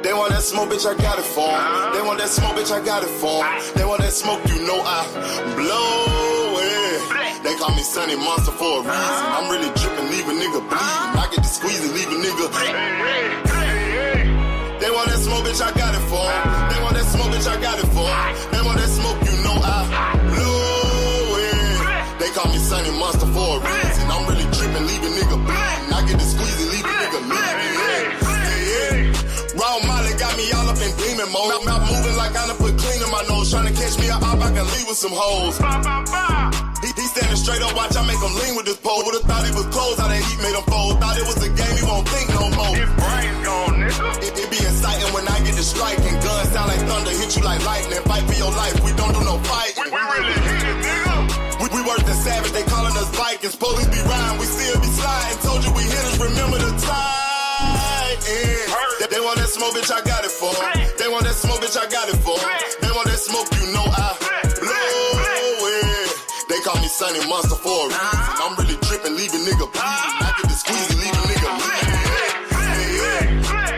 They want that smoke, bitch, I got it for 'em. They want that smoke, bitch, I got it for 'em. They want that smoke, you know I blow it. They call me Sunny Monster for a reason. I'm really dripping, leave a nigga bleeding. I get to squeeze and leave a nigga. They want that smoke, bitch, I got it for 'em. They want that smoke, bitch, I got it for 'em. They want that smoke, you know I blow it. They call me Sunny Monster for a reason. I'm really dripping, leave a nigga bleeding. I get to squeeze and leave a nigga bleeding. Raw Molly got me all up in demon mode. Mouth moving like I done put clean in my nose. Trying to catch me up, I can leave with some hoes. He standing straight up, watch I make him lean with this pole. Would've thought he was closed, how that heat made him fold. Thought it was a game, he won't think no more. His brain's gone, nigga. It be exciting when I get to striking. Guns sound like thunder, hit you like lightning. Fight for your life, we don't do no fighting. We really hit it, nigga. We worse than savage, they calling us Vikings. Police be riding, we still be sliding. Told you we hitters, remember the time. They want that smoke, bitch, I got it for 'em. They want that smoke, bitch, I got it for 'em. They want that smoke, you know I blow it. They call me Sunny Monster for a reason. I'm really tripping, leave a nigga bleeding. I get to squeeze and leave a nigga bleeding.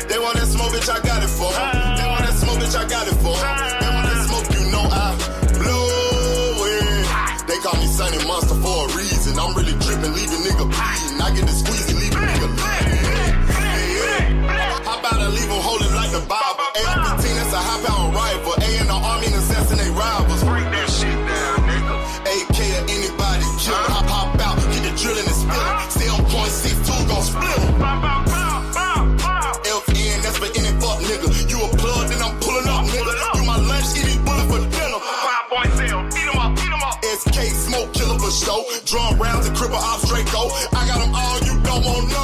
They want that smoke, bitch, I got it for 'em. They want that smoke, bitch, I got it for 'em. They want that smoke, you know I blow it. They call me Sunny Monster for a reason. I'm really tripping, leave a nigga bleeding. I get to squeeze and leave a nigga bleeding. How about I leave them holding like the Bible? AR-15, that's a high-power rifle. A in the army and assassinate rivals. Break that shit down, nigga. AK to anybody kill. I pop out, get the drilling and spilling. Stay on .62, gon' split 'em. FN, that's for any fuck nigga. You a plug, then I'm pulling up, nigga. You my lunch, eat these bullets for dinner. 5.0, eat 'em up, eat 'em up. SK, smoke killer for show. Drum rounds and cripple ops Draco. I got them all, you don't want no.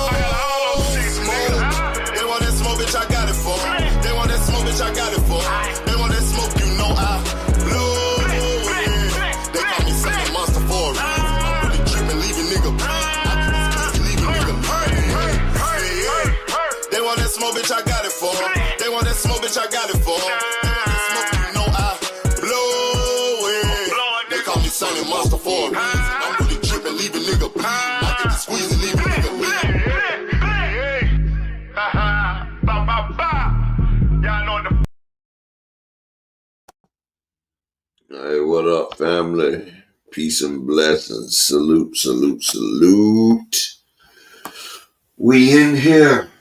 They want that smoke, bitch, I got it for 'em. They want that smoke, bitch, I got it for 'em. They want that smoke, you know I blow it. They call me Sunny Monster for a reason. I'm really tripping, leave a nigga bleeding. I get this pussy, leave a nigga bleeding. They want that smoke, bitch, I got it for 'em. They want that smoke, bitch, I got it for 'em. They want that smoke, you know I blow it. They call me Sunny Monster for a reason. I'm really tripping, leave a nigga bleeding. I get to squeeze and leave a nigga bleeding. Hey, what up, family? Peace and blessings. Salute, salute, salute. We in here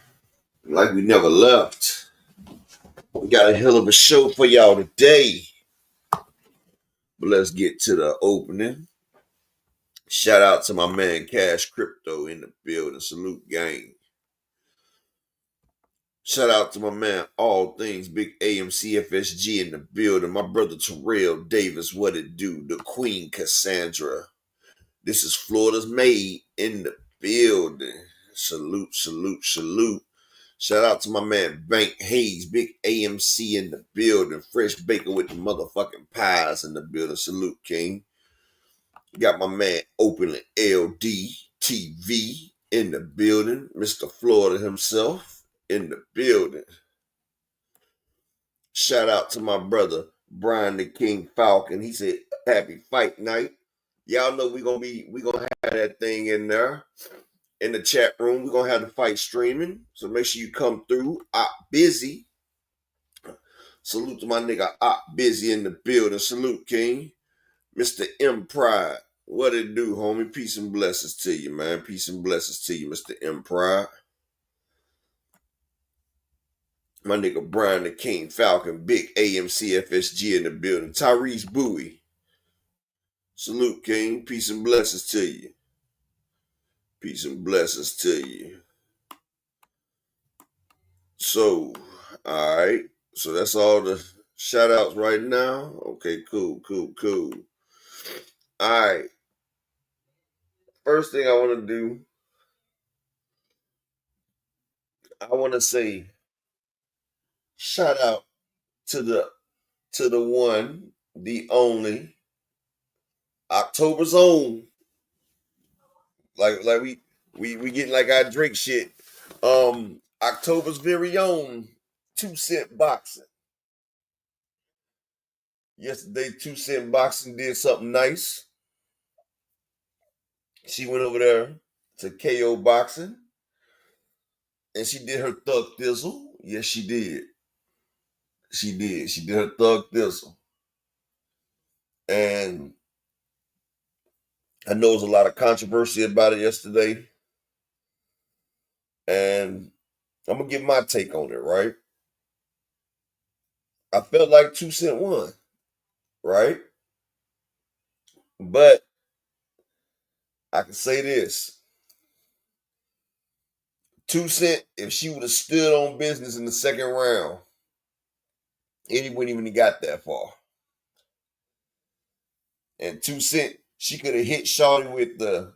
like we never left. We got a hell of a show for y'all today. But let's get to the opening. Shout out to my man Cash Crypto in the building. Salute, gang. Shout out to my man All Things Big AMC FSG in the building. My brother Terrell Davis, what it do? The Queen Cassandra. This is Florida's Maid in the building. Salute, salute, salute. Shout out to my man Bank Hayes, Big AMC in the building. Fresh Baker with the motherfucking pies in the building. Salute, King. Got my man Openly LD TV in the building. Mr. Florida himself in the building. Shout out to my brother Brian the King Falcon. He said happy fight night. Y'all know we gonna have that thing in there in the chat room. We're gonna have the fight streaming. So make sure you come through. Busy. Salute to my nigga Busy in the building. Salute, King. Mr. M Pride. What it do, homie? Peace and blessings to you, man. Peace and blessings to you, Mr. M Pride. My nigga Brian the King Falcon, Big AMC FSG in the building. Tyrese Bowie. Salute, King. Peace and blessings to you. Peace and blessings to you. So, all right. So that's all the shout outs right now. Okay, cool. All right. First thing I want to do, I want to say shout out to the one, the only, October's own. Like we getting like our Drake shit. October's very own 2 Cent Boxing. Yesterday, 2 Cent Boxing did something nice. She went over there to KO Boxing and she did her thug thizzle. Yes, she did. She did. She did her Thug Thistle. And I know there was a lot of controversy about it yesterday. And I'm going to give my take on it, right? I felt like 2 Cent won, right? But I can say this. 2 Cent, if she would have stood on business in the second round, it wouldn't even have got that far. And 2 Cent, she could have hit Shawty with the,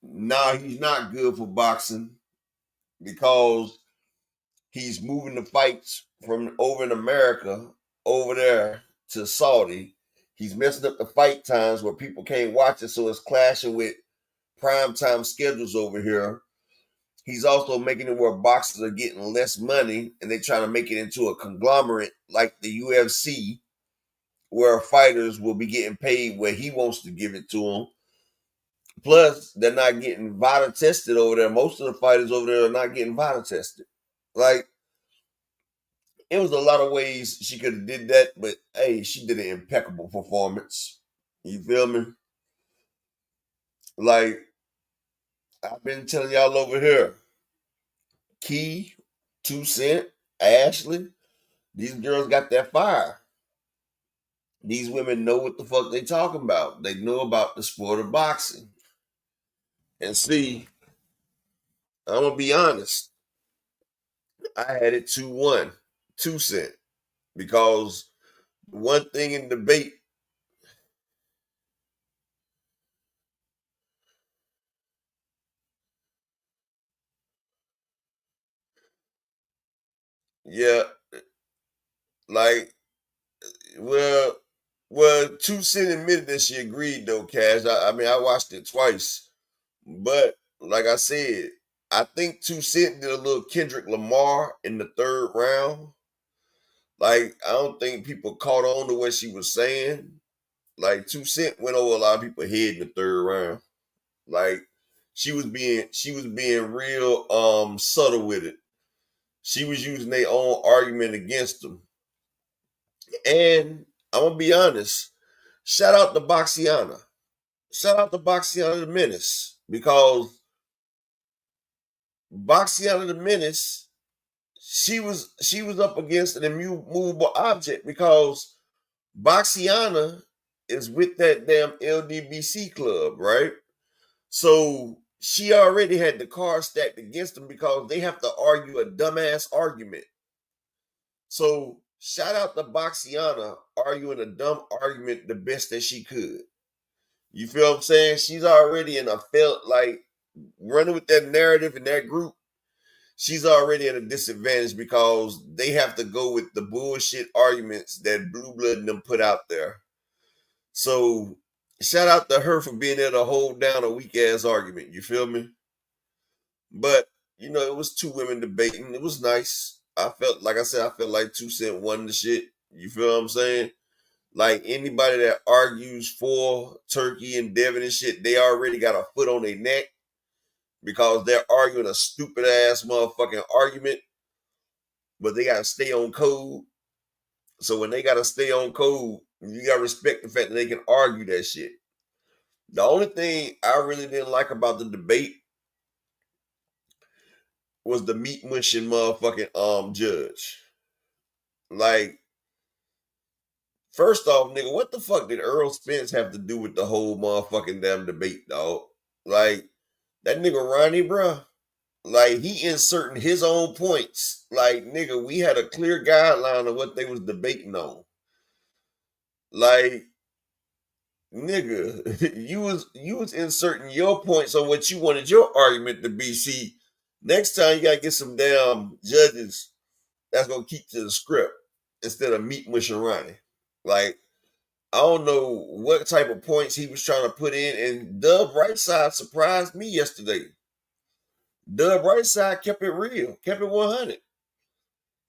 nah, he's not good for boxing because he's moving the fights from over in America over there to Saudi. He's messing up the fight times where people can't watch it, so it's clashing with prime time schedules over here. He's also making it where boxers are getting less money and they're trying to make it into a conglomerate like the UFC, where fighters will be getting paid where he wants to give it to them. Plus, they're not getting vital tested over there. Most of the fighters over there are not getting vital tested. Like, it was a lot of ways she could have did that, but hey, she did an impeccable performance. You feel me? Like, I've been telling y'all over here, Key, 2 Cent, Ashley, these girls got that fire. These women know what the fuck they talking about. They know about the sport of boxing. And see, I'm gonna be honest. I had it 2-1, 2 Cent, because one thing in debate, yeah, like, well, 2 Cent admitted that she agreed though, Cash. I mean, I watched it twice, but like I said, I think 2 Cent did a little Kendrick Lamar in the third round. Like, I don't think people caught on to what she was saying. Like, 2 Cent went over a lot of people's head in the third round. Like, she was being real subtle with it. She was using their own argument against them. And I'm gonna be honest, shout out to Boxiana. Shout out to Boxiana the Menace. Because Boxiana the Menace, she was up against an immovable object, because Boxiana is with that damn LDBC club, right? So she already had the card stacked against them because they have to argue a dumbass argument. So shout out to Boxiana arguing a dumb argument the best that she could. You feel what I'm saying? She's already in a felt like running with that narrative in that group. She's already at a disadvantage because they have to go with the bullshit arguments that Blue Blood and them put out there. So shout out to her for being able to hold down a weak ass argument. You feel me? But it was two women debating. It was nice. I felt like 2 Cent won the shit. You feel what I'm saying? Like, anybody that argues for Turkey and Devin and shit, they already got a foot on their neck because they're arguing a stupid ass motherfucking argument, but they gotta stay on code. So when they gotta stay on code, you gotta respect the fact that they can argue that shit. The only thing I really didn't like about the debate was the meat mushing motherfucking judge. Like, first off, nigga, what the fuck did Earl Spence have to do with the whole motherfucking damn debate, dog? Like, that nigga Ronnie, bruh, like, he inserting his own points. Like, nigga, we had a clear guideline of what they was debating on. Like, nigga, you was inserting your points on what you wanted your argument to be. See, next time you gotta get some damn judges that's gonna keep to the script instead of meat mushing Ronnie. Like, I don't know what type of points he was trying to put in, and Dub Rightside surprised me yesterday. Dub Rightside kept it real, kept it 100.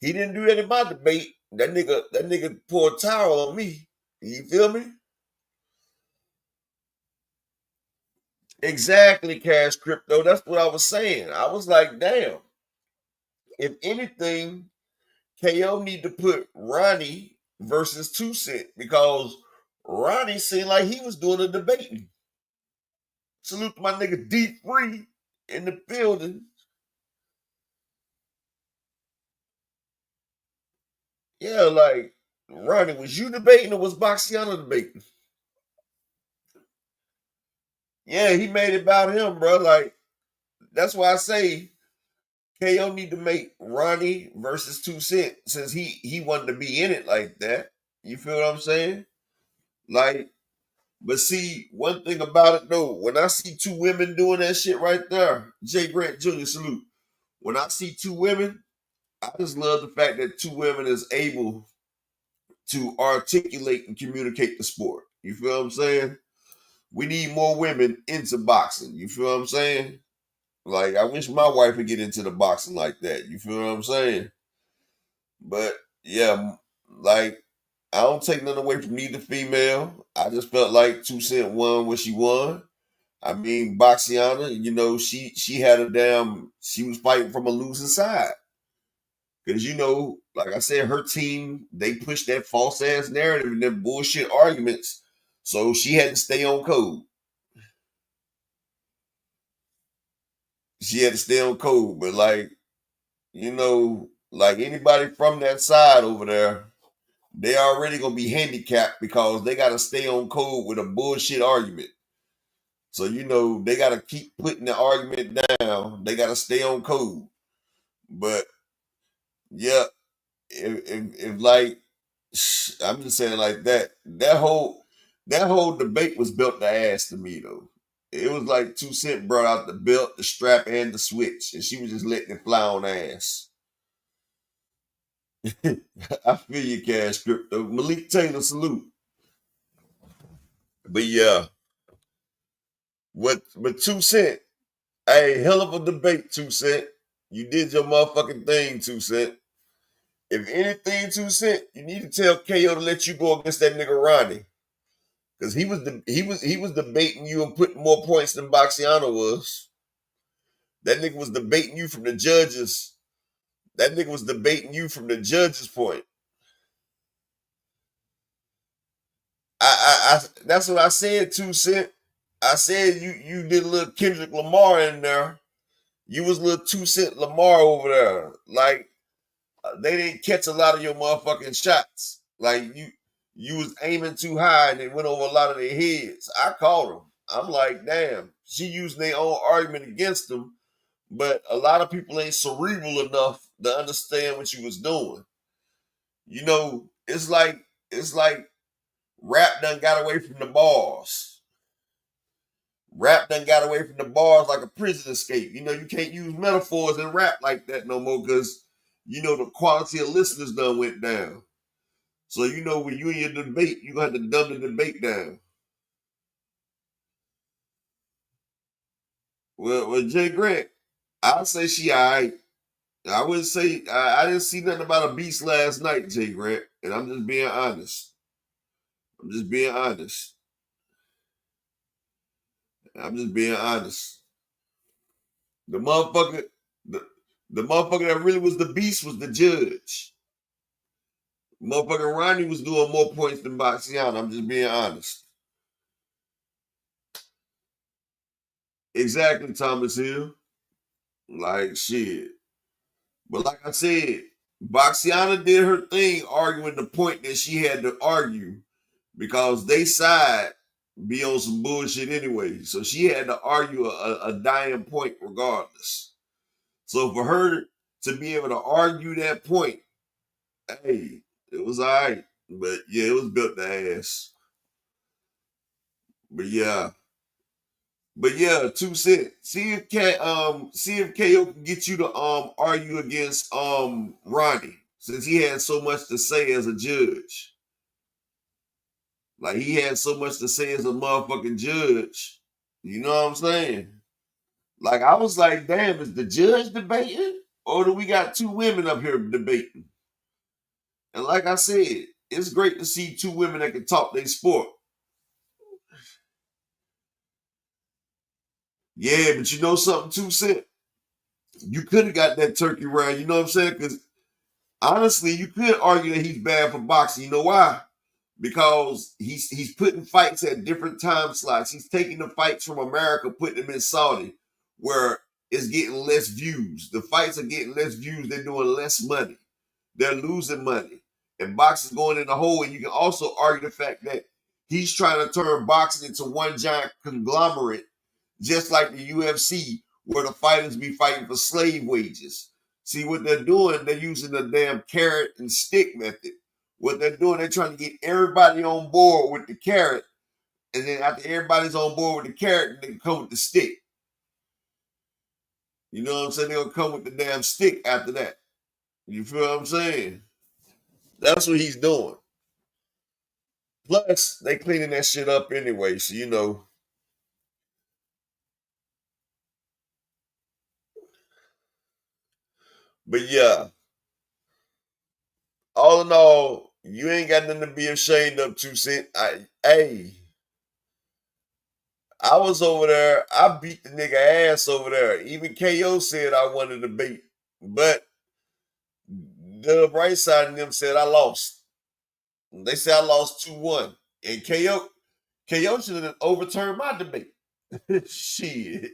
He didn't do that in my debate. That nigga poured towel on me. You feel me? Exactly, Cash Crypto. That's what I was saying. I was like, damn. If anything, KO need to put Ronnie versus 2 Cent because Ronnie seemed like he was doing the debating. Salute to my nigga D3 in the building. Yeah, like Ronnie, was you debating or was Boxiano debating? Yeah, he made it about him, bro. Like, that's why I say KO need to make Ronnie versus 2 Cent since he wanted to be in it like that. You feel what I'm saying? Like, but see, one thing about it though, when I see two women doing that shit right there, Jay Grant Jr. salute. When I see two women, I just love the fact that two women is able to articulate and communicate the sport. You feel what I'm saying? We need more women into boxing. You feel what I'm saying? Like, I wish my wife would get into the boxing like that. You feel what I'm saying? But yeah, like, I don't take nothing away from neither female. I just felt like 2 Cent won what she won. I mean, Boxiana, you know, she had she was fighting from a losing side. Because, you know, like I said, her team, they pushed that false ass narrative and them bullshit arguments. So she had to stay on code. She had to stay on code. But like, you know, like anybody from that side over there, they already gonna be handicapped because they gotta stay on code with a bullshit argument. So, you know, they gotta keep putting the argument down. They gotta stay on code. But yeah, if like I'm just saying like that whole debate was built to ass to me though. It was like 2 Cent brought out the belt, the strap, and the switch, and she was just letting it fly on ass. I feel you, Cash Crypto. Malik Taylor, salute. But yeah, but 2 Cent, hey, hell of a debate, 2 Cent. You did your motherfucking thing, 2 Cent. If anything, 2 Cent, you need to tell KO to let you go against that nigga Ronnie. Because he was debating you and putting more points than Boxiano was. That nigga was debating you from the judges. That nigga was debating you from the judges' point. I that's what I said, 2 Cent. I said you did a little Kendrick Lamar in there. You was a little 2 Cent Lamar over there. Like, they didn't catch a lot of your motherfucking shots. Like, you was aiming too high and it went over a lot of their heads. I called them. I'm like, damn, she using their own argument against them, but a lot of people ain't cerebral enough to understand what you was doing. You know, it's like rap done got away from the bars. Rap done got away from the bars like a prison escape. You know, you can't use metaphors in rap like that no more because, you know, the quality of listeners done went down. So, you know, when you in your debate, you got to dumb the debate down. Well, Jay Grant, I'll say she all right. I wouldn't say, I didn't see nothing about a beast last night, Jay Grant, and I'm just being honest. I'm just being honest. I'm just being honest. The motherfucker, the, the motherfucker that really was the beast was the judge. Motherfucker Ronnie was doing more points than Boxiana. I'm just being honest. Exactly, Thomas Hill. Like, shit. But like I said, Boxiana did her thing arguing the point that she had to argue because they side be on some bullshit anyway. So she had to argue a dying point regardless. So for her to be able to argue that point, hey, it was all right. But yeah, it was built to ass. But yeah. But yeah, 2 Cent. See if KO can get you to argue against Ronnie, since he had so much to say as a judge. Like, he had so much to say as a motherfucking judge. You know what I'm saying? Like, I was like, damn, is the judge debating? Or do we got two women up here debating? And like I said, it's great to see two women that can talk their sport. Yeah, but you know something, 2 Cent? You could have got that turkey round, you know what I'm saying? Because Honestly, you could argue that he's bad for boxing. You know why? Because he's putting fights at different time slots. He's taking the fights from America, putting them in Saudi, where it's getting less views. The fights are getting less views. They're doing less money. They're losing money. And boxing's going in the hole. And you can also argue the fact that he's trying to turn boxing into one giant conglomerate, just like the UFC, where the fighters be fighting for slave wages. See what they're doing? They're using the damn carrot and stick method. What they're doing, they're trying to get everybody on board with the carrot. And then after everybody's on board with the carrot, they can come with the stick. You know what I'm saying? They'll come with the damn stick after that. You feel what I'm saying? That's what he's doing. Plus, they cleaning that shit up anyway, so you know. But yeah, all in all, you ain't got nothing to be ashamed of, 2 Cent. I was over there. I beat the nigga ass over there. Even KO said I wanted to beat, but the right side of them said I lost. They said I lost 2-1, and KO should have overturned my debate. Shit,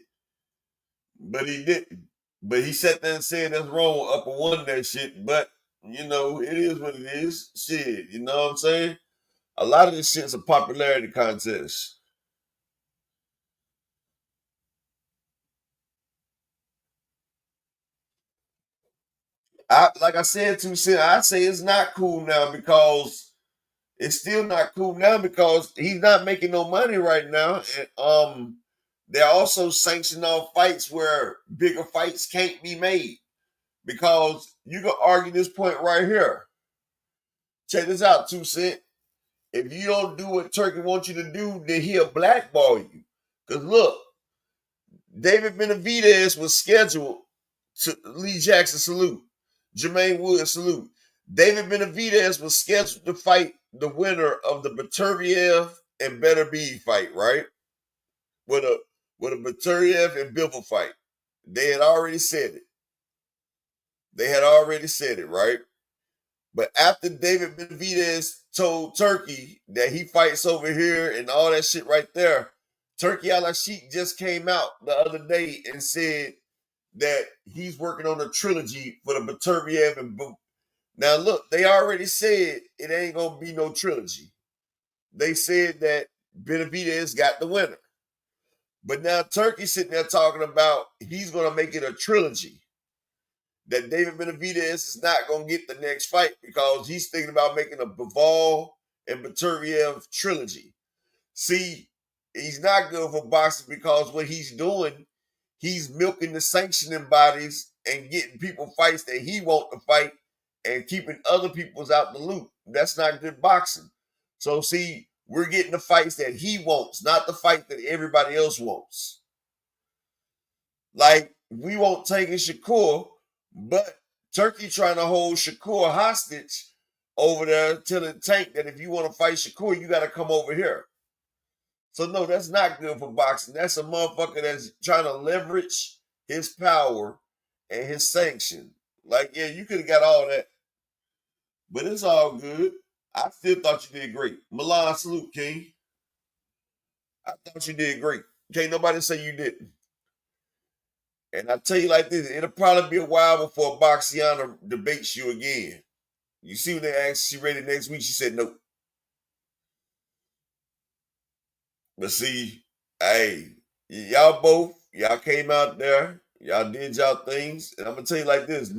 but he didn't. But he sat there and said that's wrong. Upper won that shit, but you know it is what it is. Shit, you know what I'm saying? A lot of this shit's a popularity contest. Like I said, 2 Cent, I say it's not cool now because it's still not cool now because he's not making no money right now. And they're also sanctioning all fights where bigger fights can't be made. Because you can argue this point right here. Check this out, 2 Cent. If you don't do what Turkey wants you to do, then he'll blackball you. Because look, David Benavidez was scheduled to Lee Jackson salute. Jermaine Wood salute. David Benavidez was scheduled to fight the winner of the Baturiev and Better Be fight, right? With a Baturiev and Bivol fight. They had already said it. Right? But after David Benavidez told Turkey that he fights over here and all that shit right there, Turkey Al-Sheikh just came out the other day and said that he's working on a trilogy for the Baturiev and Bivol. Now look, they already said it ain't gonna be no trilogy. They said that Benavidez got the winner. But now Turkey's sitting there talking about he's gonna make it a trilogy. That David Benavidez is not gonna get the next fight because he's thinking about making a Bivol and Baturiev trilogy. See, he's not good for boxing because what he's doing, he's milking the sanctioning bodies and getting people fights that he want to fight and keeping other people's out the loop. That's not good boxing. So see, we're getting the fights that he wants, not the fight that everybody else wants. Like, we won't take in Shakur, but Turkey trying to hold Shakur hostage over there telling Tank that if you want to fight Shakur, you got to come over here. So no, that's not good for boxing. That's a motherfucker that's trying to leverage his power and his sanction. Like, yeah, you could have got all that. But it's all good. I still thought you did great. Milan, salute, King. I thought you did great. Can't nobody say you didn't. And I tell you like this, it'll probably be a while before Boxiana debates you again. You see when they asked she ready next week, she said no. But see, hey, y'all came out there, y'all did y'all things, and I'm gonna tell you like this,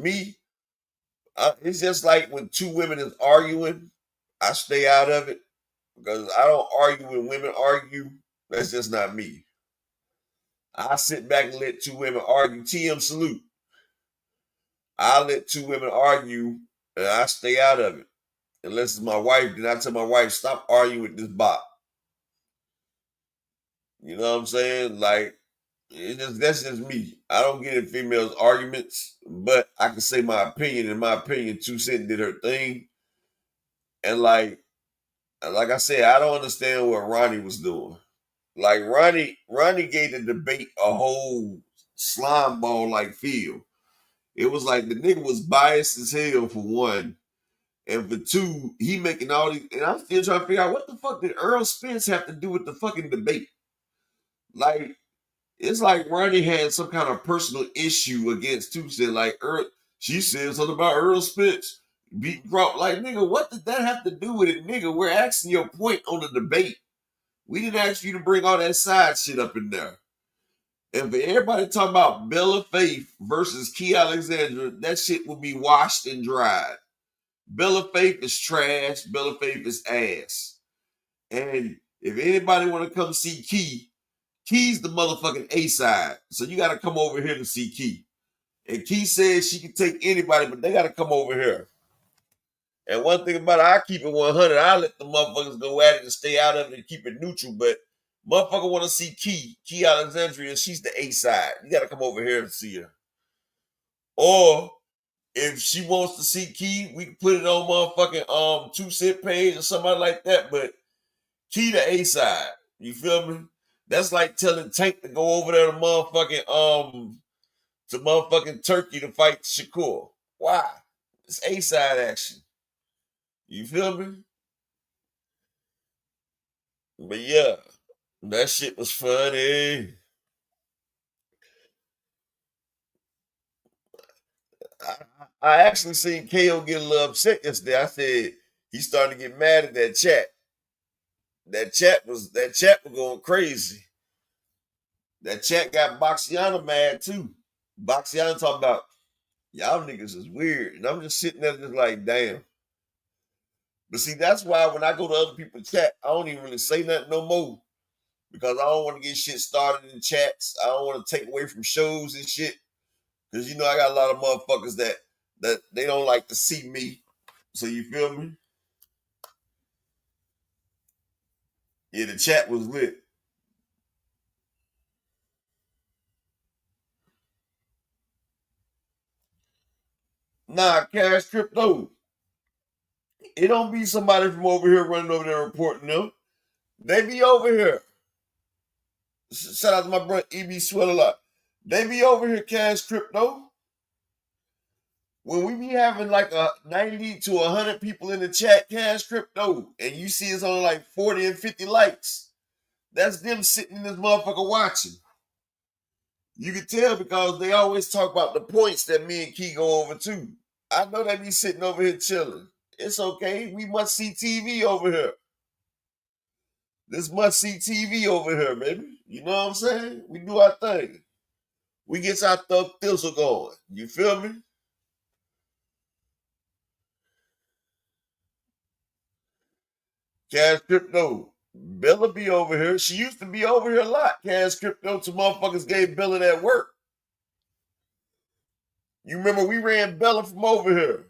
it's just like when two women is arguing, I stay out of it because I don't argue when women argue. That's just not me. I sit back and let two women argue. TM salute. I let two women argue and I stay out of it. Unless it's my wife, then I tell my wife, stop arguing with this bot. You know what I'm saying? Like, that's just me. I don't get in females' arguments, but I can say my opinion. In my opinion, 2 Cent did her thing. And like I said, I don't understand what Ronnie was doing. Like Ronnie gave the debate a whole slime ball like feel. It was like the nigga was biased as hell for one. And for two, he making all these, and I'm still trying to figure out what the fuck did Earl Spence have to do with the fucking debate? Like, it's like Ronnie had some kind of personal issue against Tuesday. Like, she said something about Earl Spence beating Crawford. Like, nigga, what did that have to do with it, nigga? We're asking your point on the debate. We didn't ask you to bring all that side shit up in there. And for everybody talking about Bella Faith versus Key Alexandra, that shit will be washed and dried. Bella Faith is trash. Bella Faith is ass. And if anybody want to come see Key, Key's the motherfucking A-side. So you got to come over here to see Key. And Key says she can take anybody, but they got to come over here. And one thing about it, I keep it 100. I let the motherfuckers go at it and stay out of it and keep it neutral. But motherfucker want to see Key Alexandria, she's the A-side. You got to come over here and see her. Or if she wants to see Key, we can put it on motherfucking 2 Cent page or something like that. But Key the A-side. You feel me? That's like telling Tank to go over there to motherfucking Turkey to fight Shakur. Why? It's A-side action. You feel me? But yeah, that shit was funny. I actually seen KO get a little upset yesterday. I said he's starting to get mad at that chat. That chat was going crazy. That chat got Boxiana mad too. Boxiana talking about y'all niggas is weird. And I'm just sitting there just like, damn. But see, that's why when I go to other people's chat, I don't even really say nothing no more. Because I don't want to get shit started in chats. I don't want to take away from shows and shit. Because, you know, I got a lot of motherfuckers that they don't like to see me. So you feel me? Yeah, the chat was lit. Nah, Cash Crypto. It don't be somebody from over here running over there reporting them. They be over here. Shout out to my brother EB Sweat a lot. They be over here, Cash Crypto. When we be having like 90 to 100 people in the chat, Cash Crypto, and you see it's only like 40 and 50 likes, that's them sitting in this motherfucker watching. You can tell because they always talk about the points that me and Key go over too. I know they be sitting over here chilling. It's okay. We must see TV over here. This must see TV over here, baby. You know what I'm saying? We do our thing. We get our thug thistle going. You feel me? Cash Crypto. Bella be over here. She used to be over here a lot. Cash Crypto to motherfuckers gave Bella that work. You remember we ran Bella from over here.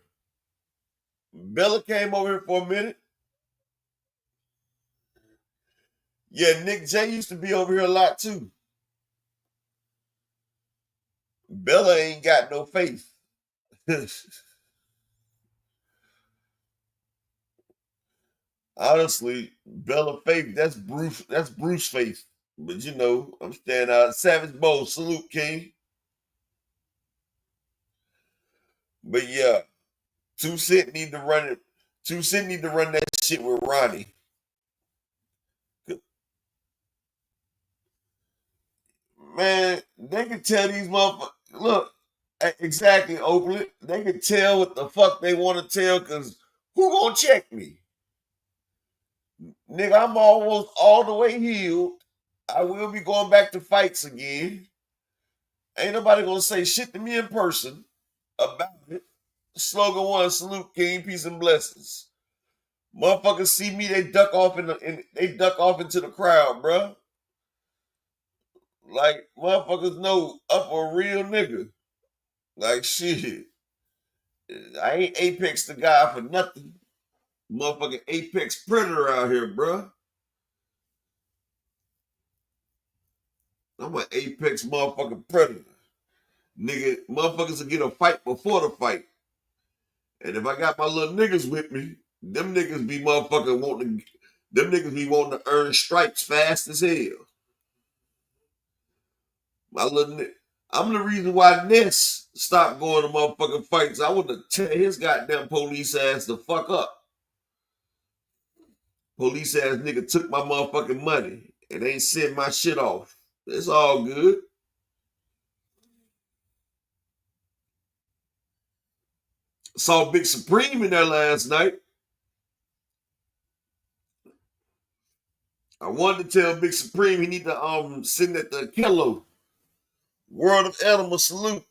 Bella came over here for a minute. Yeah, Nick J used to be over here a lot too. Bella ain't got no faith. Honestly, Bella Faith, that's Bruce Faith. But you know, I'm standing out. Savage Bowl, salute, King. But yeah, 2 Cent need to run it. 2 Cent need to run that shit with Ronnie. Man, they can tell these motherfuckers, look, exactly, Oakland. They can tell what the fuck they want to tell because who gonna check me? Nigga, I'm almost all the way healed. I will be going back to fights again. Ain't nobody gonna say shit to me in person about it. Slogan 1, salute, King, peace and blessings. Motherfuckers see me, they duck off into the crowd, bruh. Like motherfuckers know up a real nigga. Like shit. I ain't Apex the guy for nothing. Motherfucking Apex Predator out here, bruh. I'm an Apex motherfucking Predator. Nigga, motherfuckers will get a fight before the fight. And if I got my little niggas with me, them niggas be wanting to earn stripes fast as hell. My little I'm the reason why Ness stopped going to motherfucking fights. I would have tear his goddamn police ass the fuck up. Police ass nigga took my motherfucking money and ain't sent my shit off. It's all good. Saw Big Supreme in there last night. I wanted to tell Big Supreme he need to send at the Kello. World of Animal salute.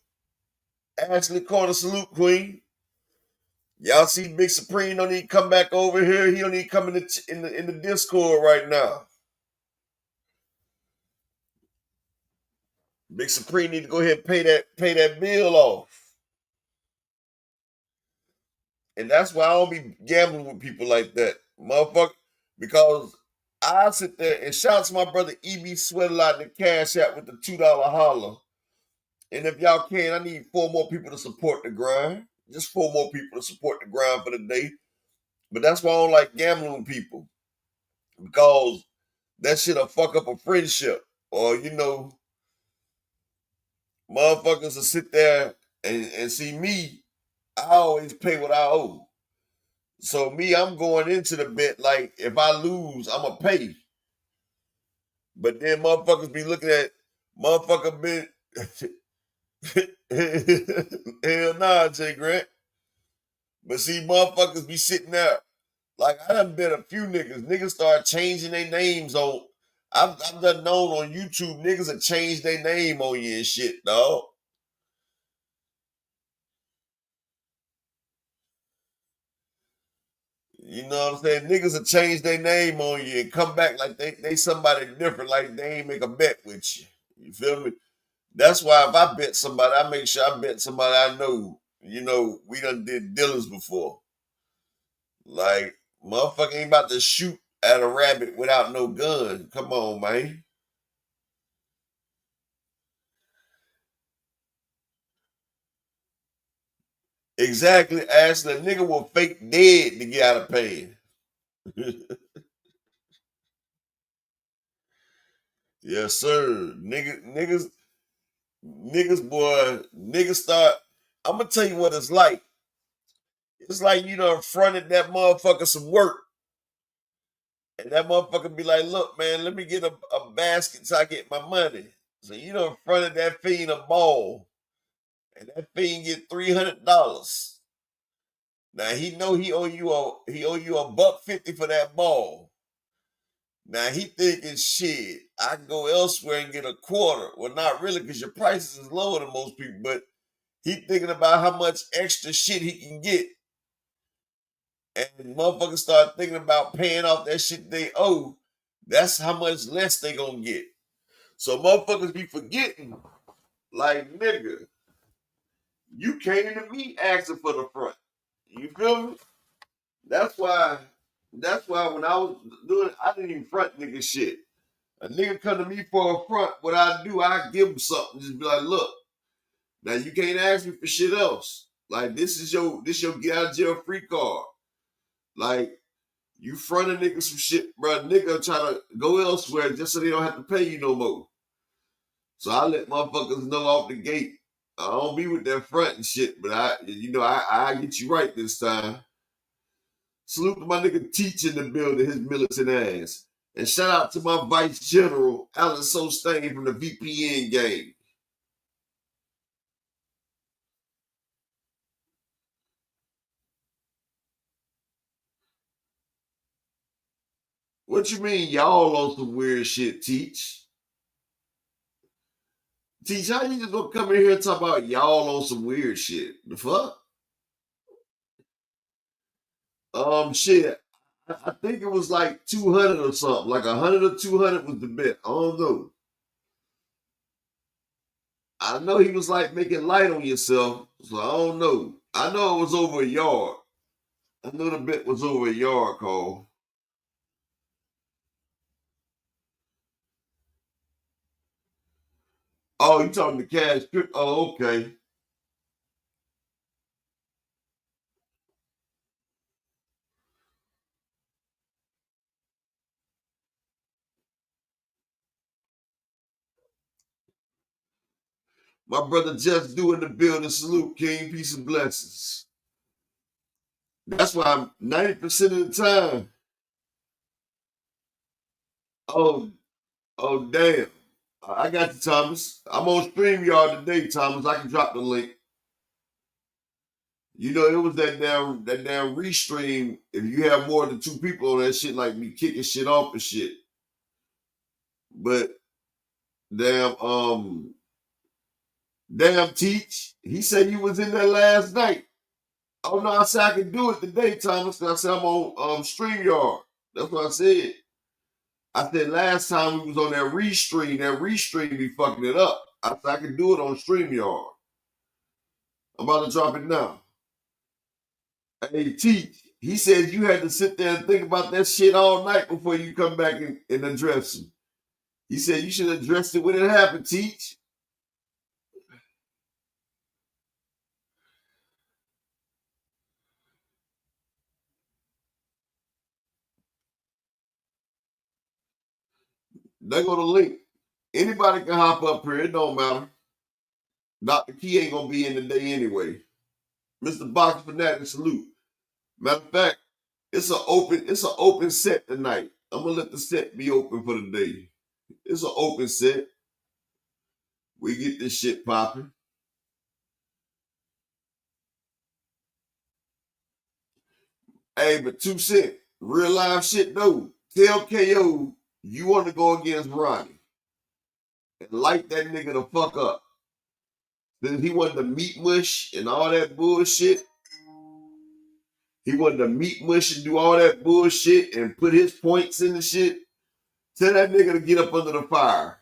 Ashley Carter salute, Queen. Y'all see Big Supreme don't need to come back over here. He don't need to come in the Discord right now. Big Supreme need to go ahead and pay that bill off. And that's why I don't be gambling with people like that, motherfucker. Because I sit there and shout to my brother EB Sweater in the cash out with the $2 holler. And if y'all can, I need 4 more people to support the grind. Just 4 more people to support the grind for the day. But that's why I don't like gambling with people. Because that shit'll fuck up a friendship. Or, motherfuckers will sit there and see me. I always pay what I owe. So me, I'm going into the bet like if I lose, I'ma pay. But then motherfuckers be looking at motherfucker been hell nah, Jay Grant. But see, motherfuckers be sitting there. Like I done bet a few niggas. Niggas start changing their names on. I've done known on YouTube niggas have changed their name on you and shit, dog. You know what I'm saying? Niggas have changed their name on you and come back like they somebody different, like they ain't make a bet with you. You feel me? That's why if I bet somebody, I make sure I bet somebody I know. We done did dealers before. Like, motherfucker ain't about to shoot at a rabbit without no gun. Come on, man. Exactly, Ashley. A nigga will fake dead to get out of pain. Yes, sir. Niggas start. I'm gonna tell you what it's like. It's like you done fronted that motherfucker some work. And that motherfucker be like, look, man, let me get a basket so I get my money. So you done fronted that fiend a ball. And that fiend get $300. Now he know he owe you a $1.50 for that ball. Now he thinking shit, I can go elsewhere and get a quarter. Well, not really, because your prices is lower than most people, but he thinking about how much extra shit he can get. And motherfuckers start thinking about paying off that shit they owe. That's how much less they gonna get. So motherfuckers be forgetting, like nigga, you came to me asking for the front. You feel me? That's why. That's why when I was doing, I didn't even front nigga shit. A nigga come to me for a front, what I do, I give him something. Just be like, look, now you can't ask me for shit else. Like this your get out of jail free card. Like you front a nigga some shit, bro. Nigga try to go elsewhere just so they don't have to pay you no more. So I let motherfuckers know off the gate. I don't be with that front and shit, but I get you right this time. Salute to my nigga Teach in the building, his militant ass. And shout out to my Vice General, Alan Sostain from the VPN game. What you mean y'all on some weird shit, Teach? Teach, how you just gonna come in here and talk about y'all on some weird shit? The fuck? Shit. I think it was like 200 or something. Like 100 or 200 was the bet. I don't know. I know he was like making light on yourself, so I don't know. I know it was over a yard. I know the bet was over a yard, Cole. Oh, you talking to cash? Oh, okay. My brother Just Do in the building. Salute, King. Peace and blessings. That's why I'm 90% of the time. Oh, damn. I got you, Thomas. I'm on StreamYard today, Thomas. I can drop the link. You know, it was that damn restream. If you have more than 2 people on that shit, like me kicking shit off and shit. But damn Teach, he said you was in there last night. Oh no, I said I can do it today, Thomas. I said I'm on StreamYard. That's what I said. I said last time we was on that restream be fucking it up. I said I can do it on StreamYard. I'm about to drop it now. Hey, Teach, he said you had to sit there and think about that shit all night before you come back and address him. He said you should have addressed it when it happened, Teach. They go to link. Anybody can hop up here. It don't matter. Dr. Key ain't gonna be in today anyway. Mr. Box Fanatic, salute. Matter of fact, it's an open set tonight. I'm gonna let the set be open for the day. It's an open set. We get this shit popping. Hey, but 2 Cent, real live shit though. Tell KO you want to go against Ronnie and light that nigga the fuck up. Then he wanted to meat mush and all that bullshit. He wanted to meat mush and do all that bullshit and put his points in the shit. Tell that nigga to get up under the fire.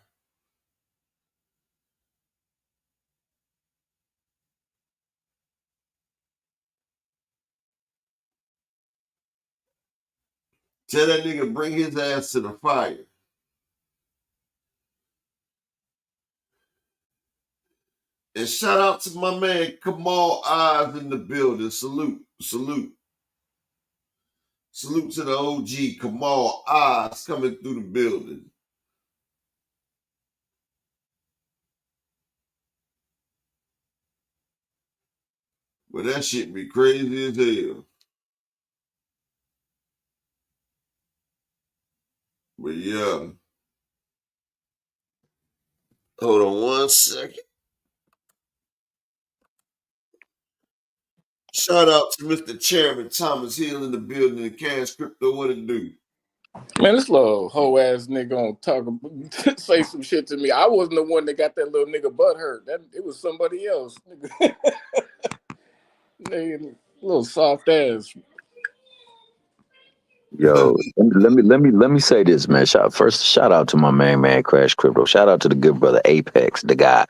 Tell that nigga bring his ass to the fire. And shout out to my man Kamal Eyes in the building. Salute. Salute to the OG Kamal Eyes coming through the building. But that shit be crazy as hell. But yeah. Hold on 1 second. Shout out to Mr. Chairman Thomas Hill in the building and Cash Crypto. What it do? Man, this little hoe ass nigga gonna talk, say some shit to me. I wasn't the one that got that little nigga butt hurt. It was somebody else. Nigga, little soft ass. Yo, let me say this, man. Shout out to my main man, Crash Crypto. Shout out to the good brother Apex, the guy,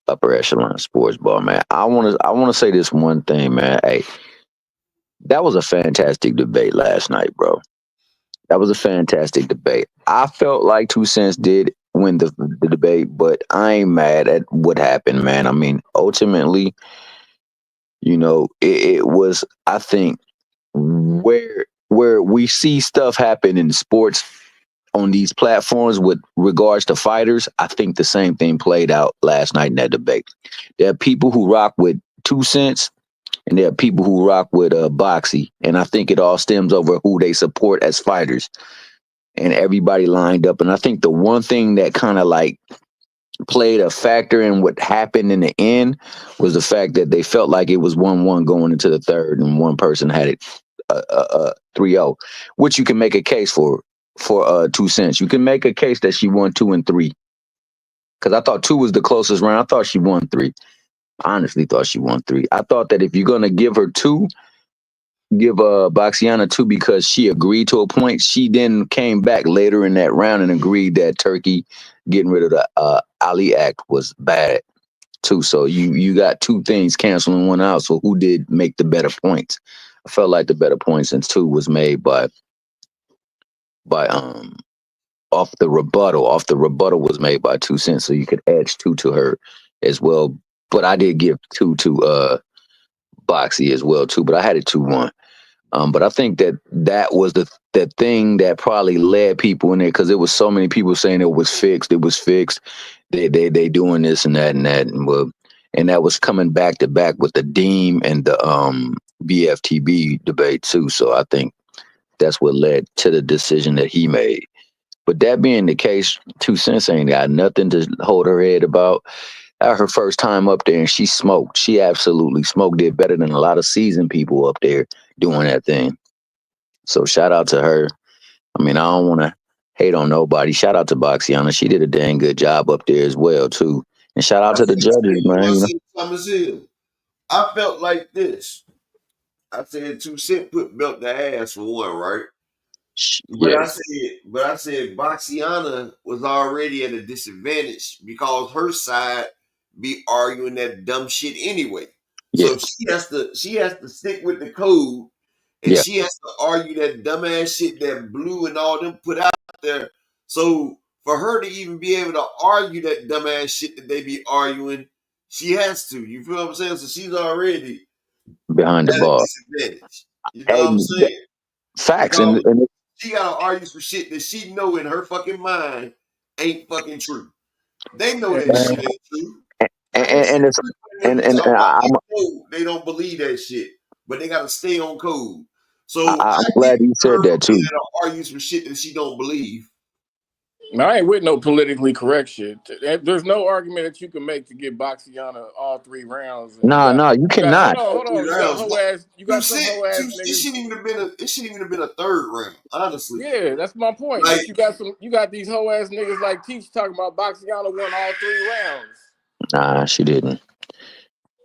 upper echelon sports ball, man. I wanna say this one thing, man. Hey, that was a fantastic debate last night, bro. That was a fantastic debate. I felt like 2 Cents did win the debate, but I ain't mad at what happened, man. I mean, ultimately, it was, I think, where we see stuff happen in sports on these platforms with regards to fighters, I think the same thing played out last night in that debate. There are people who rock with 2 Cents, and there are people who rock with Boxy, and I think it all stems over who they support as fighters, and everybody lined up. And I think the one thing that kind of like played a factor in what happened in the end was the fact that they felt like it was 1-1 going into the third, and one person had it 3-0, which you can make a case for 2 Cents. You can make a case that she won 2 and 3, because I thought 2 was the closest round. I thought she won 3. I honestly thought she won 3. I thought that if you're gonna give her 2, give Boxiana 2, because she agreed to a point. She then came back later in that round and agreed that Turkey getting rid of the Ali Act was bad too. So you got 2 things canceling one out. So who did make the better points? I felt like the better points in 2 was made by off the rebuttal. Off the rebuttal was made by 2 Cents, so you could edge 2 to her as well. But I did give 2 to Boxy as well too. But I had it 2-1. But I think that was the thing that probably led people in there, because there was so many people saying it was fixed. It was fixed. they doing this and that and that, and that was coming back to back with the Deem and the BFTB debate too. So I think that's what led to the decision that he made. But that being the case, 2 Cents ain't got nothing to hold her head about. Her first time up there, and she smoked. She absolutely smoked. Did better than a lot of seasoned people up there doing that thing. So shout out to her. I mean, I don't want to hate on nobody. Shout out to Boxiana. She did a dang good job up there as well too. And shout out to the judges, man. You know? Thomas Hill. I felt like this. I said 2 Cent put belt the ass for one, right? Yeah. But I said Boxiana was already at a disadvantage because her side be arguing that dumb shit anyway. Yeah. So she has to stick with the code, and Yeah. she has to argue that dumbass shit that Blue and all them put out there. So for her to even be able to argue that dumbass shit that they be arguing, she has to. You feel what I'm saying? So she's already Behind the at a bar. disadvantage. You know what I'm saying? Facts. Because And she gotta argue for shit that she know in her fucking mind ain't fucking true. They know that shit ain't true. and it's and They don't believe that shit, but they gotta stay on code. So I'm I glad get you said her that too. to argue some shit that she don't believe. Now, I ain't with no politically correct shit. There's no argument that you can make to get Boxiana all 3 rounds. No, you cannot. Hold on. You got hoe ass. You got some hoe ass It niggas. shouldn't even have been a third round, honestly. Yeah, that's my point. Like, you got these hoe ass niggas like Teach talking about Boxiana won all 3 rounds. Nah, she didn't.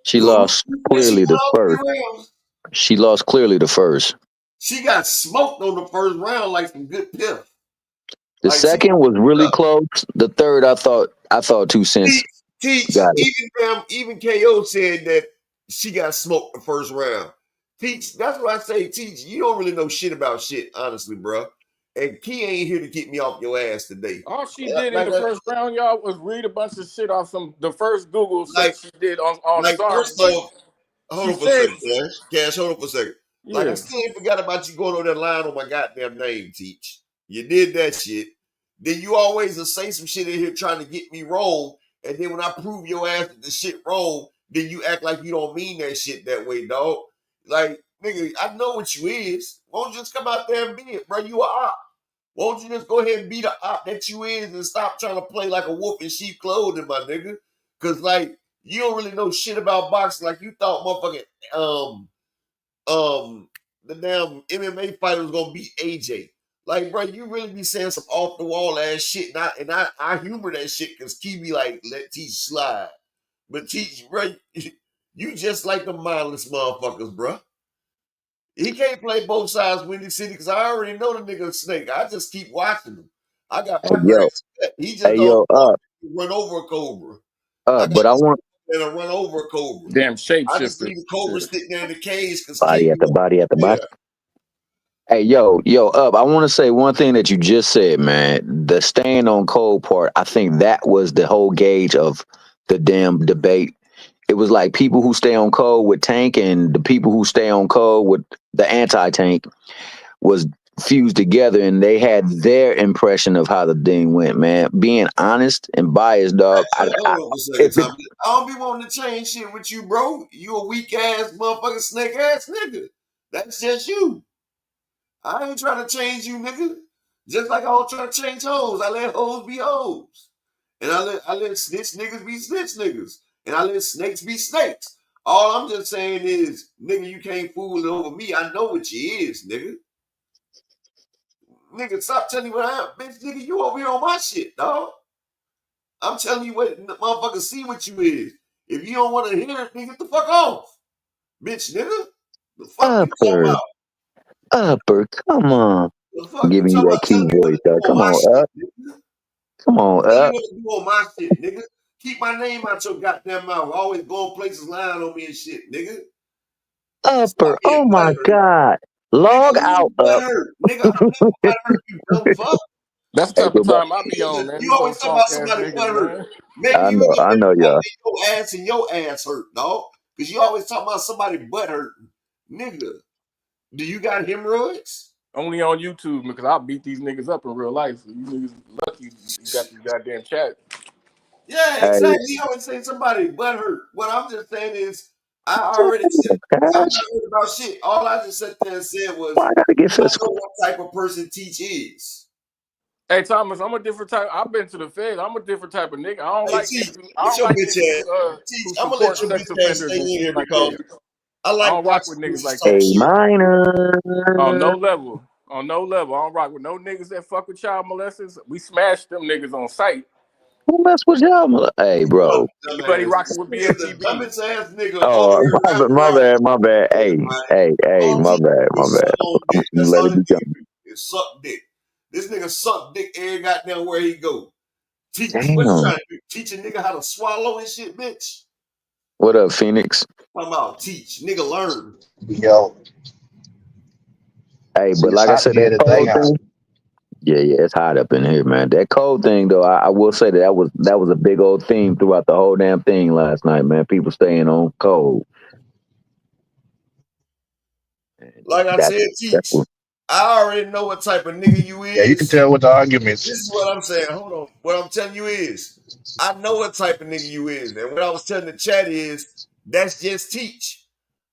She lost clearly the first. She lost clearly the first. She got smoked on the first round like some good piff. The second was really close. The third, I thought 2 Cents. Even KO said that she got smoked the first round. Teach, that's what I say. Teach, you don't really know shit about shit, honestly, bro. And Key ain't here to get me off your ass today. All she did in the first round, y'all, was read a bunch of shit off the first Google search she did on First Stars. off, hold on for a second, Cash. Hold on for a second. Yeah. Like, I still ain't forgot about you going on that line on my goddamn name, Teach. You did that shit. Then you always say some shit in here trying to get me wrong. And then when I prove your ass that the shit wrong, then you act like you don't mean that shit that way, dog. Like, nigga, I know what you is. Won't you just come out there and be it, bro? You a op. Won't you just go ahead and be the op that you is and stop trying to play like a wolf in sheep clothing, my nigga? Cause like you don't really know shit about boxing like you thought motherfucking the damn MMA fighter was gonna beat AJ. Like, bro, you really be saying some off the wall ass shit, and I humor that shit because Key be like, let Teach slide. But Teach, bro, you just like the mindless motherfuckers, bro. He can't play both sides Windy City because I already know the nigga snake. I just keep watching him. I got my he just don't run over a cobra. But I want to run over a cobra. Damn shapeshifter. I just leave the cobra sitting there in the cage because body at the body. Hey, yo, up. I want to say one thing that you just said, man. The staying on code part, I think that was the whole gauge of the damn debate. It was like people who stay on code with Tank and the people who stay on code with the anti-Tank was fused together, and they had their impression of how the thing went, man. Being honest and biased, dog. I don't be wanting to change shit with you, bro. You a weak ass motherfucking snake ass nigga. That's just you. I ain't trying to change you, nigga. Just like I don't try to change hoes. I let hoes be hoes. And I let snitch niggas be snitch niggas. And I let snakes be snakes. All I'm just saying is, nigga, you can't fool it over me. I know what you is, nigga. Nigga, stop telling me what I am. Bitch, nigga, you over here on my shit, dog. I'm telling you what motherfuckers see what you is. If you don't want to hear it, nigga, get the fuck off. Bitch, nigga. The fuck you talking about? Upper, come on. The fuck giving you that cute voice, dog. Come on, up. Come on, up. You on my shit, nigga. Keep my name out your goddamn mouth. Always going places lying on me and shit, nigga. Upper, oh my God. Log out, up. Nigga, I'm never butthurt, you dumb fuck. That's the type of time I be on, man. You always talk about somebody butthurt. Maybe I know, y'all. Your ass and your ass hurt, dog. Because you always talk about somebody butthurt. Nigga, do you got hemorrhoids? Only on YouTube, because I'll beat these niggas up in real life. So you niggas lucky you got this goddamn chat. Yeah, Hey, exactly. You always say somebody butt hurt. What I'm just saying is, I already said I'm not gosh, hurt about shit. All I just sat there and said was, why I gotta get I know physical? what type of person Teach is. Hey Thomas, I'm a different type. I've been to the feds. I'm a different type of nigga. I don't Hey, like Teach, niggas. I get don't your like bitch niggas ass. who Teach, I'm gonna let support your sex bitch ass offenders stay in and shit here like because that. I I like don't rock with watching niggas bitches like talk that. A shit. minor. On no level. On no level. I don't rock with no niggas that fuck with child molesters. We smash them niggas on sight. Who mess with y'all? Hey, bro. Anybody Dumbass. rocking This with nigga is the BFGB. dumbest ass nigga Oh, on here right my around. bad, my bad. Hey, hey, All my he bad, do my is bad. suck on I'm dick. gonna That's let all it this be nigga done. do is suck dick. This nigga suck dick every goddamn where he go. Teach what you Damn. trying to do? Teach a nigga how to swallow and shit, bitch. What up, Phoenix? Talking about teach. Nigga learn. Yo, Hey, see, but it's like I hot in said, here that today, cold huh? thing. Yeah, it's hot up in here, man. That cold thing, though, I will say that was a big old theme throughout the whole damn thing last night, man. People staying on cold. And Like I that's said, that's teach. what. I already know what type of nigga you Yeah, you can is. tell with the This arguments. is what I'm saying. Hold on. What I'm telling you is, I know what type of nigga you is. And what I was telling the chat is, that's just teach.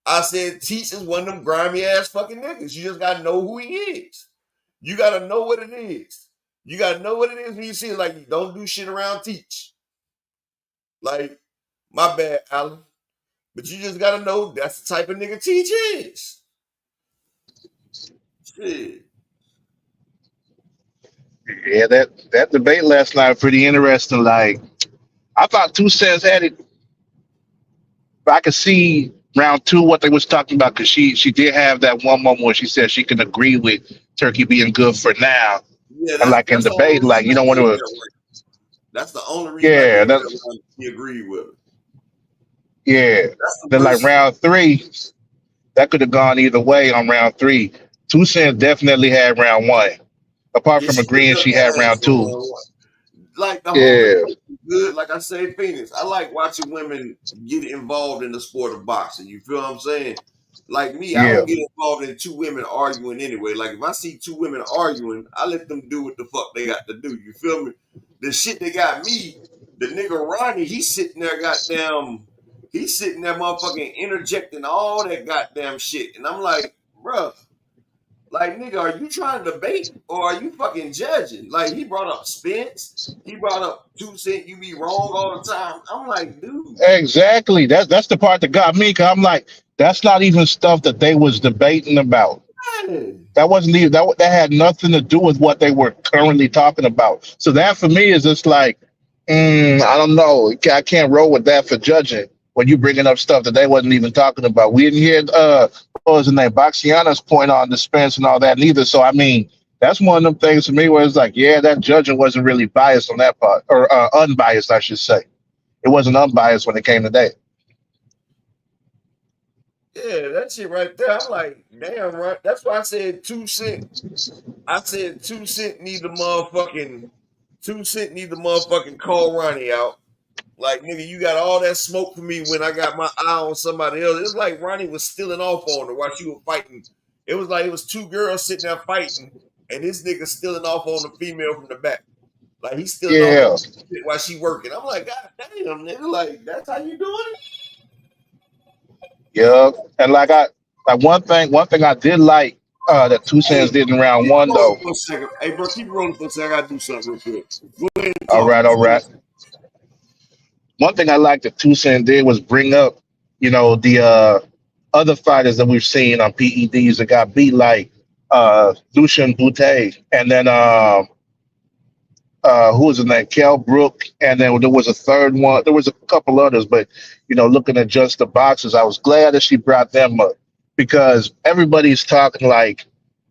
I said teach is one of them grimy ass fucking niggas. You just gotta know who he is. You gotta know what it is. You gotta know what it is when you see it. Like, you don't do shit around teach. Like, my bad, Alan. But you just gotta know that's the type of nigga teach is. Shit. Yeah, that debate last night was pretty interesting. Like, I thought Two Cents had it, but I could see round two what they was talking about because she did have that one moment where she said she can agree with Turkey being good for now, Yeah, and like in that's the only debate, like reason you I don't want gave to. that right. That's the only reason I Yeah, gave that, that right. He agreed with it. yeah. That's the Then like worst. round three, that could have gone either way on round three. Two Cents definitely had round one. Apart Yeah, from she agreeing, whooped she that had round ass on two. round one. Like the whole Yeah, debate was good. Like I say, Phoenix. I like watching women get involved in the sport of boxing. You feel what I'm saying? Like me, I yeah, don't get involved in two women arguing anyway. Like if I see two women arguing, I let them do what the fuck they got to do. You feel me? The shit they got me, the nigga Ronnie, he's sitting there he's sitting there motherfucking interjecting all that goddamn shit. And I'm like, bruh, like, nigga, are you trying to debate or are you fucking judging? Like, he brought up Spence. He brought up 2 Cent. You be wrong all the time. I'm like, dude. exactly. That's the part that got me. Cause I'm like, that's not even stuff that they was debating about. Man. That wasn't even that had nothing to do with what they were currently talking about. So that for me is just like, I don't know. I can't roll with that for judging when you bringing up stuff that they wasn't even talking about. We didn't hear what was the name, Baxiana's point on the Spence and all that neither. So I mean, that's one of them things for me where it's like, yeah, that judging wasn't really biased on that part, or unbiased, I should say. It wasn't unbiased when it came to that. Yeah, that shit right there. I'm like, damn, right. That's why I said 2 Cent. I said 2 Cent need the motherfucking 2 Cent need the motherfucking call Ronnie out. Like, nigga, you got all that smoke for me when I got my eye on somebody else. It was like Ronnie was stealing off on her while she was fighting. It was like it was two girls sitting there fighting, and this nigga stealing off on the female from the back. Like, he's stealing off Yeah, while she working. I'm like, God damn, nigga, like, that's how you doing it? yeah. And like one thing I did like that Two Cents Hey, did in round keep one rolling though. for a second. Hey, bro, keep rolling for a second. I gotta do something real quick. Go ahead and All talk. right, all right. One thing I like that Toussaint did was bring up, the other fighters that we've seen on PEDs that got beat, like Lucian Bute, and then who was his name, Kel Brook, and then there was a third one. There was a couple others, but looking at just the boxers, I was glad that she brought them up because everybody's talking like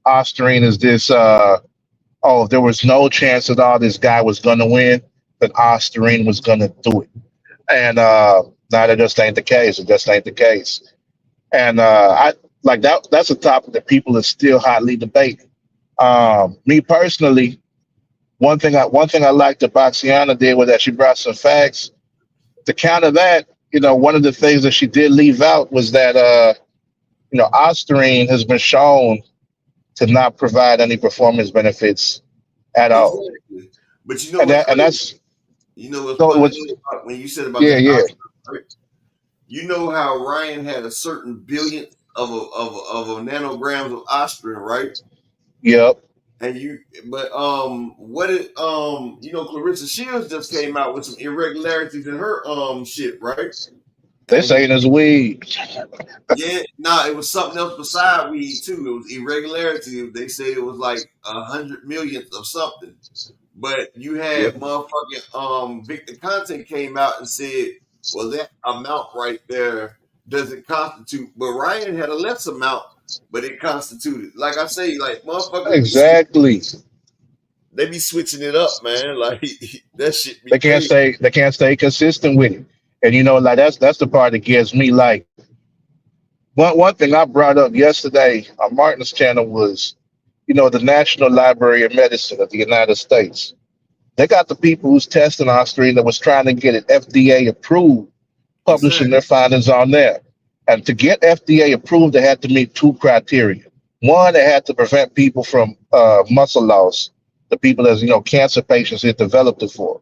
Osterine is this. Oh, if there was no chance at all this guy was going to win, then Osterine was going to do it. And now that just ain't the case. It just ain't the case. And I like that. That's a topic that people are still hotly debating. Me personally, one thing I liked that Boxiana did was that she brought some facts. To counter that, one of the things that she did leave out was that Ostarine has been shown to not provide any performance benefits at all. Exactly. But you know And what's that and crazy? that's You know what's So it funny was, though, when you said about yeah, that yeah, Oscar, right? You know how Ryan had a certain billionth of a nanograms of osprey, right? yep. And you, but what it Clarissa Shields just came out with some irregularities in her shit, right? They And saying it's weed. yeah, nah, it was something else beside weed too. It was irregularity. They said it was like 100 millionth of something. But you Yeah, had motherfucking Victor Conte came out and said, well, that amount right there doesn't constitute. But Ryan had a less amount, but it constituted. Like I say, like motherfuckers exactly. they be switching it up, man. Like that shit be They can't crazy. stay. They can't stay consistent with it. And like that's the part that gets me. Like one thing I brought up yesterday on Martin's channel was, the National Library of Medicine of the United States. They got the people who's testing our stream that was trying to get it FDA approved, publishing Exactly. their findings on there. And to get FDA approved, they had to meet two criteria. One, they had to prevent people from muscle loss, the people as cancer patients it developed it for.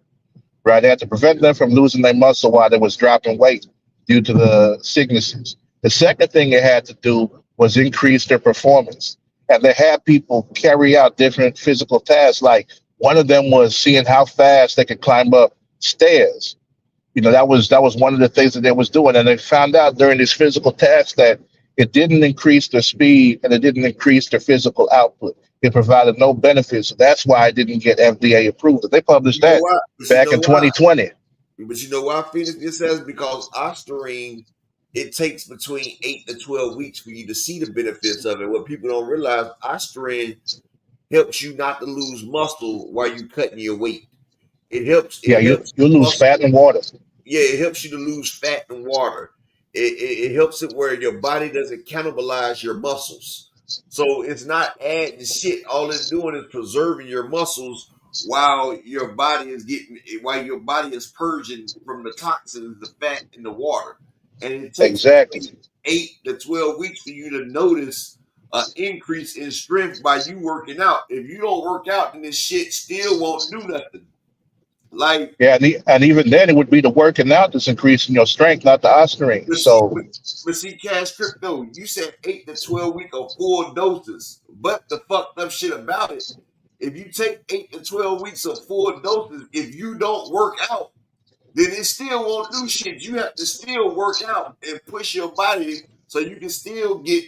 Right? They had to prevent them from losing their muscle while they was dropping weight due to the sicknesses. The second thing they had to do was increase their performance. And they had people carry out different physical tasks. Like one of them was seeing how fast they could climb up stairs. That was one of the things that they was doing. And they found out during these physical tasks that it didn't increase their speed and it didn't increase their physical output. It provided no benefits. So that's why it didn't get FDA approved. They published You know that why? But you back know in why? 2020. But you know why, Phoenix? It says because ostarine, it takes between 8 to 12 weeks for you to see the benefits of it. What people don't realize, ostarine helps you not to lose muscle while you cutting your weight. It helps. Yeah, It helps you your lose muscle. fat and water. Yeah, it helps you to lose fat and water. It helps it where your body doesn't cannibalize your muscles. So it's not adding shit. All it's doing is preserving your muscles while your body is purging from the toxins, the fat, and the water. And it takes Exactly. 8 to 12 weeks for you to notice an increase in strength by you working out. If you don't work out, then this shit still won't do nothing. Like Yeah, and even then, it would be the working out that's increasing your strength, not the ostarine. But see, So, but, but see, Cash Crypto, you said 8 to 12 weeks of 4 doses. But the fucked up shit about it, if you take 8 to 12 weeks of 4 doses, if you don't work out, then it still won't do shit. You have to still work out and push your body so you can still get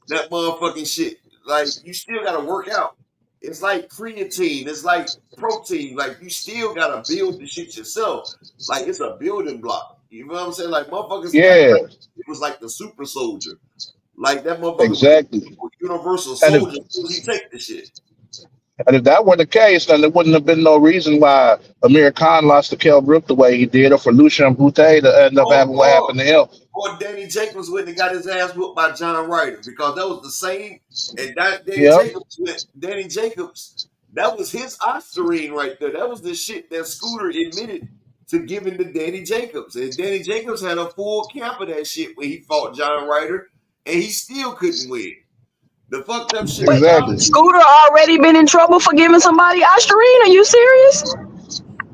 that motherfucking shit. Like you still gotta work out. It's like creatine, it's like protein. Like you still gotta build the shit yourself. Like it's a building block. You know what I'm saying? Like motherfuckers act yeah, like it was like the super soldier. Like that motherfucker was exactly. a universal And if soldier until he take the shit. and if that were the case, then there wouldn't have been no reason why Amir Khan lost to Kell Brook the way he did, or for Lucian Bute to end up Or having what or happened to him. or Danny Jacobs went and got his ass whooped by John Ryder because that was the same. And that Yep, Danny Jacobs, that was his ostarine right there. That was the shit that Scooter admitted to giving to Danny Jacobs. And Danny Jacobs had a full camp of that shit when he fought John Ryder, and he still couldn't win. The fucked up shit Wait, about exactly. it, Scooter already been in trouble for giving somebody Ostarine? Are you serious?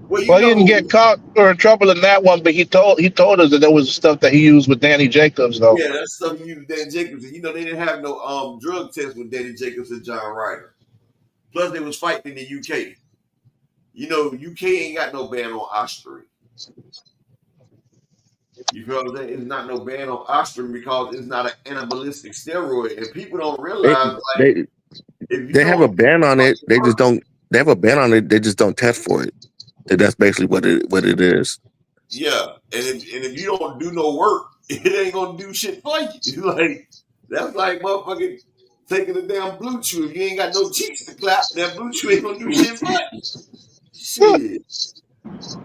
well, Well, he didn't get caught or in trouble in that one, but he told us that there was stuff that he used with Danny Jacobs, though. yeah, that's stuff you used Danny Jacobs. And they didn't have no drug test with Danny Jacobs and John Ryder. Plus, they was fighting in the UK. UK ain't got no ban on ostarine. You feel what I'm saying? It's not no ban on ostarine because it's not an anabolistic steroid, and people don't They realize like they if you they have a don't ban on it. They just don't. They have a ban on it. They just don't test for it. That's basically what it is. yeah, and if you don't do no work, it ain't gonna do shit for you. Like that's like motherfucking taking a damn blue chew. If you ain't got no cheeks to clap, that blue chew ain't gonna do shit for you. Shit.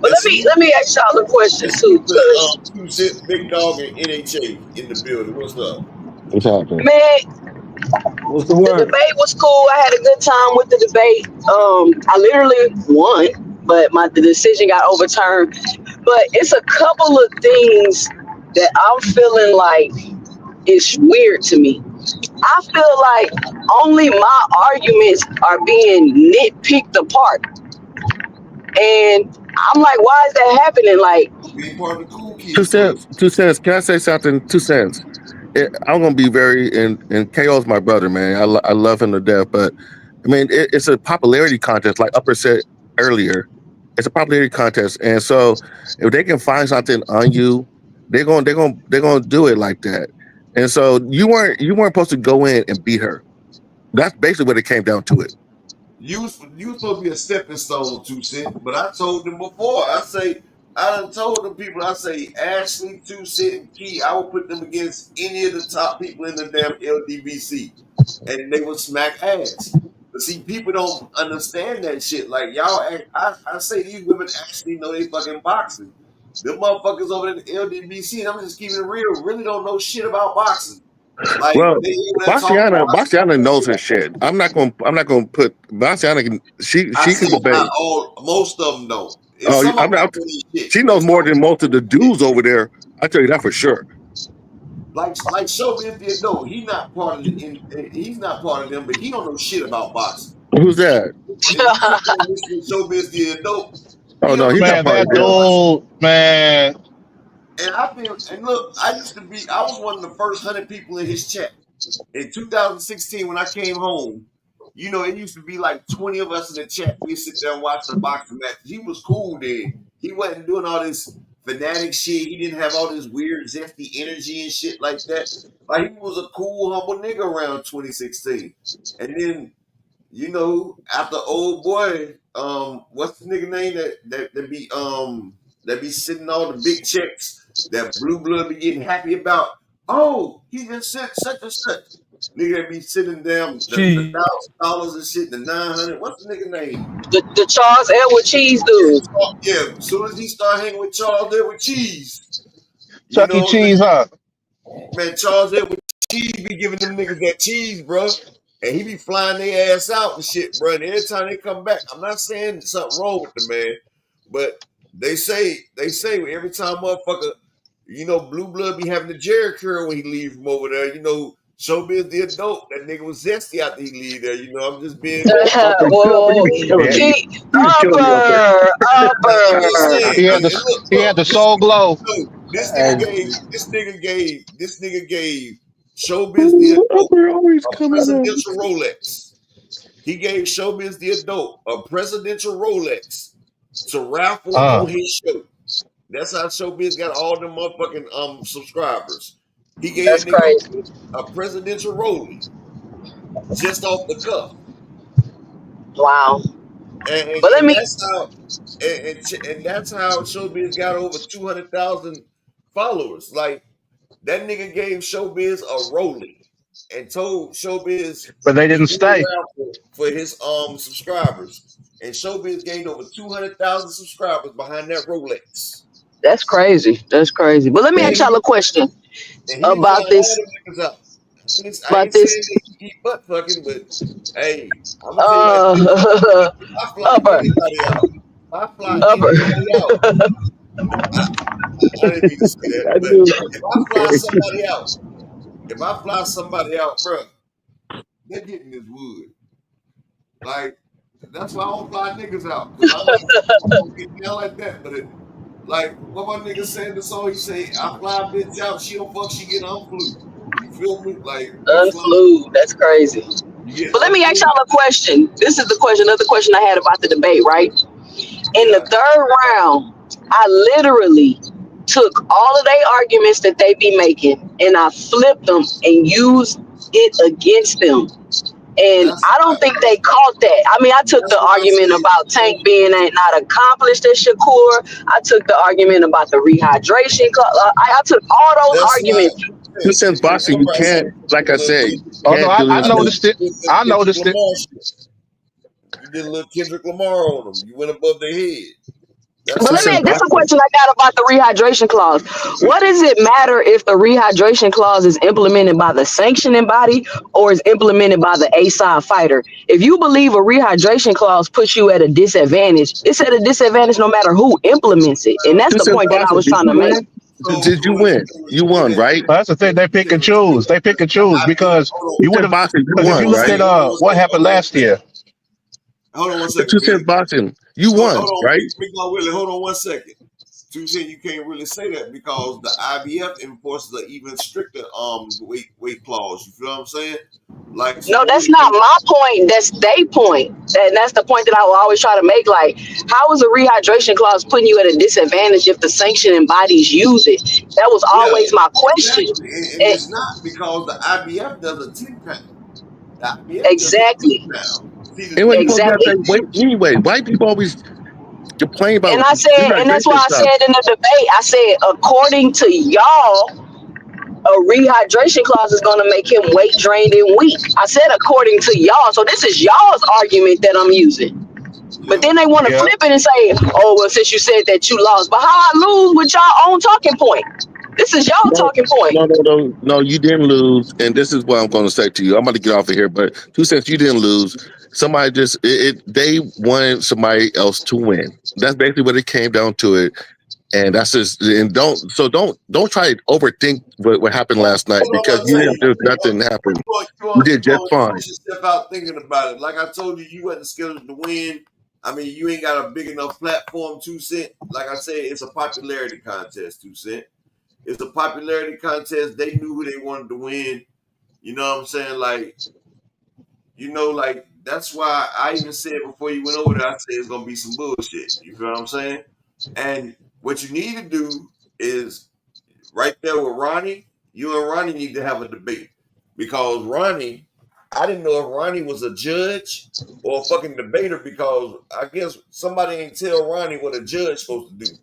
But And let me ask y'all a question too, the cause 2 cent big dog and NHA in the building. What's up? What's happening? man, What's the the word? debate was cool. I had a good time with the debate. I literally won, but the decision got overturned. But it's a couple of things that I'm feeling like is weird to me. I feel like only my arguments are being nitpicked apart. And I'm like, why is that happening? Like, Being part of the cool Two kids cents. club. 2 cents. Can I say something? 2 cents. I'm gonna be very and KO's my brother, man. I love him to death, but I mean it's a popularity contest, like Upper said earlier. It's a popularity contest, and so if they can find something on you, they're gonna do it like that. And so you weren't supposed to go in and beat her. That's basically what it came down to it. You was supposed to be a stepping stone, 2 Cent. But I told them before. I done told them people. I say Ashley, 2 Cent, and Key. I would put them against any of the top people in the damn LDBC, and they would smack ass. But see, people don't understand that shit. Like y'all, I say these women actually know they fucking boxing. Them motherfuckers over in the LDBC, and I'm just keeping it real, really don't know shit about boxing. Like Well, they over there talking Bastiana knows her shit. shit. I'm not gonna put Bastiana. She I can said not debate. all, most of them don't. And Oh, some of I'm them not. don't need shit. She knows more than most of the dudes over there. I tell you that for sure. Like Showbiz did know he not part of he's not part of them, but he don't know shit about boxing. Who's that? If you sit there and listen to Showbiz did know, Oh he no, don't know he's not shit Man, part of that about them. boxing. dude, man. And I feel and look, I was one of the first 100 people in his chat. In 2016, when I came home, you know, it used to be like 20 of us in the chat. We'd sit there and watch the boxing match. He was cool then. He wasn't doing all this fanatic shit. He didn't have all this weird, zesty energy and shit like that. Like, he was a cool, humble nigga around 2016. And then, you know, after old boy, what's the nigga name that be sitting all the big checks that Blue Blood be getting happy about? Oh, he just sent such and such. Nigga be sitting down the $1,000 and shit, the 900. What's the nigga name? the Charles Edward Cheese Yeah, dude. yeah. As soon as he start hanging with Charles Edward Cheese, you Chuck E. know what I'm Cheese, saying? huh? Man, Charles Edward Cheese be giving them niggas that cheese, bro. And he be flying their ass out and shit, bro. And every time they come back, I'm not saying something wrong with the man, but they say every time motherfucker, you know, Blue Blood be having the Jerry curl when he leave from over there. You know, Showbiz the adult. That nigga was zesty after he leave there. You know, I'm just being. Okay, you Whoa, be killing me. You be killing me up there. I'm just upper. saying. He had And the look, the soul glow. this nigga gave Showbiz the adult Upper always a coming up. presidential Rolex. He gave Showbiz the adult a presidential Rolex to raffle on his show. That's how Showbiz got all them motherfucking subscribers. He gave That's that nigga crazy. a presidential Rolex just off the cuff, Wow. and, and, But let and me. that's how and that's how Showbiz got over 200,000 followers. Like that nigga gave Showbiz a Rolex and told Showbiz But they to didn't do a stay. raffle for his subscribers. And Showbiz gained over 200,000 subscribers behind that Rolex. That's crazy. That's crazy. But let me And ask he y'all be a question and he be flying about all this. them niggas out. I About ain't saying this. that he keep butt fucking, but hey, I'm gonna tell you like this. Uh, If I fly upper, anybody out, if I fly upper. anybody out, I didn't mean to say that, I but do. if I fly somebody out, bro, they're getting this wood. Like that's why I don't fly niggas out because I know I'm gonna get down like that. But like what my nigga said in the song, he say, "I fly a bitch out, she don't fuck, she get unflew." You feel me? Like you fly, Unflew. That's crazy. you get But let me ask unflew. y'all a question. This is the question, another question I had about the debate, right? In the Yeah, third round, I literally took all of their arguments that they be making and I flipped them and used it against them. And that's I don't think they caught that. I mean, I took the what I argument say. about Tank being not accomplished as Shakur. I took the argument about the rehydration. I took all those That's why. arguments. Two cents boxing, you Remember, I said can't, like I said, you Oh no, can't do I I know anything. noticed you it. did the I Kendrick noticed it. Lamar shit. You did a little Kendrick Lamar on them. You went above their head. That's But Two how let I me. cents know. This is a boxing. question I got about the rehydration clause. What does it matter if the rehydration clause is implemented by the sanctioning body or is implemented by the A-side fighter? If you believe a rehydration clause puts you at a disadvantage, it's at a disadvantage no matter who implements it, and that's Two the cents point that I boxing. was Did trying you to make. win? So, Did you win? You won, right? Well, that's the thing. They pick and choose. They pick and choose I think, because hold Two you on. would cents have. boxing. You Because if Hold you won, on, look right? at Sam. Hold on, what Sam. happened last year, Hold on one The second, 2 Willie. cents boxing, you Hold won, on, right? Big Dog Willie. Hold on 1 second. 2 Cent, you can't really say that because the IBF enforces an even stricter weight clause. You feel what I'm saying? Like, so No, you that's really not can't. my point. That's they point. And that's the point that I will always try to make. Like, how is a rehydration clause putting you at a disadvantage if the sanctioning bodies use it? That was Yeah, always my question. exactly. And And it's not because the IBF does a 10 pound. The IBF does a 2 exactly, pound. See, the Anyway, thing you're supposed to have exactly. that weight anyway. Why people always complain And about I said, and that's why dehydration I stuff? said in the debate, I said, according to y'all, a rehydration clause is going to make him weight drained and weak. I said, according to y'all. So this is y'all's argument that I'm using. But yeah. then they want to Yep. flip it and say, oh, well, since you said that you lost. But how I lose with y'all own talking point? This is y'all No, talking point. no, you didn't lose. And this is what I'm going to say to you. I'm going to get off of here, but 2 cents, you didn't lose. Somebody just, they wanted somebody else to win. That's basically what it came down to it. And that's just, and don't try to overthink what happened last night Hold on because one you didn't, second. there's nothing happened. You You did just fine. should step out thinking about it. Like I told you, you wasn't scheduled to win. I mean, you ain't got a big enough platform, 2 Cent. Like I said, it's a popularity contest, 2 Cent. It's a popularity contest. They knew who they wanted to win. You know what I'm saying? Like that's why I even said before you went over there, I said it's gonna be some bullshit. You feel what I'm saying? And what you need to do is right there with Ronnie, you and Ronnie need to have a debate. Because Ronnie, I didn't know if Ronnie was a judge or a fucking debater because I guess somebody ain't tell Ronnie what a judge supposed to do.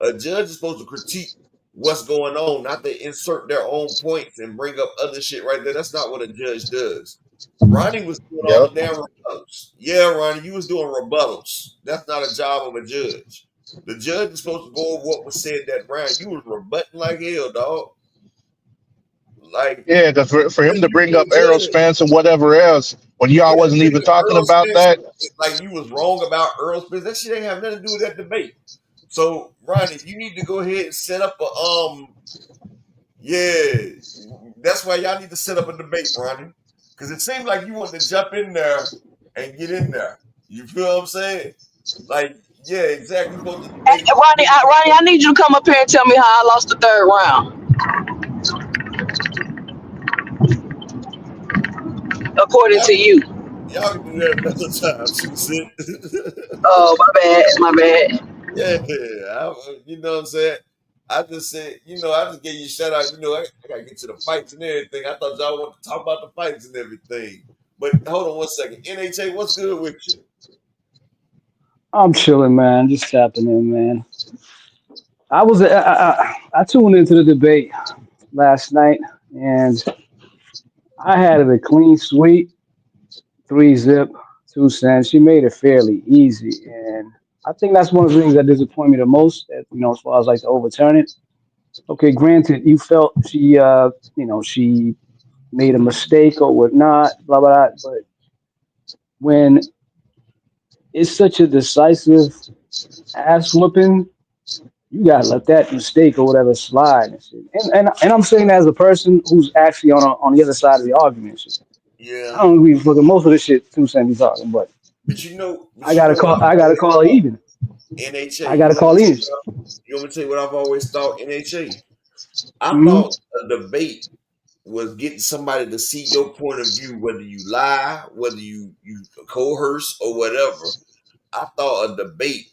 A judge is supposed to critique what's going on, not to insert their own points and bring up other shit right there. That's not what a judge does. Ronnie was doing all Yep. the damn rebuttals. Yeah, Ronnie, you was doing rebuttals. That's not a job of a judge. The judge is supposed to go over what was said that round. You was rebutting like hell, dog. Like, Yeah, because for him if to you bring up can Errol judge, Spence and whatever else when y'all yeah, wasn't even nigga, talking Earl about Spence, that. like you was wrong about Earl Spence. That shit ain't have nothing to do with that debate. So, Ronnie, you need to go ahead and set up yeah, that's why y'all need to set up a debate, Ronnie. Because it seemed like you wanted to jump in there and get in there. You feel what I'm saying? Like, yeah, exactly. You're supposed to And debate. Ronnie, I need you to come up here and tell me how I lost the third round, according Y'all, to you. y'all can do that another time, Susan. Oh, my bad. Yeah, you know what I'm saying? I just said, I just gave you a shout out. I gotta get to the fights and everything. I thought y'all wanted to talk about the fights and everything. But hold on 1 second. NHA, what's good with you? I'm chilling, man. Just tapping in, man. I tuned into the debate last night, and I had it a clean sweep, 3-zip, 2 cents. She made it fairly easy, and I think that's one of the things that disappointed me the most. As far as like to overturn it. Okay, granted, you felt she made a mistake or whatnot, blah blah blah. But when it's such a decisive ass whooping, you gotta let that mistake or whatever slide and shit. And I'm saying that as a person who's actually on the other side of the argument. And shit. I Yeah, don't agree with most of the shit 2 cents be talking, but but you know what I've I gotta always call it thought. even. NHA, I gotta call it even. you want me to tell you what I've always thought? NHA. I Hmm. thought a debate was getting somebody to see your point of view, whether you lie, whether you coerce or whatever. I thought a debate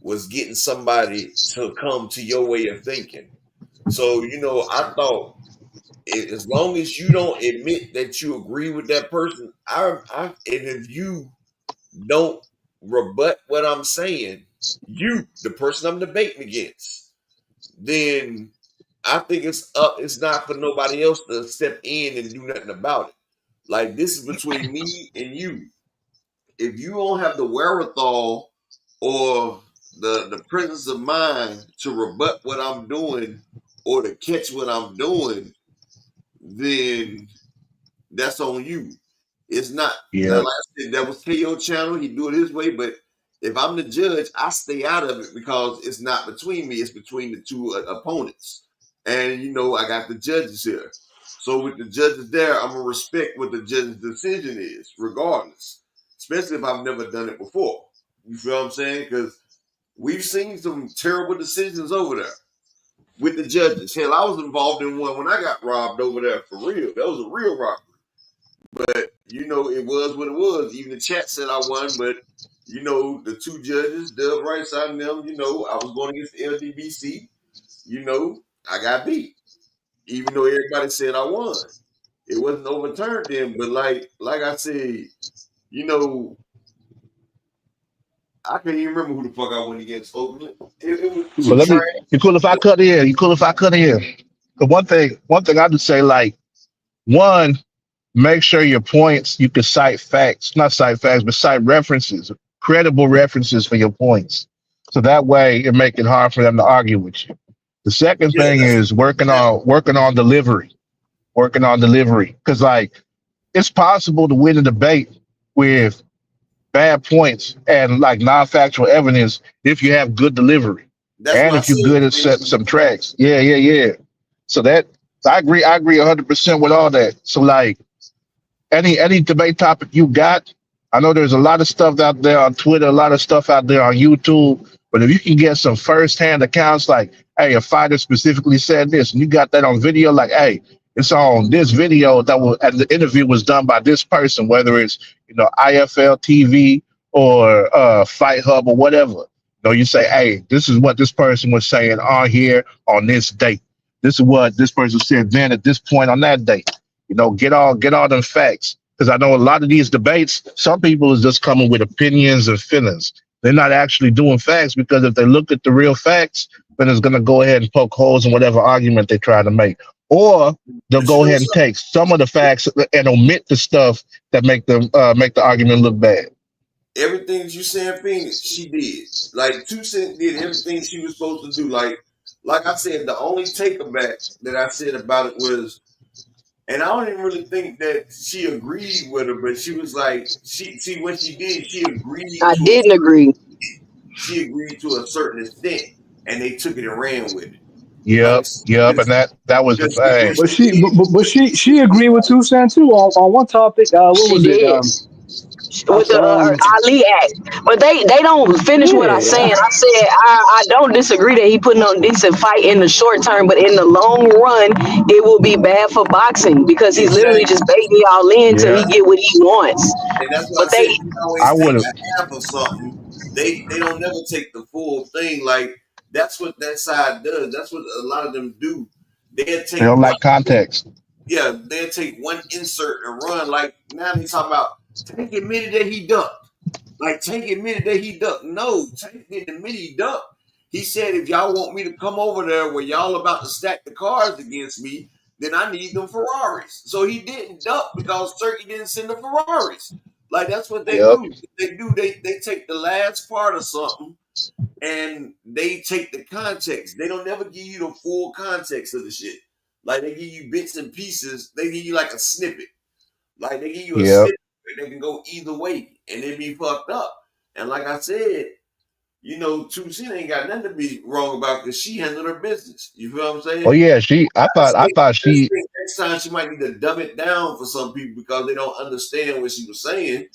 was getting somebody to come to your way of thinking. So, I thought as long as you don't admit that you agree with that person, and if you don't rebut what I'm saying, the person I'm debating against, then I think it's not for nobody else to step in and do nothing about it. Like this is between me and you. If you don't have the wherewithal or the presence of mind to rebut what I'm doing or to catch what I'm doing, then that's on you. It's not now. Yeah. Like I said, that was KO channel. He do it his way, but if I'm the judge, I stay out of it because it's not between me. It's between the two opponents, and I got the judges here. So with the judges there, I'm gonna respect what the judge's decision is, regardless. especially if I've never done it before. You feel what I'm saying? Because we've seen some terrible decisions over there with the judges. Hell, I was involved in one when I got robbed over there for real. That was a real robbery. But, it was what it was. Even the chat said I won, but, the two judges, Dub Rice and them, I was going against the LDBC. I got beat. Even though everybody said I won. It wasn't overturned then, but like I said, I can't even remember who the fuck I went against Oakland. It was So too let me. trash. You cool if I cut in? You cool if I cut in? The one thing I would say, like, one, make sure your points you can cite facts, not cite facts, but cite references, credible references for your points. So that way it make it hard for them to argue with you. The second Yeah, thing that's is exactly. working on delivery. Working on delivery. Because like it's possible to win a debate with bad points and like non-factual evidence if you have good delivery That's and why I if you're said good at setting some tracks. Yeah. So that I agree 100% with all that. So like any debate topic you got, I know there's a lot of stuff out there on Twitter, a lot of stuff out there on YouTube, but if you can get some first-hand accounts like, hey, a fighter specifically said this, and you got that on video, like, hey, it's on this video and the interview was done by this person, whether it's IFL TV or Fight Hub or whatever. You say, hey, this is what this person was saying on here on this date. This is what this person said then at this point on that date. Get all them facts. Because I know a lot of these debates, some people is just coming with opinions and feelings. They're not actually doing facts because if they look at the real facts, then it's gonna go ahead and poke holes in whatever argument they try to make. Or they'll But you go know ahead and something? take some of the facts and omit the stuff that make the argument look bad. Everything that you saying, Phoenix, she did. Like 2 Cent did everything she was supposed to do. Like I said, the only takeaback that I said about it was, and I don't even really think that she agreed with her, but she was like, she see what she did. I didn't agree. She agreed to a certain extent, and they took it and ran with it. Like, Yep, and that was the because see what thing. But she she, did. but she agreed with Two Cent too on one topic. What She was it? did I, with the um, Ali Act, but they don't finish what I yeah, saying. I said I don't disagree that he putting on decent fight in the short term, but in the long run, it will be bad for boxing because he's literally just Exactly. baiting y'all in till he Yeah, get what he wants. And that's why I But said they you I always would take have. a half of something. They don't never take the full thing. Like that's what that side does. That's what a lot of them do. They'll They take don't one, like context. yeah, they'll take one insert and run. Like now they talking about Tank admitted that he ducked. Like Tank admitted that he ducked. No, Tank didn't admit he ducked. He said if y'all want me to come over there where y'all about to stack the cards against me, then I need them Ferraris. So he didn't duck because Turkey didn't send the Ferraris. Like that's what they Yep, do. They take the last part of something and they take the context. They don't never give you the full context of the shit. Like they give you bits and pieces. They give you like a snippet. Like they give you a yep. snippet that can go either way and it be fucked up. And like I said, 2 Cent ain't got nothing to be wrong about because she handled her business. You feel what I'm Oh saying? yeah, she. I just think next time she might need to dumb it down for some people because they don't understand what she was saying.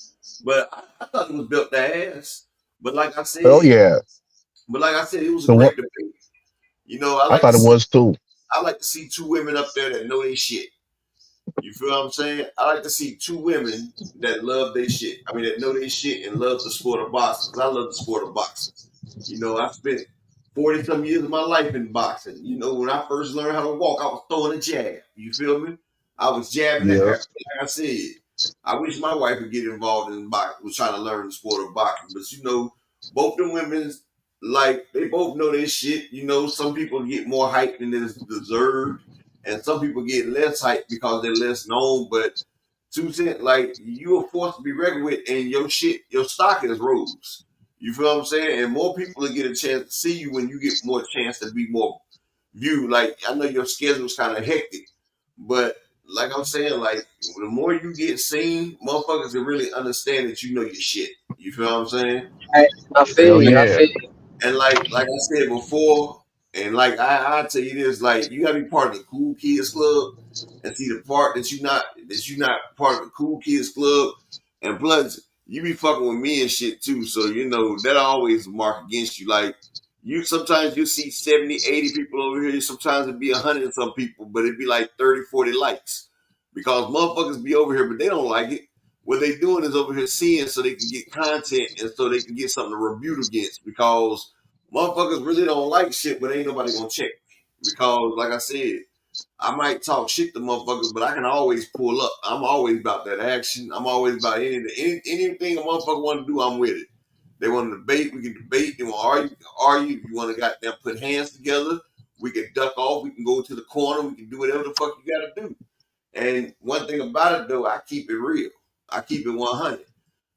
But I thought it was built to ass. But like I Oh said, yeah. it was a The one great debate. I I like to thought it see was too. two women up there that know they shit. You feel what I'm saying? I like to see two women that love their shit. I mean, that know their shit and love the sport of boxing. Because I love the sport of boxing. I spent 40 some years of my life in boxing. When I first learned how to walk, I was throwing a jab. You feel me? I was jabbing the Yep. air. Like I said, I wish my wife would get involved in boxing, was trying to learn the sport of boxing. But both the women's like they both know their shit. Some people get more hype than is deserved, and some people get less hype because they're less known. But 2 Cent, like you are forced to be reckoned with, and your stock is rose. You feel what I'm saying? And more people will get a chance to see you when you get more chance to be more viewed. Like I know your schedule's kind of hectic, but like I'm saying, like the more you get seen, motherfuckers will really understand that you know your shit. You feel what I'm saying? I feel Hell you. I yeah. feel you. And like I said before, and like I tell you this, like you gotta be part of the cool kids club and see the part that you not part of the cool kids club. And plus you be fucking with me and shit too. So, you know, that always mark against you. Like, you sometimes you see 70, 80 people over here. Sometimes it'd be 100 and some people, but it'd be like 30, 40 likes. Because motherfuckers be over here, but they don't like it. What they doing is over here seeing so they can get content and so they can get something to rebuke against. Because motherfuckers really don't like shit, but ain't nobody gonna check. Because, like I said, I might talk shit to motherfuckers, but I can always pull up. I'm always about that action. I'm always about anything a motherfucker want to do, I'm with it. They want to debate, we can debate. They want to argue, we can argue. If you want to goddamn put hands together, we can duck off. We can go to the corner. We can do whatever the fuck you got to do. And one thing about it, though, I keep it real. I keep it 100.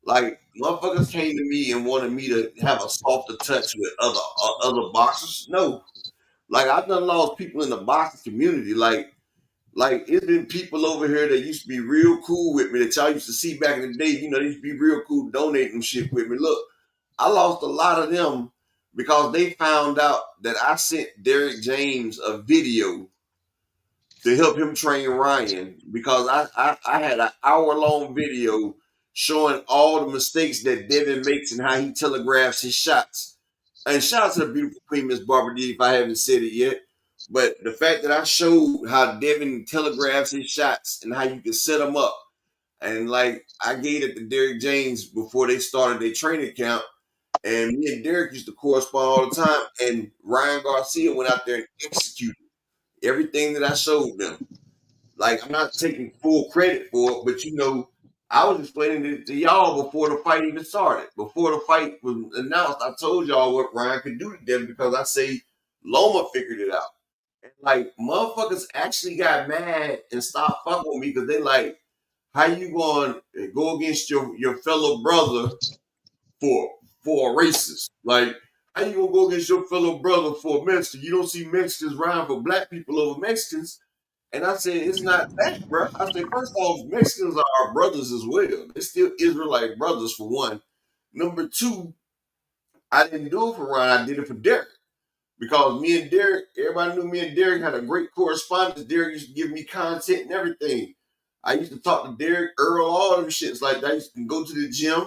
Like, motherfuckers came to me and wanted me to have a softer touch with other boxers. No. Like, I've done lost people in the boxing community. Like it's been people over here that used to be real cool with me that y'all used to see back in the day. You know, they used to be real cool donating shit with me. Look, I lost a lot of them because they found out that I sent Derek James a video to help him train Ryan because I had an hour-long video showing all the mistakes that Devin makes and how he telegraphs his shots. And shout out to the beautiful queen, Miss Barbara D, if I haven't said it yet. But the fact that I showed how Devin telegraphs his shots and how you can set them up. And like I gave it to Derek James before they started their training camp. And me and Derek used to correspond all the time. And Ryan Garcia went out there and executed everything that I showed them. Like, I'm not taking full credit for it, but you know, I was explaining it to y'all before the fight even started. Before the fight was announced, I told y'all what Ryan could do to them because I say Loma figured it out. And like, motherfuckers actually got mad and stopped fucking with me because they like, how you going to go against your fellow brother for a racist? Like, how you gonna go against your fellow brother for a Mexican? You don't see Mexicans round for black people over Mexicans. And I said, it's not that, bro. I said, first off, Mexicans are our brothers as well. They're still Israelite brothers, for one. Number two, I didn't do it for Ryan. I did it for Derek. Because me and Derek, everybody knew me and Derek had a great correspondence. Derek used to give me content and everything. I used to talk to Derek, Earl, all them shits like that. I used to go to the gym.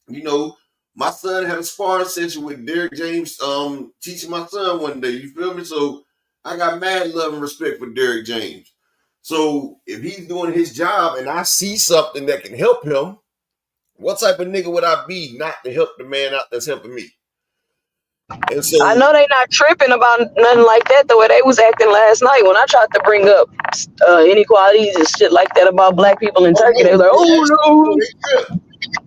You know, my son had a sparring session with Derek James, teaching my son one day. You feel me? So I got mad love and respect for Derek James. So if he's doing his job and I see something that can help him, what type of nigga would I be not to help the man out that's helping me? And so I know they not tripping about nothing like that the way they was acting last night when I tried to bring up inequalities and shit like that about black people in Turkey. They was like, "Oh no."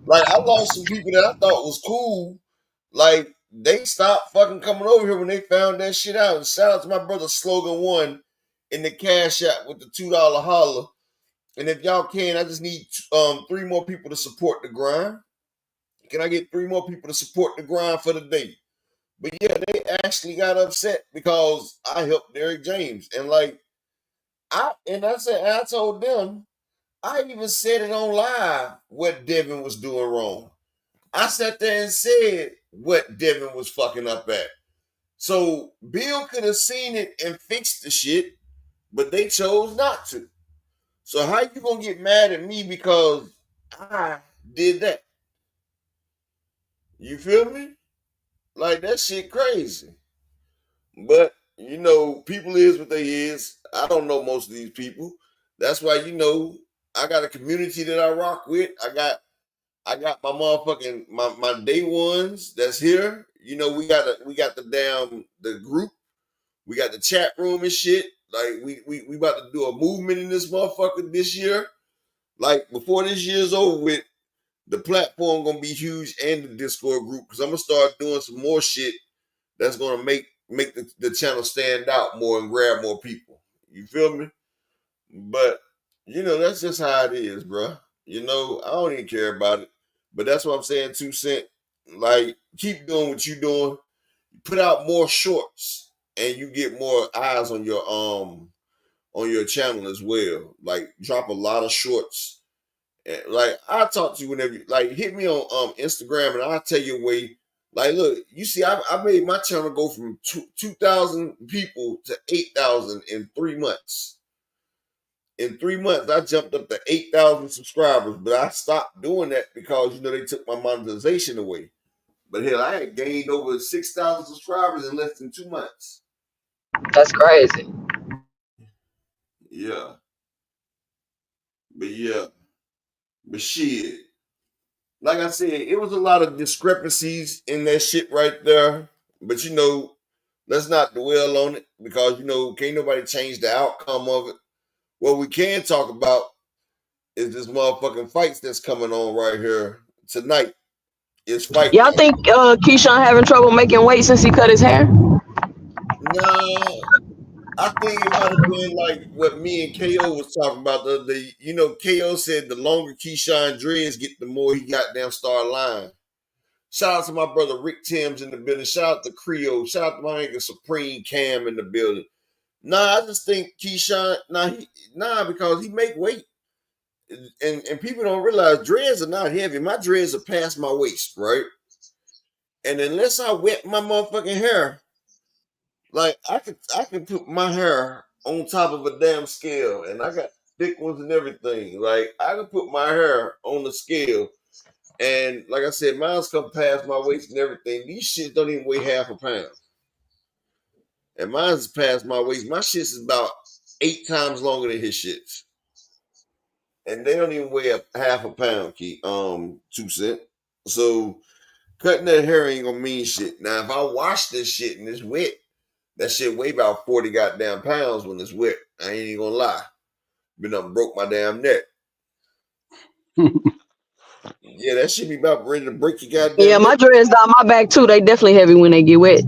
like I lost some people that I thought was cool. Like they stopped fucking coming over here when they found that shit out. And shout out to my brother Slogan One in the cash app with the $2 holler. And if y'all can, I just need 3 more people to support the grind. Can I get 3 more people to support the grind for the day? But yeah, they actually got upset because I helped Derek James. And like I told them, I even said it on live what Devin was doing wrong. I sat there and said what Devin was fucking up at. So Bill could have seen it and fixed the shit, but they chose not to. So how you gonna get mad at me because I did that? You feel me? Like that shit crazy. But you know, people is what they is. I don't know most of these people. That's why you know I got a community that I rock with. I got my motherfucking my day ones that's here. You know, we got the group. We got the chat room and shit. Like we about to do a movement in this motherfucker this year. Like before this year's over with, the platform gonna be huge and the Discord group because I'm gonna start doing some more shit that's gonna make the channel stand out more and grab more people. You feel me? But you know, that's just how it is, bro. You know, I don't even care about it. But that's what I'm saying, 2 Cent. Like, keep doing what you're doing. Put out more shorts and you get more eyes on your channel as well. Like, drop a lot of shorts. And, like, I'll talk to you whenever you like hit me on Instagram and I'll tell you a way. Like, look, you see, I made my channel go from 2,000 people to 8,000 in 3 months. In 3 months, I jumped up to 8,000 subscribers, but I stopped doing that because they took my monetization away. But hell, I had gained over 6,000 subscribers in less than 2 months. That's crazy. Yeah, but shit. Like I said, it was a lot of discrepancies in that shit right there. But let's not dwell on it because can't nobody change the outcome of it. What we can talk about is this motherfucking fights that's coming on right here tonight. It's fight Y'all night. think Keyshawn having trouble making weight since he cut his hair? Nah, I think it might have been like what me and KO was talking about the other day. KO said the longer Keyshawn dreads get, the more he got down start lying. Shout out to my brother Rick Timms in the building. Shout out to Creole. Shout out to my nigga Supreme Cam in the building. Nah, I just think Keyshawn, because he make weight. And people don't realize dreads are not heavy. My dreads are past my waist, right? And unless I wet my motherfucking hair, like I could put my hair on top of a damn scale, and I got thick ones and everything. Like I could put my hair on the scale, and like I said, mine's come past my waist and everything. These shits don't even weigh half a pound, and mine's past my waist. My shits is about 8 times longer than his shits, and they don't even weigh half a pound. 2 cent. So cutting that hair ain't gonna mean shit. Now, if I wash this shit and it's wet, that shit weigh about 40 goddamn pounds when it's wet. I ain't even gonna lie. Been up and broke my damn neck. Yeah, that shit be about ready to break your Yeah, goddamn my neck. dreads down my back too. They definitely heavy when they get wet.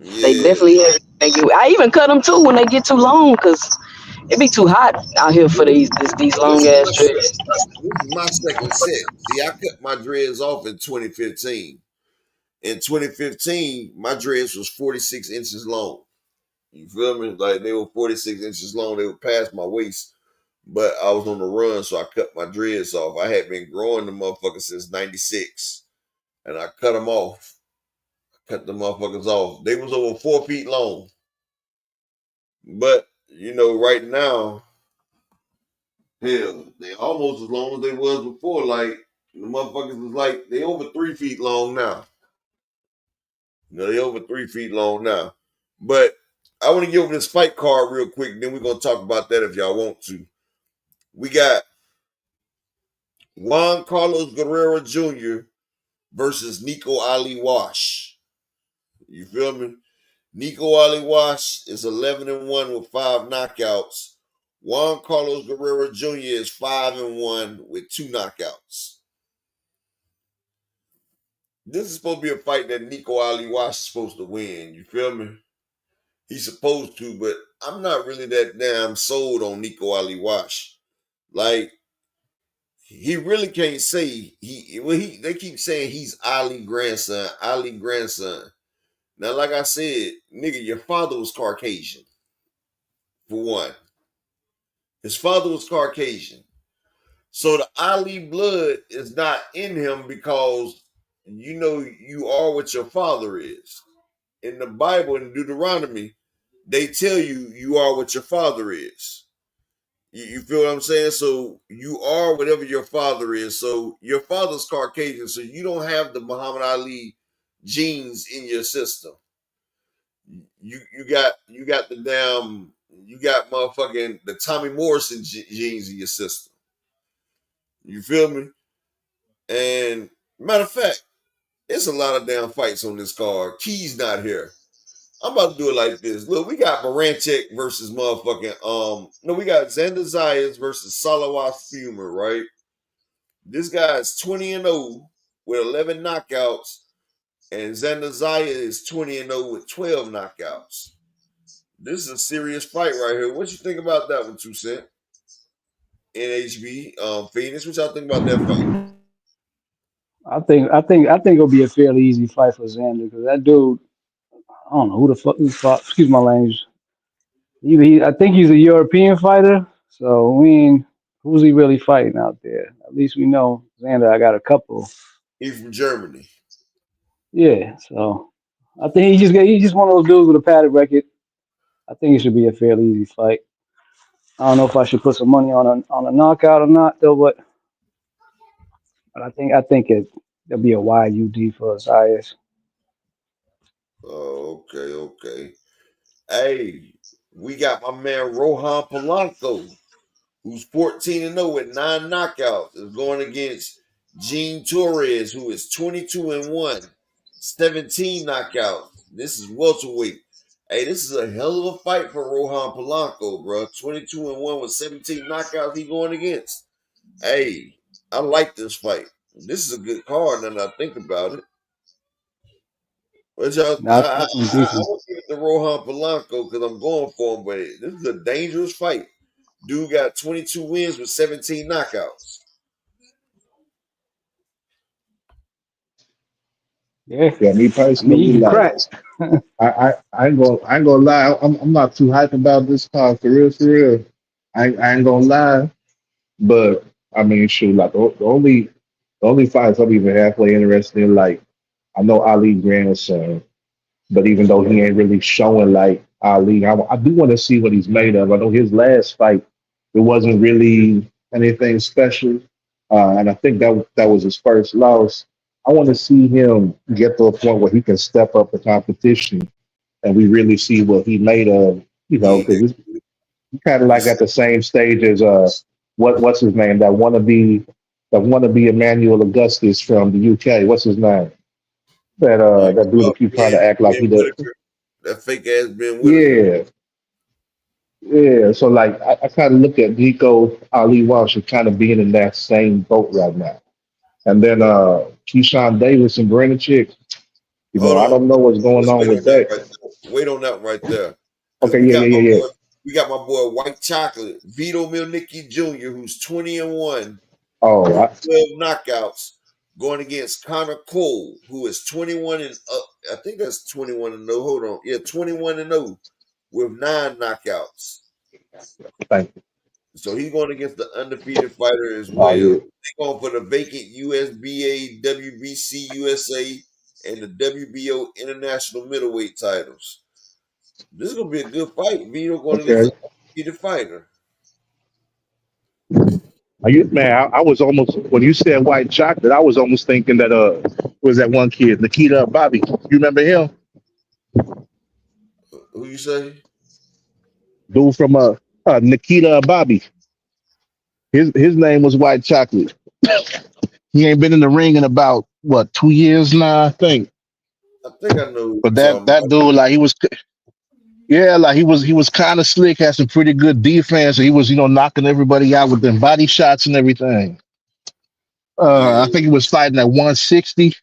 They Yeah. definitely heavy. When they get wet. I even cut them too when they get too long because it be too hot out here for these This long is ass dreads. my second set. See, I cut my dreads off in 2015. In 2015, my dreads was 46 inches long. You feel me? Like they were 46 inches long. They were past my waist. But I was on the run, so I cut my dreads off. I had been growing the motherfuckers since 96. And I cut them off. Cut the motherfuckers off. They was over 4 feet long. But, right now, hell, they almost as long as they was before. Like, the motherfuckers is like, they over 3 feet long now. They over 3 feet long now. But I want to give over this fight card real quick. Then we're going to talk about that if y'all want to. We got Juan Carlos Guerrero Jr. versus Nico Ali Wash. You feel me? Nico Ali Wash is 11-1 with 5 knockouts. Juan Carlos Guerrero Jr. is 5-1 with 2 knockouts. This is supposed to be a fight that Nico Ali Wash is supposed to win. You feel me? He's supposed to, but I'm not really that damn sold on Nico Ali Wash. Like, he really can't say they keep saying he's Ali grandson, Ali grandson. Now, like I said, nigga, your father was Caucasian. For one. His father was Caucasian. So the Ali blood is not in him because you are what your father is. In the Bible, in Deuteronomy, they tell you are what your father is. You feel what I'm saying? So you are whatever your father is. So your father's Caucasian, so you don't have the Muhammad Ali genes in your system. You got the damn motherfucking the Tommy Morrison genes in your system. You feel me? And matter of fact, it's a lot of damn fights on this card. Key's not here. I'm about to do it like this. Look, we got Beranchek versus motherfucking we got Xander Zayas versus Salawat Fumer, right? This guy is 20-0 with 11 knockouts, and Xander Zayas is 20-0 with 12 knockouts. This is a serious fight right here. What you think about that one, 2 Cent? NHB, Phoenix. What y'all think about that fight? I think it'll be a fairly easy fight for Xander because that dude, I don't know who the fuck he fought. Excuse my language. I think he's a European fighter. So who's he really fighting out there? At least we know Xander. I got a couple. He's from Germany. Yeah. So I think he's just one of those dudes with a padded record. I think it should be a fairly easy fight. I don't know if I should put some money on a knockout or not though, but I think there'll be a wide UD for Zayas. Oh, okay, okay. Hey, we got my man Rohan Polanco, who's 14-0 with 9 knockouts, is going against Gene Torres, who is 22-1, 17 knockouts. This is welterweight. Hey, this is a hell of a fight for Rohan Polanco, bro. 22-1 with 17 knockouts he going against. Hey, I like this fight. This is a good card now that I think about it. But y'all, Now I think I decent. want to give it to Rohan Polanco because I'm going for him, but this is a dangerous fight. Dude got 22 wins with 17 knockouts. Yeah, Yeah, me I mean he personally, can like crack. I ain't gonna lie. I'm not too hyped about this card for real, for real. I ain't gonna lie, but I mean, shoot, like the only fights I'm even halfway interested in, like I know Ali grandson, but even though he ain't really showing like Ali, I do want to see what he's made of. I know his last fight, it wasn't really anything special, and I think that was his first loss. I want to see him get to a point where he can step up the competition, and we really see what he made of. Yeah, Because it's kind of like this at the same stage as what's his name, that wanna be Emmanuel Augustus from the UK. What's his name? That dude that keep trying to act like Ben he the Whitaker, that fake ass Ben Whitaker. yeah. Yeah, so like I kind of look at Nico Ali Walsh as kind of being in that same boat right now. And then Keyshawn Davis and Beranchek, Hold I on, don't know what's going let's on wait with on that that. right there. Wait on that right there, because Okay, we yeah, got yeah, my yeah, yeah. boy, we got my boy White Chocolate, Vito Milnicki Jr., who's 20-1 Oh, with 12 knockouts, going against Connor Cole, who is 21 and I think that's 21-0. Hold on, yeah, 21-0 with 9 knockouts. thank you. So he's going against the undefeated fighter as Oh well. yeah. They're going for the vacant USBA, WBC USA, and the WBO international middleweight titles. This is going to be a good fight. Vito going against Okay. the undefeated fighter. Man, I was almost when you said white chocolate, I was almost thinking that was that one kid, Nikita Bobby. You remember him? Who you say? Dude from Nikita Bobby. His name was White Chocolate. He ain't been in the ring in about what 2 years now, I think. I think I know who But you're that talking that about. dude, like he was kind of slick, had some pretty good defense. He was, knocking everybody out with them body shots and everything. I Yeah. think he was fighting at 160.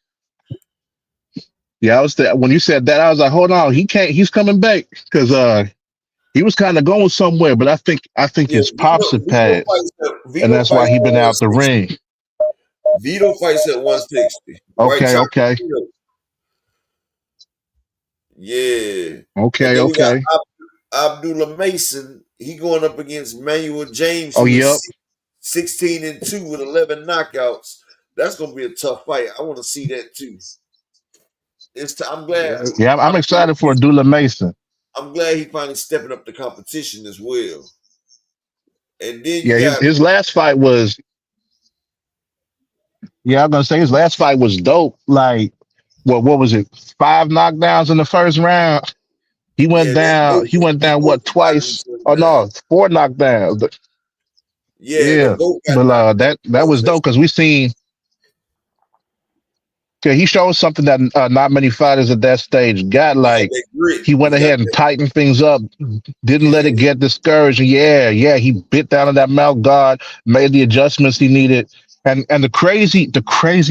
Yeah, when you said that, I was like, hold on, he can't. He's coming back because he was kind of going somewhere. But I think Yeah, his pops had passed, and Vito that's why fights he at been out the 160. ring. Vito fights at 160. White Okay, chocolate. okay, Yeah. And okay, then we got okay. Abdullah Mason. He going up against Manuel James, Oh, who yep. is 16-2 with 11 knockouts. That's gonna be a tough fight. I want to see that too. I'm glad. Yeah, I'm I'm glad, excited for Dula Mason. I'm glad he finally stepping up the competition as well. And then you Yeah, his got his last fight was. Yeah, I'm gonna say his last fight was dope. Like, what was it? 5 knockdowns in the first round. He went yeah that down. goat. He went The down goat what got him twice? going Oh down. no, 4 knockdowns. Yeah, the Yeah, goat got but knocked that out. was dope because we seen. Yeah, he showed something that not many fighters at that stage got. He got Like that grit. he went He got ahead and that. tightened things up, didn't let Yeah, it get discouraged. And yeah, he bit down on that mouth guard, made the adjustments he needed. And the crazy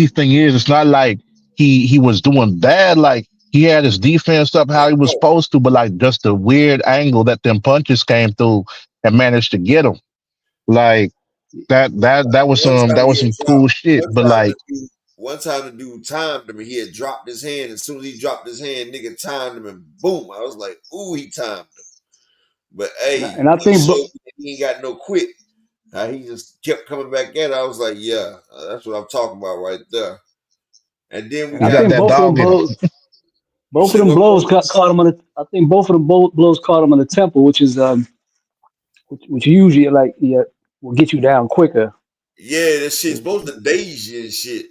thing is, it's not like he was doing bad. Like he had his defense up how he was no, supposed to, but like just the weird angle that them punches came through and managed to get him. Like that was one some time that he was had some dropped. cool shit. But like One time the dude timed him, and he had dropped his hand. As soon as he dropped his hand, nigga timed him, and boom! I was like, "Ooh, he timed him." But hey, And I he think showed me that he ain't got no quit. How he just kept coming back at it. I was like, "Yeah, that's what I'm talking about right there." And then we and I he got got think that both of them dog in him. blows. you Both of say them what, bro? blows caught him on the. I think both of them blows caught him on the temple, which is which usually will get you down quicker. Yeah, that shit's supposed to daze you and shit.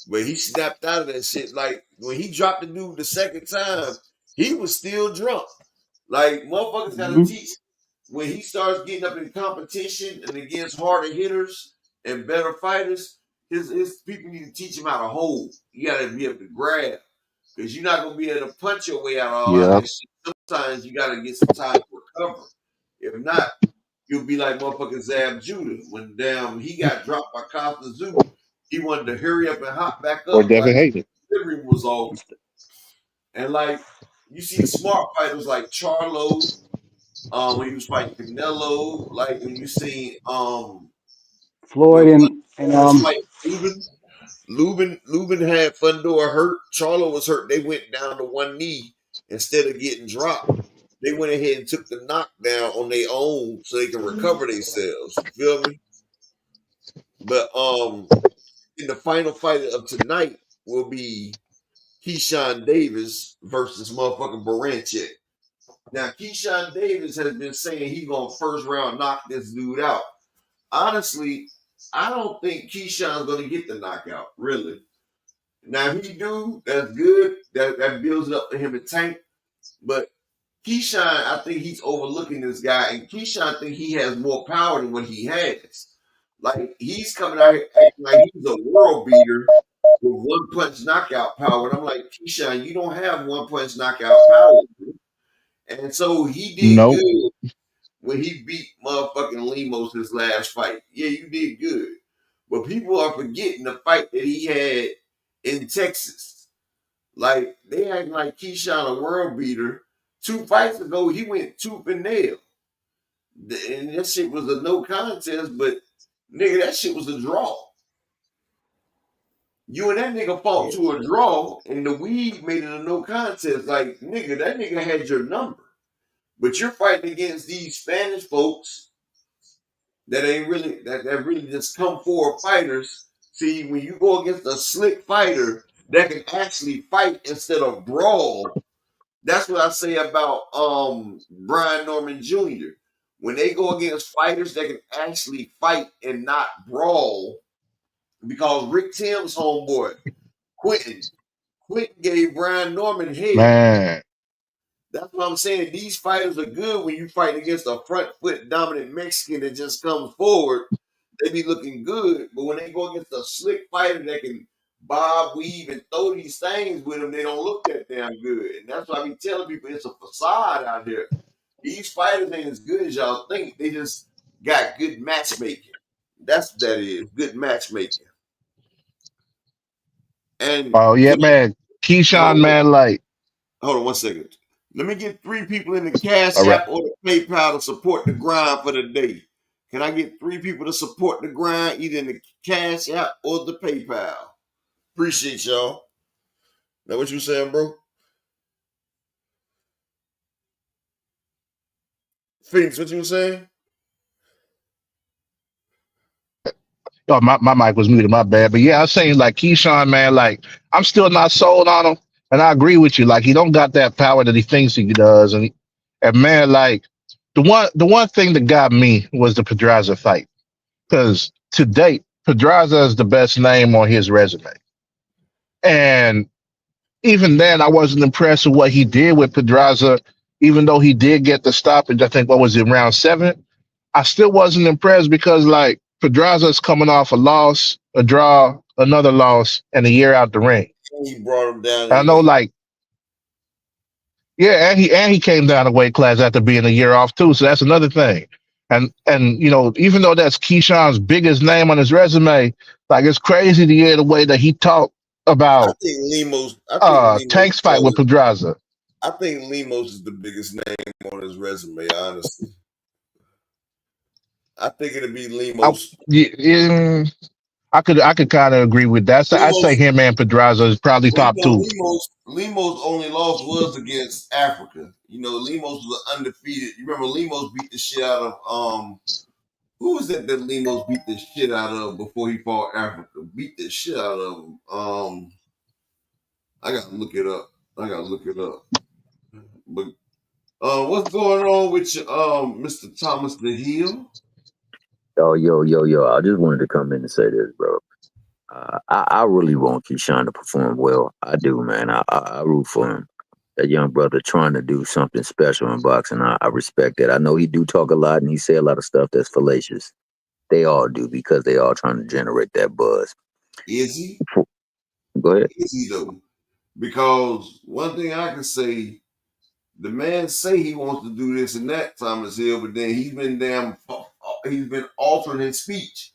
But he snapped out of that shit. Like when he dropped the dude the second time, he was still drunk. Like motherfuckers gotta Hmm. teach when he starts getting up in competition and against harder hitters and better fighters, his people need to teach him how to hold. You gotta be able to grab. Because you're not gonna be able to punch your way out of all out of Yeah. that shit. Sometimes you gotta get some time to recover. If not, you'll be like motherfucking Zab Judah. When damn he got dropped by Costa Zoo, he wanted to hurry up and hop back Or up like Devin Haney. his delivery was off. And like you see smart fighters like Charlo, when he was fighting Canelo, like when you see Floyd when and was fighting Lubin. Lubin had Fundora hurt. Charlo was hurt. They went down to one knee instead of getting dropped. They went ahead and took the knockdown on their own so they can recover themselves. You feel me? But in the final fight of tonight will be Keyshawn Davis versus motherfucking Beranchek. Now Keyshawn Davis has been saying he gonna first round knock this dude out. Honestly, I don't think Keyshawn's gonna get the knockout, really. Now if he do, that's good. That builds it up for him and Tank. But Keyshawn, I think he's overlooking this guy, and Keyshawn think he has more power than what he has. Like he's coming out here acting like he's a world beater with one punch knockout power. And I'm like, Keyshawn, you don't have one punch knockout power. And so he did Nope. good when he beat motherfucking Lemos his last fight. Yeah, you did good. But people are forgetting the fight that he had in Texas. Like they act like Keyshawn a world beater. 2 fights ago, he went tooth and nail. And that shit was a no contest, but nigga, that shit was a draw. You and that nigga fought to a draw, and the weed made it a no contest. Like, nigga, that nigga had your number. But you're fighting against these Spanish folks that ain't really that really just come forward fighters. See, when you go against a slick fighter that can actually fight instead of brawl, that's what I say about Brian Norman Jr. When they go against fighters that can actually fight and not brawl, because Rick Tim's homeboy, Quentin gave Brian Norman hell. Man. That's what I'm saying. These fighters are good when you fight against a front foot dominant Mexican that just comes forward. They be looking good, but when they go against a slick fighter that can bob, weave, and throw these things with them, they don't look that damn good. And that's why I be telling people it's a facade out here. These fighters ain't as good as y'all think. They just got good matchmaking. That's what that is. Good matchmaking. And Oh yeah, can I, man. Keyshawn, hold man, like, on 1 second. Let me get 3 people in the Cash all right. App or the PayPal to support the grind for the day. Can I get 3 people to support the grind, either in the Cash App or the PayPal? Appreciate y'all. That what you saying, bro? Phoenix, what you saying? Oh, my mic was muted, my bad. But yeah, I was saying like Keyshawn, man, like I'm still not sold on him. And I agree with you. Like he don't got that power that he thinks he does. And man, like the one thing that got me was the Pedraza fight. Because to date, Pedraza is the best name on his resume. And even then, I wasn't impressed with what he did with Pedraza, even though he did get the stoppage. I think what was it, round 7? I still wasn't impressed because like Pedraza's coming off a loss, a draw, another loss, and a year out the ring. He brought him down I in know, weight. like, yeah, and he came down a weight class after being a year off too. So that's another thing. And even though that's Keyshawn's biggest name on his resume, like it's crazy to hear the way that he talked I about think Lemos. I think Lemos Tank's fight with Pedraza. I think Lemos is the biggest name on his resume. Honestly, I think it'll be Lemos. I could kind of agree with that. So I'd say Lemos. him and Pedraza is probably Well, top two. Lemos' only loss was against Africa. Lemos was undefeated. You remember Lemos beat the shit out of who was that Lemos beat the shit out of before he fought Africa? Beat the shit out of him. I gotta look it up. But What's going on with you, Mr. Thomas the Hill? Yo. I just wanted to come in and say this, bro. I really want Keyshawn to perform well. I do, man. I root for him. That young brother trying to do something special in boxing. I respect that. I know he do talk a lot and he say a lot of stuff that's fallacious. They all do because they all trying to generate that buzz. Is he? Go ahead. Is he though? Because one thing I can say, the man say he wants to do this and that, Thomas Hill, but then he's been altering his speech.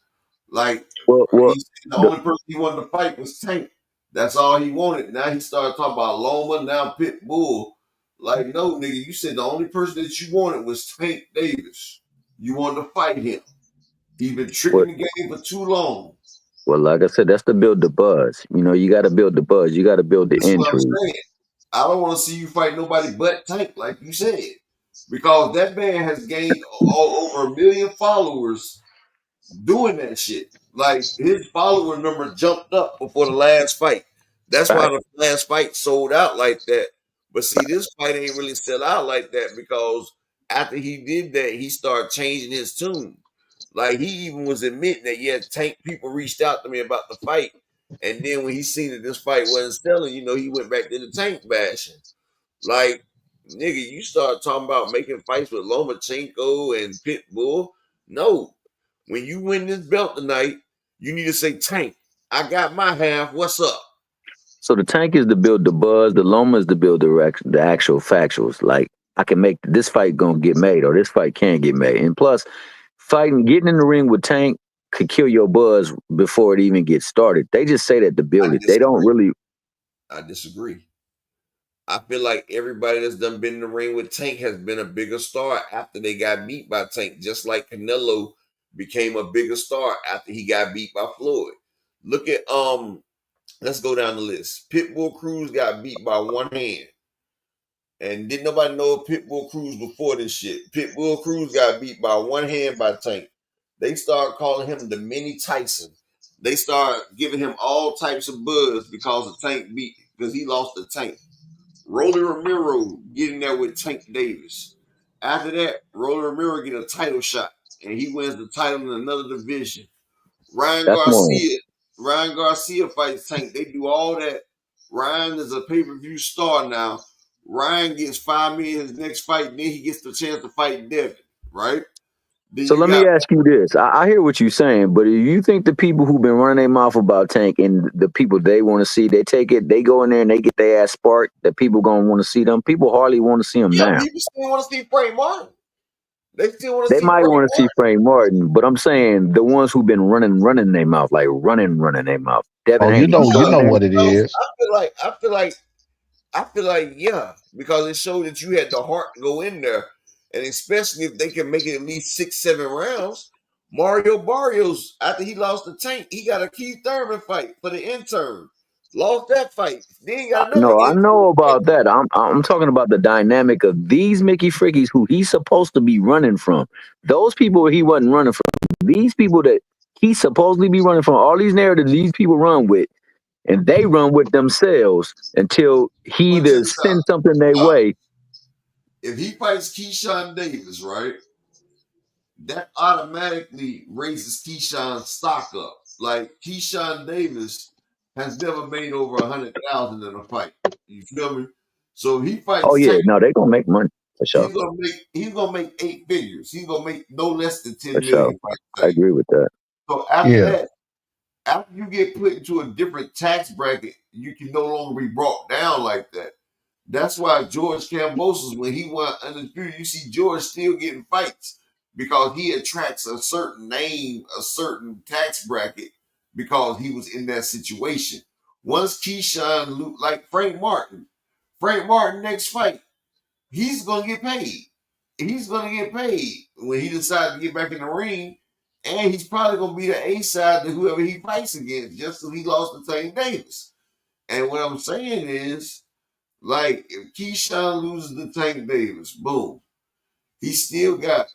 Like Well, he said the the, only person he wanted to fight was Tank. That's all he wanted. Now he started talking about Loma, now Pit Bull. Like, no, nigga, you said the only person that you wanted was Tank Davis. You wanted to fight him. He's been what, tricking the game for too long. well, like I said, that's to build the buzz. You know, you got to build the buzz. You got to build the This is what I'm intrigue. saying. I don't want to see you fight nobody but Tank, like you said, because that man has gained all over 1 million followers doing that shit. Like his follower number jumped up before the last fight. That's why Right. the last fight sold out like that. But see, this fight ain't really sell out like that because after he did that, he started changing his tune. Like he even was admitting that yeah, Tank people reached out to me about the fight, and then when he seen that this fight wasn't selling, he went back to the Tank bashing. Like nigga, you start talking about making fights with Lomachenko and Pitbull. No, when you win this belt tonight, you need to say, Tank, I got my half. What's up? So the tank is to build the buzz. The Loma is to build the actual factuals. Like I can make this fight gonna get made, or this fight can get made. And plus, getting in the ring with Tank could kill your buzz before it even gets started. They just say that to I build it. They don't disagree. really. I disagree. I feel like everybody that's done been in the ring with Tank has been a bigger star after they got beat by Tank, just like Canelo became a bigger star after he got beat by Floyd. Look at let's go down the list. Pitbull Cruz got beat by one hand. And didn't nobody know Pitbull Cruz before this shit. Pitbull Cruz got beat by one hand by Tank. They started calling him the mini Tyson. They started giving him all types of buzz because he lost the Tank. Rolly Ramiro getting there with Tank Davis. After that, Rolly Ramiro get a title shot, and he wins the title in another division. Ryan That's more. Garcia, Ryan Garcia fights Tank. They do all that. Ryan is a pay-per-view star now. Ryan gets 5 million his next fight, then he gets the chance to fight Devin, right? Then So you let me got ask you this. I hear what you're saying, but do you think the people who've been running their mouth about Tank and the people they want to see, they go in there and they get their ass sparked, that people gonna want to see them? People hardly want to see them now. people still want to see Frank Martin. They still want to They see might Frank want to see Martin. Frank Martin, but I'm saying the ones who've been running their mouth, like running their mouth. Devin Oh, Haney, he you go in know there. what it Because is. I feel like, yeah, because it showed that you had the heart to go in there. And especially if they can make it at least 6-7 rounds. Mario Barrios, after he lost the Tank, he got a Keith Thurman fight for the intern. Lost that fight. Then he got another No, I intern know fight. about that. I'm talking about the dynamic of these Mickey Frickies who he's supposed to be running from. Those people he wasn't running from. These people that he's supposedly be running from. All these narratives these people run with, and they run with themselves until he But check either this out. sends something their way. If he fights Keyshawn Davis, right, that automatically raises Keyshawn's stock up. Like Keyshawn Davis has never made over 100,000 in a fight. You feel me? So if he Oh fights yeah, Tank, no, they gonna make money for sure, he's gonna make 8 figures. He's gonna make no less than for 10 sure. million fighting I Tank. agree with that. So after Yeah. that, after you get put into a different tax bracket, you can no longer be brought down like that. That's why George Kambosos, when he won Undisputed, you see George still getting fights because he attracts a certain name, a certain tax bracket because he was in that situation. Once Keyshawn, like Frank Martin next fight, he's going to get paid. He's going to get paid when he decides to get back in the ring. And he's probably going to be the A side to whoever he fights against, just so he lost to Tank Davis. And what I'm saying is, like, if Keyshawn loses to Tank Davis, boom, he still got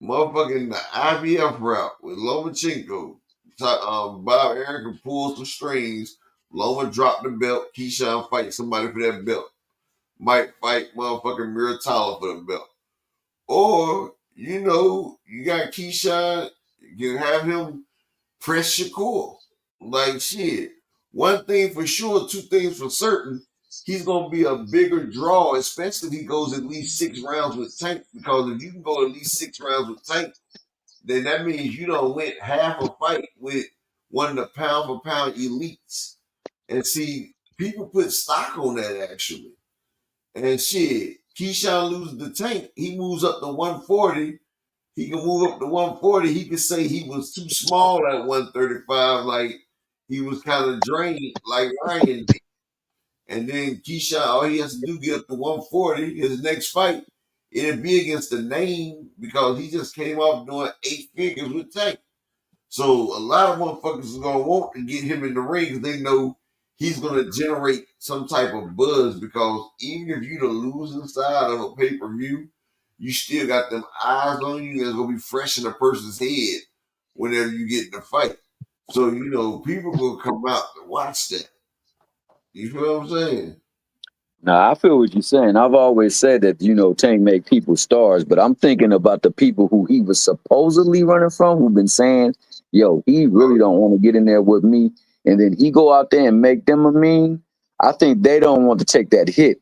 motherfucking the IBF route with Lomachenko. Bob Arum pulls some strings. Loma dropped the belt. Keyshawn fights somebody for that belt. might fight motherfucking Mira Tyler for the belt. Or, you got Keyshawn, you can have him press Shakur. Like shit. One thing for sure, two things for certain. He's gonna be a bigger draw, especially if he goes at least 6 rounds with Tank. Because if you can go at least 6 rounds with Tank, then that means you don't win half a fight with one of the pound for pound elites. And see, people put stock on that actually. And shit, Keyshawn loses the Tank, he moves up to 140. He can move up to 140. He can say he was too small at 135, like he was kind of drained, like Ryan did. And then Keyshawn, all he has to do get up to 140. His next fight, it'll be against the name because he just came off doing 8 figures with Tank. So a lot of motherfuckers is gonna want to get him in the ring because they know he's gonna generate some type of buzz. Because even if you the losing side of a pay per view, you still got them eyes on you that's gonna be fresh in a person's head whenever you get in the fight. So people gonna come out to watch that. You feel what I'm saying? Now, I feel what you're saying. I've always said that, Tank make people stars, but I'm thinking about the people who he was supposedly running from, who've been saying, yo, he really don't want to get in there with me. And then he go out there and make them a meme. I think they don't want to take that hit.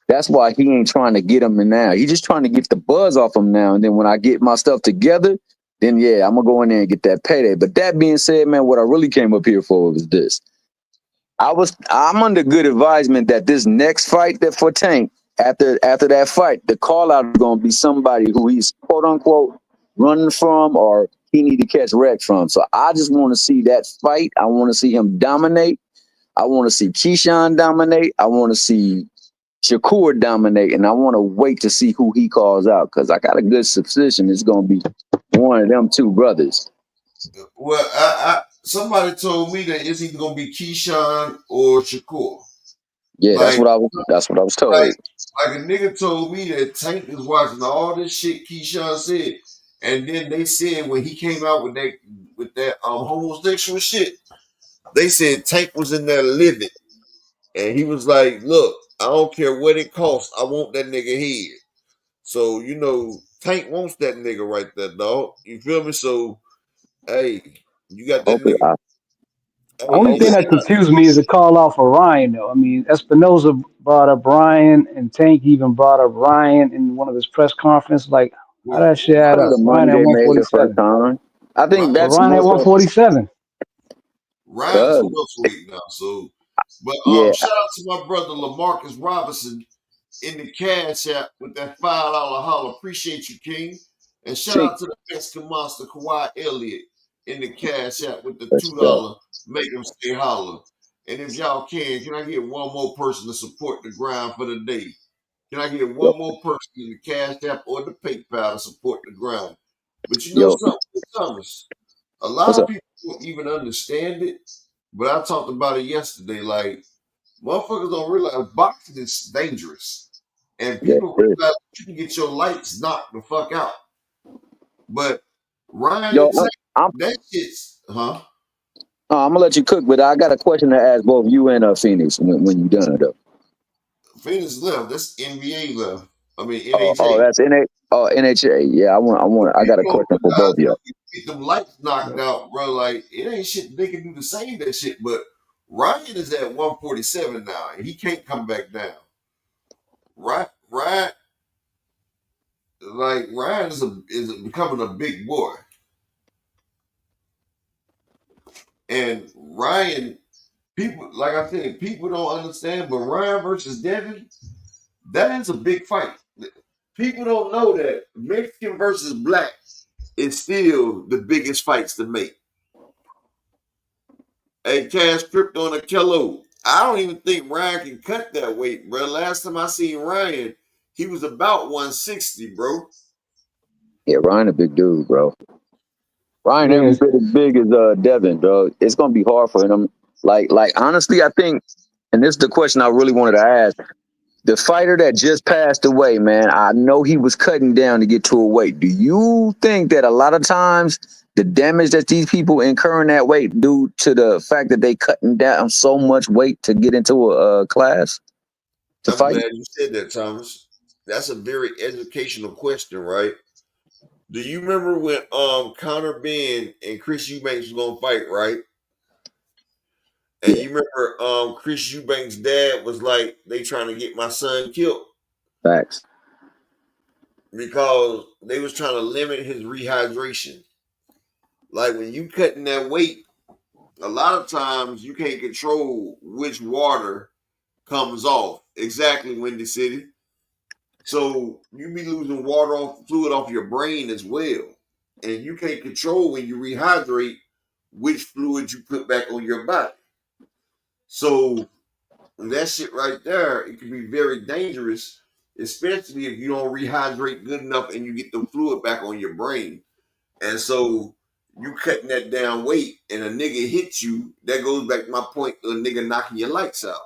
That's why he ain't trying to get them in now. He's just trying to get the buzz off them now. And then when I get my stuff together, then yeah, I'm going to go in there and get that payday. But that being said, man, what I really came up here for was this. I'm under good advisement that this next fight that for Tank, after that fight, the call out is gonna be somebody who he's quote unquote running from or he need to catch wreck from. So I just want to see that fight. I want to see him dominate. I want to see Keyshawn dominate. I want to see Shakur dominate, and I want to wait to see who he calls out because I got a good suspicion it's gonna be one of them two brothers. Well, somebody told me that it's either gonna be Keyshawn or Shakur. Yeah, that's Like, what I was told. like a nigga told me that Tank is watching all this shit Keyshawn said, and then they said when he came out with that homosexual shit, they said Tank was in there living, and he was like, "Look, I don't care what it costs, I want that nigga head." So Tank wants that nigga right there, dog. You feel me? So hey, you got that Okay, nigga. Hey, Only thing okay. that confused me is the call out for Ryan, though. I mean, Espinoza brought up Ryan, and Tank even brought up Ryan in one of his press conference. Like, how that shit add Could up? have Ryan money at they made the first 147. time. I think Ryan, But that's Ryan more at so 147. Ryan's a cause welterweight now. So, but yeah, shout out to my brother Lamarcus Robinson in the cash app with that $5 holler. Appreciate you, King. And shout see, out to the Mexican monster Kawhi Elliott in the cash app with the let's go. $2 make them stay holler. And if y'all can I get one more person to support the grind for the day? Can I get Yo, one more person in the cash app or the PayPal to support the grind? But you know yo, something, Thomas? A what's lot of up? people don't even understand it, but I talked about it yesterday. Like, motherfuckers don't realize boxing is dangerous. And Yeah, people realize you can get your lights knocked the fuck out. But Ryan yo, and Tank, I'm that shit's, huh? I'm gonna let you cook, but I got a question to ask both you and Phoenix when you done though. Phoenix left. That's NBA left. I mean, Oh, NHA. that's NHA. Yeah, I got People a don't question for realize both of y'all. you get them lights knocked Yep. out, bro. Like, it ain't shit. They can do the same that shit. But Ryan is at 147 now, and he can't come back down. Ryan, like Ryan is becoming a big boy, and Ryan, people like I said, people don't understand. But Ryan versus Devin, that is a big fight. People don't know that Mexican versus Black is still the biggest fights to make. Hey, Cash Crypto and Akello, I don't even think Ryan can cut that weight, bro. Last time I seen Ryan, he was about 160, bro. Yeah, Ryan a big dude, bro. Ryan Thing every is, bit as big as Devin, bro. It's gonna be hard for him. Like honestly, I think, and this is the question I really wanted to ask. The fighter that just passed away, man, I know he was cutting down to get to a weight. Do you think that a lot of times the damage that these people incurring that weight due to the fact that they cutting down so much weight to get into a class? to I'm fight? glad you said that, Thomas. That's a very educational question, right? Do you remember when Conor Ben and Chris Eubanks was gonna fight, right? And Yeah, you remember Chris Eubanks' dad was like, they trying to get my son killed facts. because they was trying to limit his rehydration. Like when you cutting that weight, a lot of times you can't control which water comes off exactly, Windy City. So you be losing water off fluid off your brain as well. And you can't control when you rehydrate which fluid you put back on your body. So that shit right there, it can be very dangerous, especially if you don't rehydrate good enough and you get the fluid back on your brain. And so you cutting that down weight and a nigga hits you, that goes back to my point of a nigga knocking your lights out.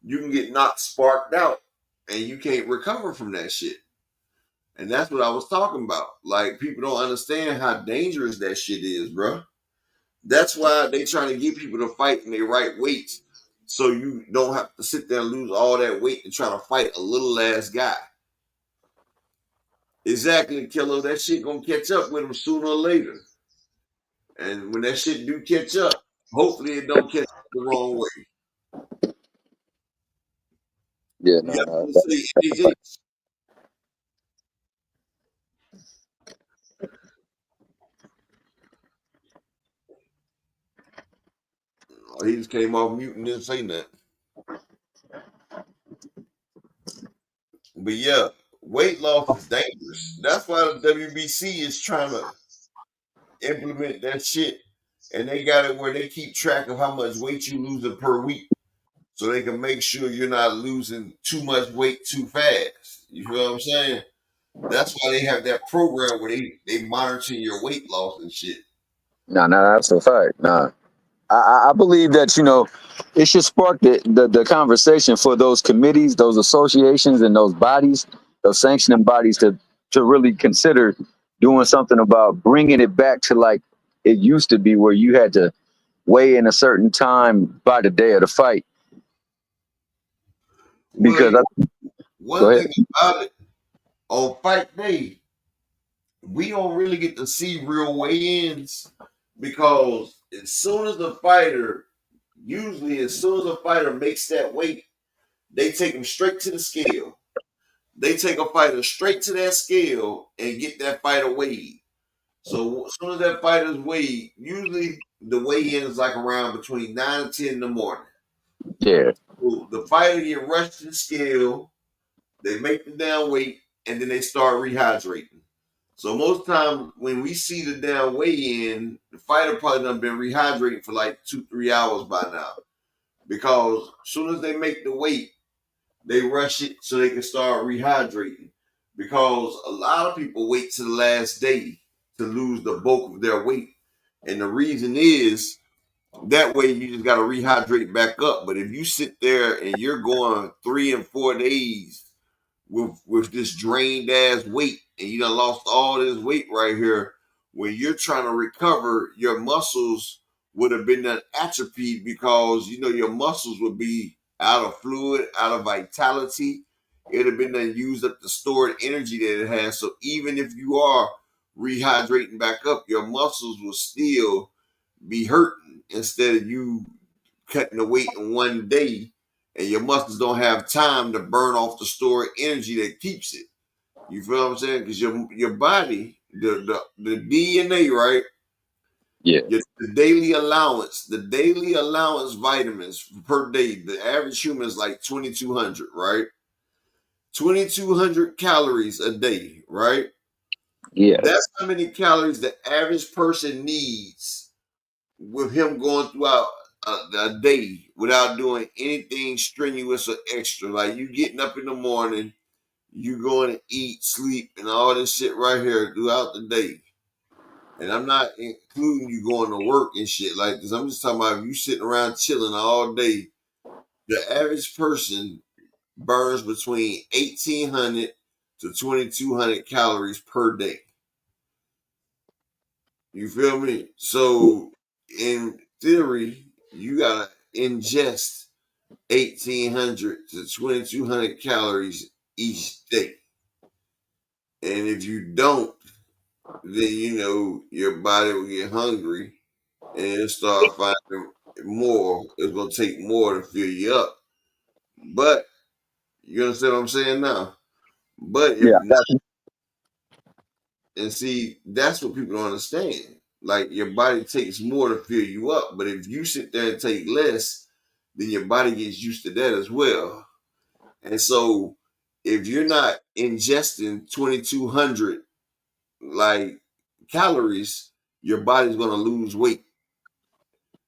You can get knocked sparked out and you can't recover from that shit. And that's what I was talking about. Like people don't understand how dangerous that shit is, bro. That's why they trying to get people to fight in their right weights. So you don't have to sit there and lose all that weight and try to fight a little ass guy. Exactly, killer. That shit gonna catch up with him sooner or later. And when that shit do catch up, hopefully it don't catch up the wrong way. Yeah, You no, have no. to say AJ. He just came off mute and didn't say that. But yeah, weight loss is dangerous. That's why the WBC is trying to implement that shit. And they got it where they keep track of how much weight you losing per week. So they can make sure you're not losing too much weight too fast. You feel what I'm saying? That's why they have that program where they monitor your weight loss and shit. No, no, that's a fact. Nah. I believe that, it should spark the conversation for those committees, those associations, and those bodies, those sanctioning bodies to really consider doing something about bringing it back to like it used to be, where you had to weigh in a certain time by the day of the fight. Because Well, go one ahead. thing about it, on fight day, we don't really get to see real weigh-ins because usually as soon as a fighter makes that weight, they take him straight to the scale. They take a fighter straight to that scale and get that fighter weighed. So as soon as that fighter's weighed, usually the weigh-in is like around between 9 and 10 in the morning. Yeah, So the fighter get rushed to the scale, they make the down weight, and then they start rehydrating. So most times when we see the down weigh-in, the fighter probably done been rehydrating for like 2-3 hours by now. Because as soon as they make the weight, they rush it so they can start rehydrating. Because a lot of people wait to the last day to lose the bulk of their weight. And the reason is that way you just got to rehydrate back up. But if you sit there and you're going 3 and 4 days with this drained ass weight and you done lost all this weight right here, when you're trying to recover, your muscles would have been atrophied because your muscles would be out of fluid, out of vitality. It would have been used up the stored energy that it has. So even if you are rehydrating back up, your muscles will still be hurting instead of you cutting the weight in one day and your muscles don't have time to burn off the stored energy that keeps it. You feel what I'm saying? Because your body, the DNA, right? yeah, The daily allowance vitamins per day, the average human is like 2,200, right? 2,200 calories a day, right? yeah, That's how many calories the average person needs with him going throughout a day without doing anything strenuous or extra. Like you getting up in the morning, you going to eat, sleep, and all this shit right here throughout the day. And I'm not including you going to work and shit like this. I'm just talking about if you sitting around chilling all day, the average person burns between 1,800 to 2,200 calories per day. You feel me? So in theory, you gotta ingest 1,800 to 2,200 calories each day. And if you don't, then your body will get hungry and it'll start finding more. It's gonna take more to fill you up. But you understand what I'm saying now? But if Yeah, not, and see, that's what people don't understand. Like your body takes more to fill you up, but if you sit there and take less, then your body gets used to that as well. And so if you're not ingesting 2,200 like calories, your body's gonna lose weight.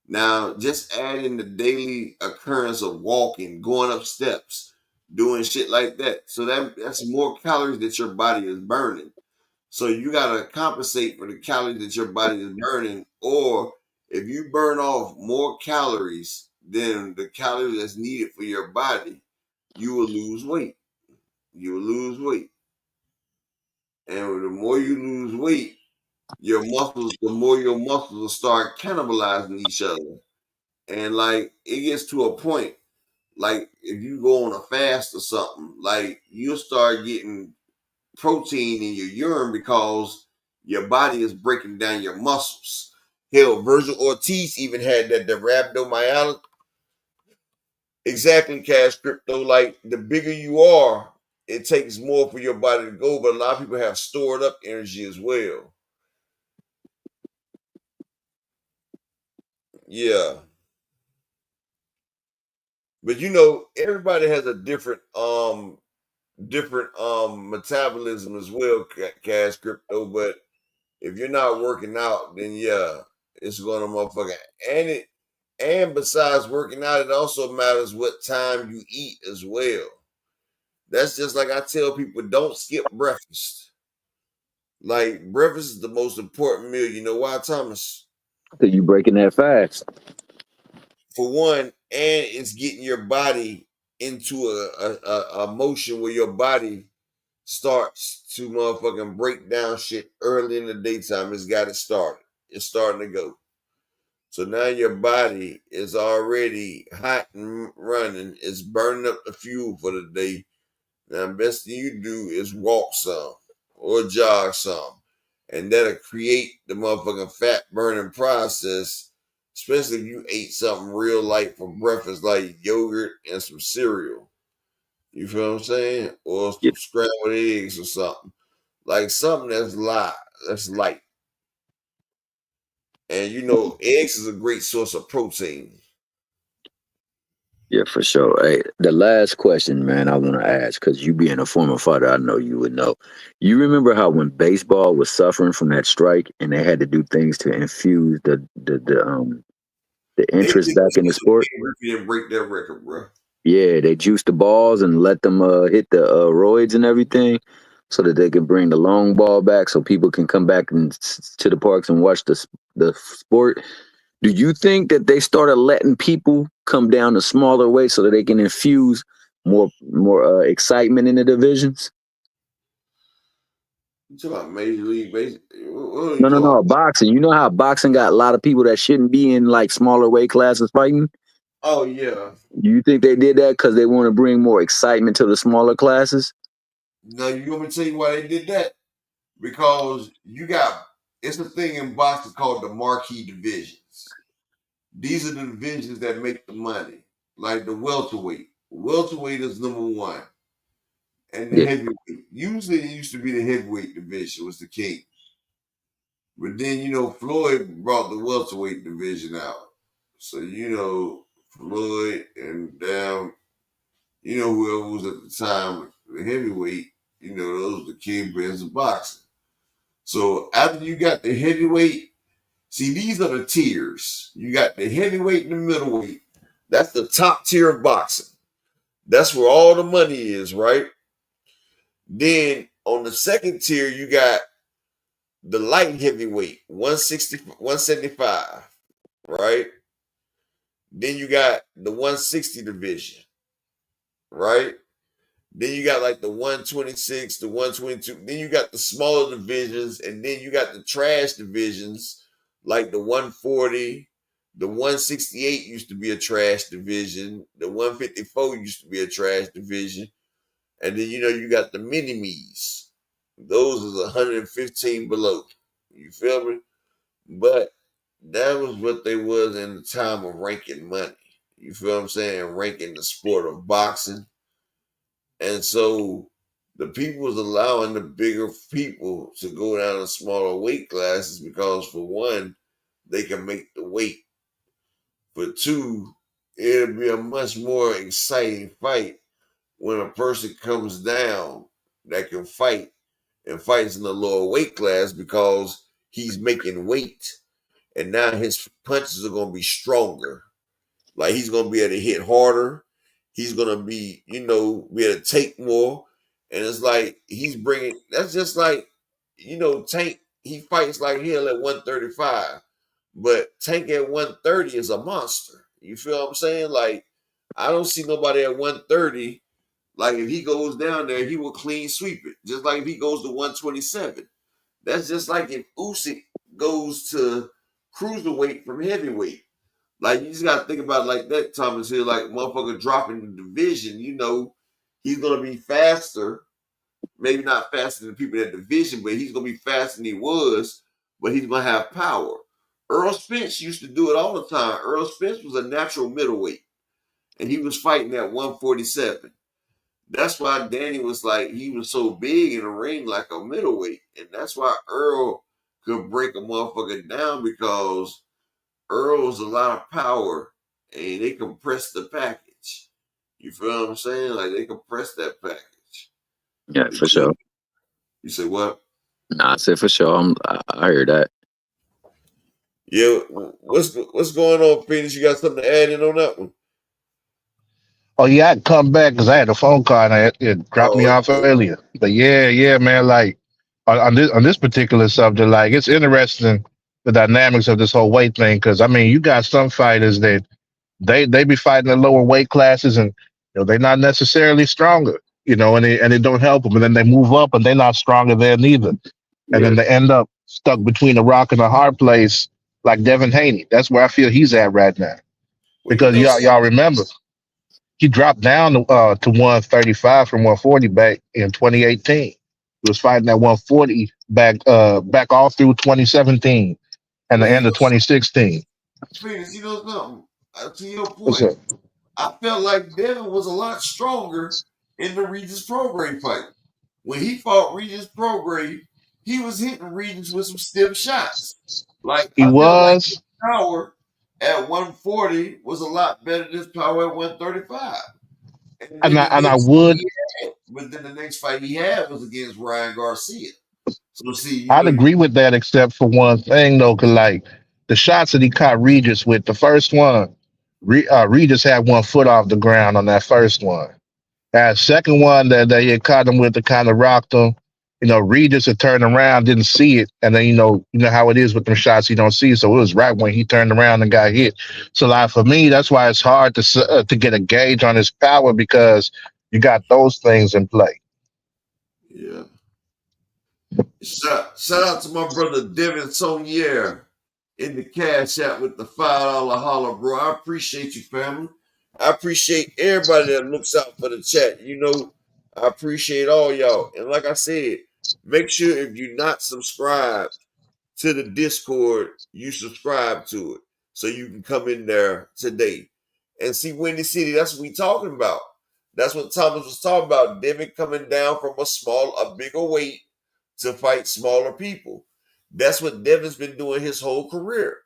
Now, just add in the daily occurrence of walking, going up steps, doing shit like that. So that's more calories that your body is burning. So you gotta compensate for the calories that your body is burning, or if you burn off more calories than the calories that's needed for your body, you will lose weight. You will lose weight. And the more you lose weight, the more your muscles will start cannibalizing each other. And like it gets to a point, like if you go on a fast or something, like you'll start getting protein in your urine because your body is breaking down your muscles. Hell, Virgil Ortiz even had that, the rhabdomyolysis. Exactly, Cash Crypto. Like the bigger you are, it takes more for your body to go, but a lot of people have stored up energy as well. Yeah. But everybody has a different metabolism as well, Cash Crypto. But if you're not working out, then yeah, it's gonna motherfucker. And besides working out, it also matters what time you eat as well. That's just like I tell people, don't skip breakfast. Like breakfast is the most important meal. You know why, Thomas? so you breaking that fast. For one, and it's getting your body into a motion where your body starts to motherfucking break down shit early in the daytime. It's got it started. It's starting to go. So now your body is already hot and running. It's burning up the fuel for the day. Now, the best thing you do is walk some or jog some. And that'll create the motherfucking fat burning process, especially if you ate something real light for breakfast, like yogurt and some cereal. You feel what I'm saying? Or Yeah, some scrambled eggs or something. Like something that's light, that's light. And eggs is a great source of protein. yeah, for sure. Hey, the last question, man, I want to ask, because you being a former fighter, I know you would know. You remember how when baseball was suffering from that strike and they had to do things to infuse the They interest did back in the because the sport? King Griffey didn't break their record, bro. Yeah, they juiced the balls and let them hit the roids and everything, so that they can bring the long ball back, so people can come back to the parks and watch the sport. Do you think that they started letting people come down to smaller weights so that they can infuse more excitement in the divisions? You talking about Major League Baseball? What are you No, no, talking no. about? Boxing. You know how boxing got a lot of people that shouldn't be in like smaller weight classes fighting? Oh yeah. You think they did that because they want to bring more excitement to the smaller classes? Now you want me to tell you why they did that? Because it's a thing in boxing called the marquee divisions. These are the divisions that make the money, like the welterweight. Welterweight is number one, and the Yeah, heavyweight. Usually, it used to be the heavyweight division was the king, but then Floyd brought the welterweight division out. So Floyd and whoever was at the time the heavyweight. Those were the kingpins of boxing. So after you got the heavyweight, see, these are the tiers. You got the heavyweight and the middleweight. That's the top tier of boxing. That's where all the money is, right? Then on the second tier, you got the light heavyweight, 160, 175, right? Then you got the 160 division, right? Then you got like the 126, the 122. Then you got the smaller divisions, and then you got the trash divisions like the 140, The 168 used to be a trash division. The 154 used to be a trash division. And then, you got the mini-me's. Those is 115 below. You feel me? But that was what they was in the time of ranking money. You feel what I'm saying? Ranking the sport of boxing. And so the people was allowing the bigger people to go down to smaller weight classes because, for one, they can make the weight. For two, it'll be a much more exciting fight when a person comes down that can fight and fights in the lower weight class because he's making weight. And now his punches are going to be stronger. Like, he's going to be able to hit harder. He's going to be, be able to take more. And it's like that's just like, Tank, he fights like hell at 135. But Tank at 130 is a monster. You feel what I'm saying? Like, I don't see nobody at 130. Like, if he goes down there, he will clean sweep it. Just like if he goes to 127. That's just like if Usyk goes to cruiserweight from heavyweight. Like, you just got to think about it like that, Thomas Hill. Like, motherfucker dropping the division, he's going to be faster. Maybe not faster than people in that division, but he's going to be faster than he was, but he's going to have power. Earl Spence used to do it all the time. Earl Spence was a natural middleweight, and he was fighting at 147. That's why Danny was like, he was so big in the ring like a middleweight. And that's why Earl could break a motherfucker down, because Earl was a lot of power and they compressed the package. You feel what I'm saying? Like, they compressed that package. Yeah, for sure. You say what? Nah, I said for sure. I heard that. Yeah, what's going on, Phoenix? You got something to add in on that one? Oh yeah, I'd come back because I had a phone call and it dropped me Oh, off okay. earlier. But yeah, man. Like on this particular subject, like it's interesting the dynamics of this whole weight thing. Because I mean, you got some fighters that they be fighting in lower weight classes, and they're not necessarily stronger. And it don't help them. And then they move up, and they're not stronger there neither. And Yeah. then they end up stuck between a rock and a hard place, like Devin Haney. That's where I feel he's at right now. Well, Because y'all remember he dropped down to 135 from 140 back in 2018. He was fighting at 140 back all through 2017 and well, the end of 2016. Phoenix, something? To your What's point, up? I felt like Devin was a lot stronger in the Regis Prograis fight. When he fought Regis Prograis, he was hitting Regis with some stiff shots. Like, He I felt like his was, power at 140 was a lot better than his power at 135. And and then I, the and I next fight would, he had, but then the next fight he had was against Ryan Garcia. So see, I'd agree with that, except for one thing though, because like the shots that he caught Regis with, the first one, Regis had one foot off the ground on that first one. That second one that they had caught him with, that kind of rocked him. Regis had turned around, didn't see it, and then you know how it is with them shots you don't see. So it was right when he turned around and got hit. So like for me, that's why it's hard to get a gauge on his power, because you got those things in play. yeah. Shout out to my brother Devin Sonier in the cash app with the $5 holler, bro. I appreciate you, family. I appreciate everybody that looks out for the chat. I appreciate all y'all. And like I said, make sure if you're not subscribed to the Discord, you subscribe to it so you can come in there today and see Windy City. That's what we talking about. That's what Thomas was talking about. Devin coming down from a bigger weight to fight smaller people. That's what Devin's been doing his whole career.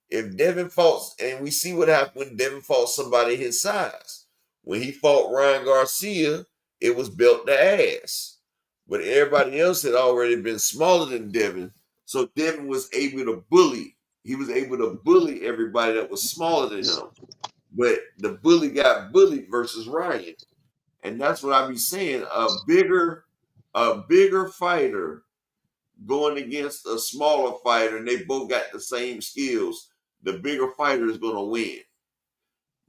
If Devin fought, and we see what happened when Devin fought somebody his size. When he fought Ryan Garcia, it was belt to ass. But everybody else had already been smaller than Devin. So Devin was able to bully. He was able to bully everybody that was smaller than him. But the bully got bullied versus Ryan. And that's what I be saying. A bigger fighter going against a smaller fighter, and they both got the same skills, the bigger fighter is going to win,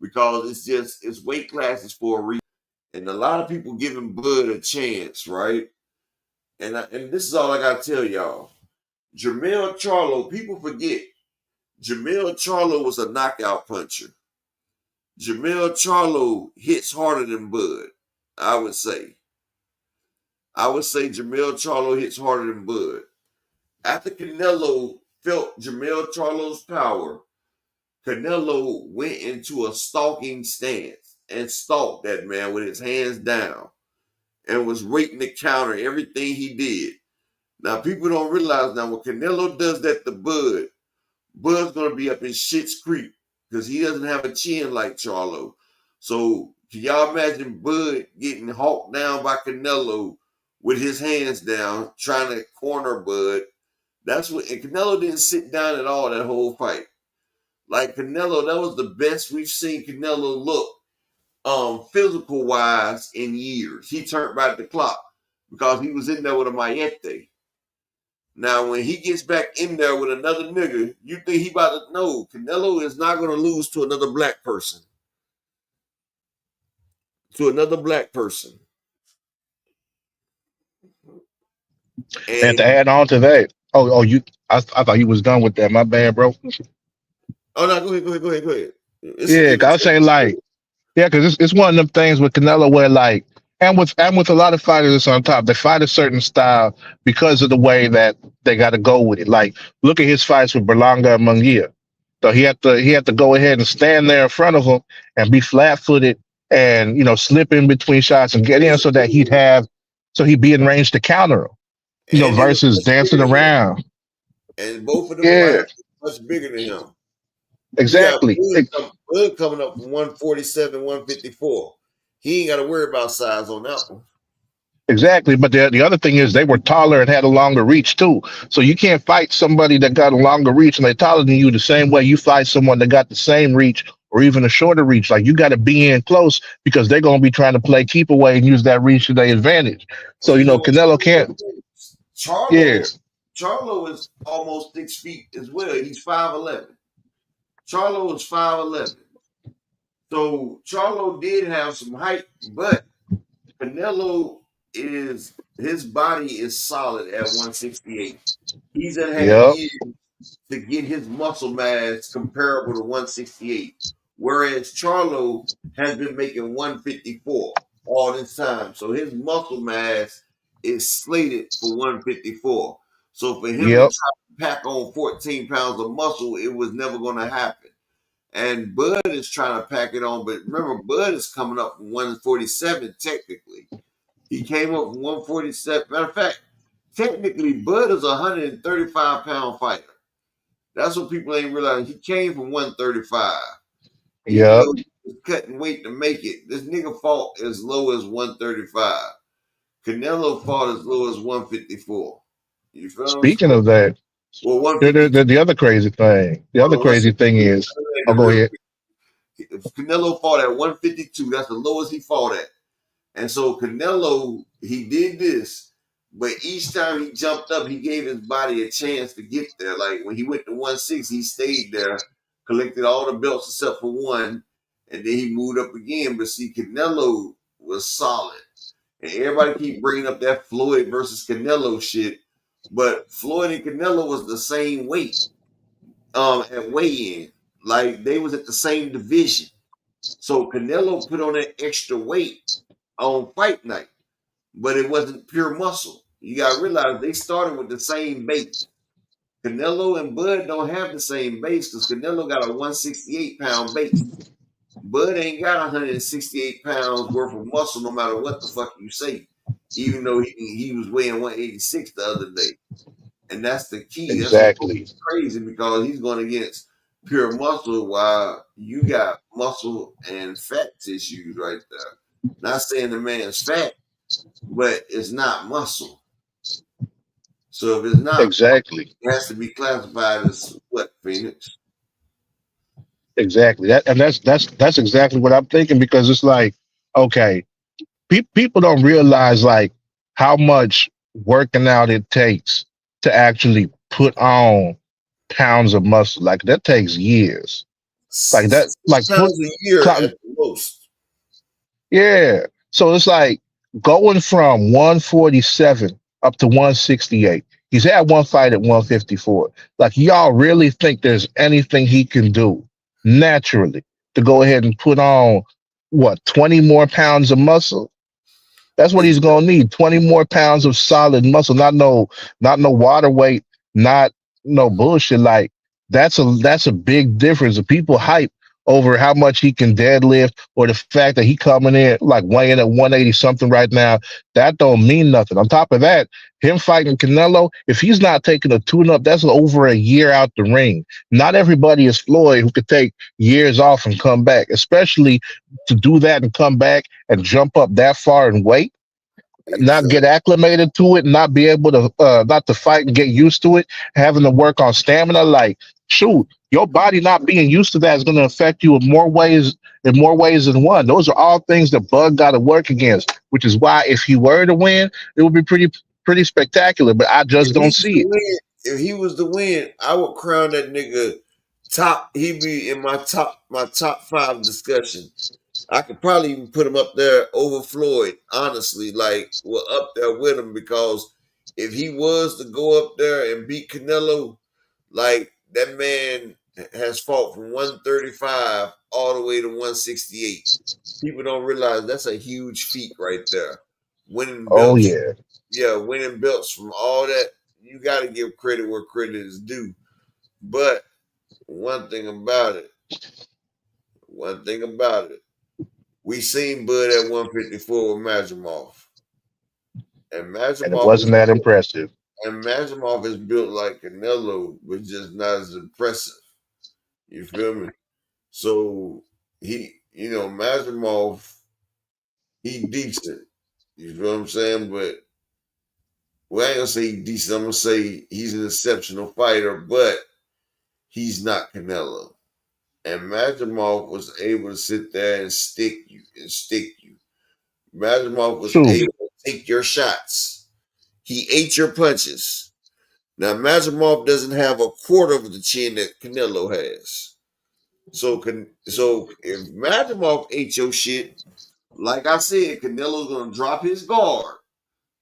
because it's weight classes for a reason. And a lot of people giving Bud a chance, right? And this is all I got to tell y'all. Jermell Charlo, people forget Jamel Charlo was a knockout puncher. Jamel Charlo hits harder than Bud, I would say. I would say Jamel Charlo hits harder than Bud. After Canelo felt Jamel Charlo's power, Canelo went into a stalking stance and stalked that man with his hands down and was waiting to counter everything he did. Now, people don't realize now when Canelo does that to Bud, Bud's going to be up in Shit's Creek because he doesn't have a chin like Charlo. So, can y'all imagine Bud getting hawked down by Canelo with his hands down, trying to corner Bud? That's what, and Canelo didn't sit down at all that whole fight. Like Canelo, that was the best we've seen Canelo look, physical wise in years. He turned back the clock because he was in there with a Mayete. Now, when he gets back in there with another nigga, you think he about to know Canelo is not going to lose to another black person. To another black person. And to add on to that, I thought you was done with that. My bad, bro. Oh no, go ahead. Yeah, 'cause I was saying like, yeah, because it's one of them things with Canelo where like, and with a lot of fighters that's on top, they fight a certain style because of the way that they got to go with it. Like, look at his fights with Berlanga and Munguia. So he had to go ahead and stand there in front of him and be flat footed and slip in between shots and get in so he'd be in range to counter him. And they were Versus much dancing bigger than him. around. And both of them Yeah, fighters were much bigger than him. You got exactly. Bud coming up from 147, 154. He ain't got to worry about size on that one. Exactly, but the other thing is they were taller and had a longer reach too. So you can't fight somebody that got a longer reach and they're taller than you the same way you fight someone that got the same reach or even a shorter reach. Like you got to be in close because they're going to be trying to play keep away and use that reach to their advantage. So Well, you know what? Canelo can't. Yeah, Charlo is almost 6 feet as well. He's 5'11". Charlo is 5'11". So Charlo did have some height, but Canelo his body is solid at 168. He's had yep, years to get his muscle mass comparable to 168, whereas Charlo has been making 154 all this time. So his muscle mass is slated for 154. So for him to try yep, to pack on 14 pounds of muscle, it was never going to happen. And Bud is trying to pack it on, but remember, Bud is coming up from 147 technically. He came up from 147. Matter of fact, technically, Bud is a 135-pound fighter. That's what people ain't realizing. He came from 135. Even yep. though he was cutting weight to make it, this nigga fought as low as 135. Canelo fought as low as 154. You feel what I'm Speaking saying? of that, Well, the, the, 152. the the other crazy thing, the Hold other on, let's crazy thing is, oh, go real ahead. quick. If Canelo fought at 152, that's the lowest he fought at. And so Canelo, he did this, but each time he jumped up, he gave his body a chance to get there. Like when he went to 160, he stayed there, collected all the belts except for one, and then he moved up again. But see, Canelo was solid. And everybody keep bringing up that Floyd versus Canelo shit. But Floyd and Canelo was the same weight at weigh-in. Like they was at the same division. So Canelo put on that extra weight on fight night, but it wasn't pure muscle. You got to realize they started with the same base. Canelo and Bud don't have the same base because Canelo got a 168-pound base. Bud ain't got 168 pounds worth of muscle no matter what the fuck you say, even though he was weighing 186 the other day. And that's the key. That's what's Exactly, crazy because he's going against pure muscle while you got muscle and fat tissues right there. Not saying the man's fat, but it's not muscle. So if it's not, exactly, it has to be classified as what, Phoenix? exactly. That's exactly what I'm thinking because it's like, okay, people don't realize like how much working out it takes to actually put on pounds of muscle. Like that takes years. Like that, 6 like put, times a year clock- at the most. yeah. So it's like going from 147 up to 168. He's had one fight at 154. Like, y'all really think there's anything he can do naturally to go ahead and put on what 20 more pounds of muscle? That's what he's gonna need. 20 more pounds of solid muscle, not no water weight, not no bullshit. Like that's a big difference. The people hype over how much he can deadlift or the fact that he coming in like weighing at 180 something right now. That don't mean nothing. On top of that, him fighting Canelo, if he's not taking a tune up, that's over a year out the ring. Not everybody is Floyd who could take years off and come back, especially to do that and come back and jump up that far in weight, not Exactly. get acclimated to it, not be able to not to fight and get used to it, having to work on stamina. Like, shoot, your body not being used to that is going to affect you in more ways than one. Those are all things that Bud got to work against, which is why if he were to win, it would be pretty spectacular. But I If just he don't was see to it. win, if he was to win, I would crown that nigga top. He'd be in my top five discussion. I could probably even put him up there over Floyd, honestly, like well up there with him because if he was to go up there and beat Canelo, like that man has fought from 135 all the way to 168. People don't realize that's a huge feat right there. Winning Oh belts, yeah, yeah, winning belts from all that. You got to give credit where credit is due. But one thing about it, one thing about it. We seen Bud at 154 with Majimov. And and it Majimov is wasn't that impressive. and Majimov is built like Canelo, but just not as impressive. You feel me? So Majimov, he decent. You feel what I'm saying? But well, I ain't gonna say he decent. I'm gonna say he's an exceptional fighter, but he's not Canelo. And Majimov was able to sit there and stick you and stick you. Majimov was Shoot, able to take your shots. He ate your punches. Now, Majimov doesn't have a quarter of the chin that Canelo has. So if Majimov ate your shit, like I said, Canelo's gonna drop his guard,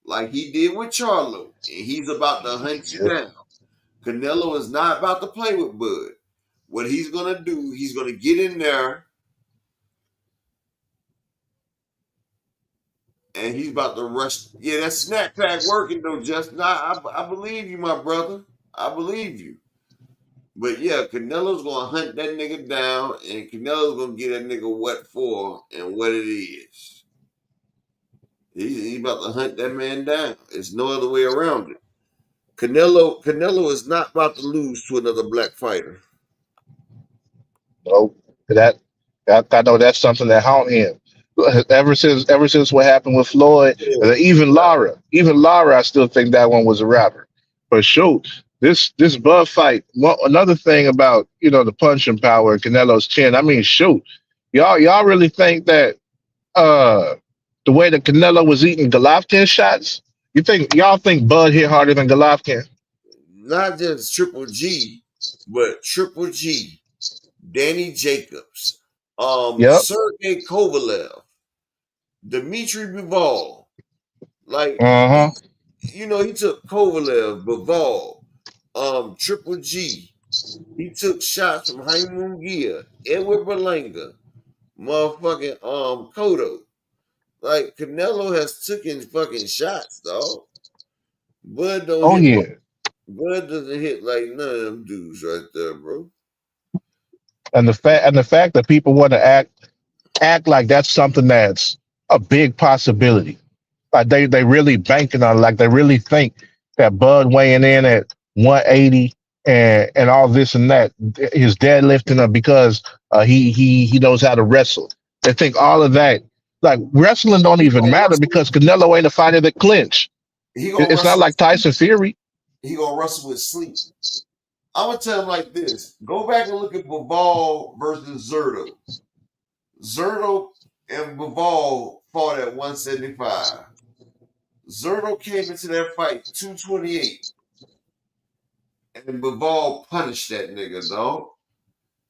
like he did with Charlo, and he's about to hunt you yeah. down. Canelo is not about to play with Bud. What he's gonna do, he's gonna get in there and he's about to rush. Yeah, that snack pack working though, Justin. I believe you, my brother. I believe you. But yeah, Canelo's gonna hunt that nigga down, and Canelo's gonna get that nigga what for and what it is. He's about to hunt that man down. There's no other way around it. Canelo is not about to lose to another black fighter. No, that, that I know that's something that haunt him. Ever since what happened with Floyd, Yeah. and even Lara, I still think that one was a rapper. But shoot, this Bud fight. Another thing about the punching power in Canelo's chin. I mean, shoot, y'all really think that uh the way that Canelo was eating Golovkin shots, y'all think Bud hit harder than Golovkin? Not just Triple G, but Triple G, Danny Jacobs, Yep. Sergey Kovalev, Dmitry Bivol. Like Uh huh. he took Kovalev, Bivol, Triple G. He took shots from Jaime Munguia, Edward Berlanga, motherfucking Cotto. Like Canelo has taken fucking shots, dog. Bud don't Oh hit. yeah. Bud doesn't hit like none of them dudes right there, bro. And the fact that people want to act like that's something that's a big possibility. Like they really banking on it. Like they really think that Bud weighing in at 180 and all this and that is deadlifting up because he knows how to wrestle. They think all of that. Like wrestling don't He even gonna matter wrestle. because Canelo ain't a fighter that clinch. He gonna It's not wrestle with like sleep. Tyson Fury. He gonna wrestle with sleep. I'm gonna tell him like this: go back and look at Bivol versus Zerto. Zerto and Bivol fought at 175. Zerto came into that fight 228, and Bivol punished that nigga, dog.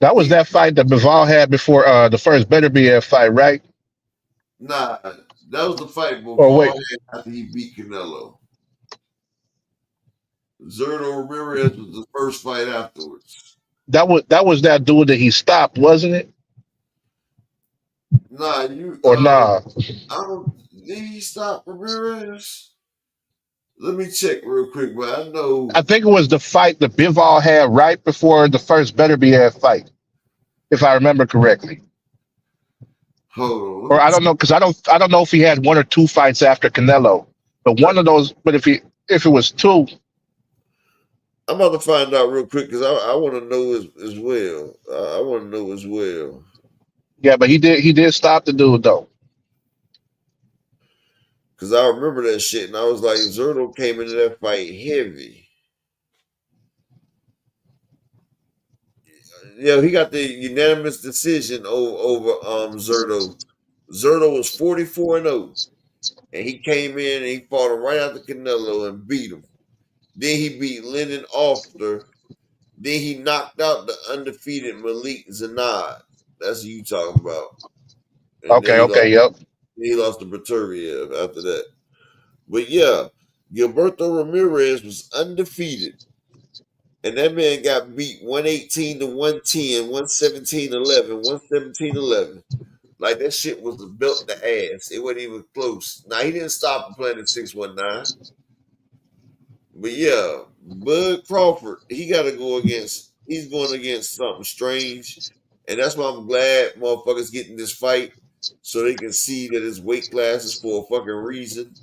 That was He that fight that Bivol had before the first Better BF fight, right? Nah, that was the fight Or Bivol wait, had after he beat Canelo. Zerto Ramirez was the first fight afterwards. That was that dude that he stopped, wasn't it? Nah, you Or nah? I don't did he stop Ramirez? Let me check real quick, but I know I think it was the fight that Bivol had right before the first Beterbiev fight, if I remember correctly. hold on, let Or me I don't know, because I don't know if he had one or two fights after Canelo, but one of those. But if it was two, I'm about to find out real quick because I want to know as well. I want to know as well yeah, but he did stop the dude though. because I remember that shit, and I was like, Zerto came into that fight heavy. Yeah, he got the unanimous decision over Zerto. Zerto was 44-0, and he came in and he fought him right after Canelo and beat him. Then he beat Lyndon Ofter. Then he knocked out the undefeated Malik Zanad. That's who you talking about. And then Okay, okay, yep. he lost to Berteriev after that. But yeah, Gilberto Ramirez was undefeated. And that man got beat 118 to 110, 117 11, 117 11. Like that shit was the belt to ass. It wasn't even close. Now he didn't stop from playing at 619. But yeah, Bud Crawford, he's going against something strange. And that's why I'm glad motherfuckers getting this fight so they can see that his weight class is for a fucking reason.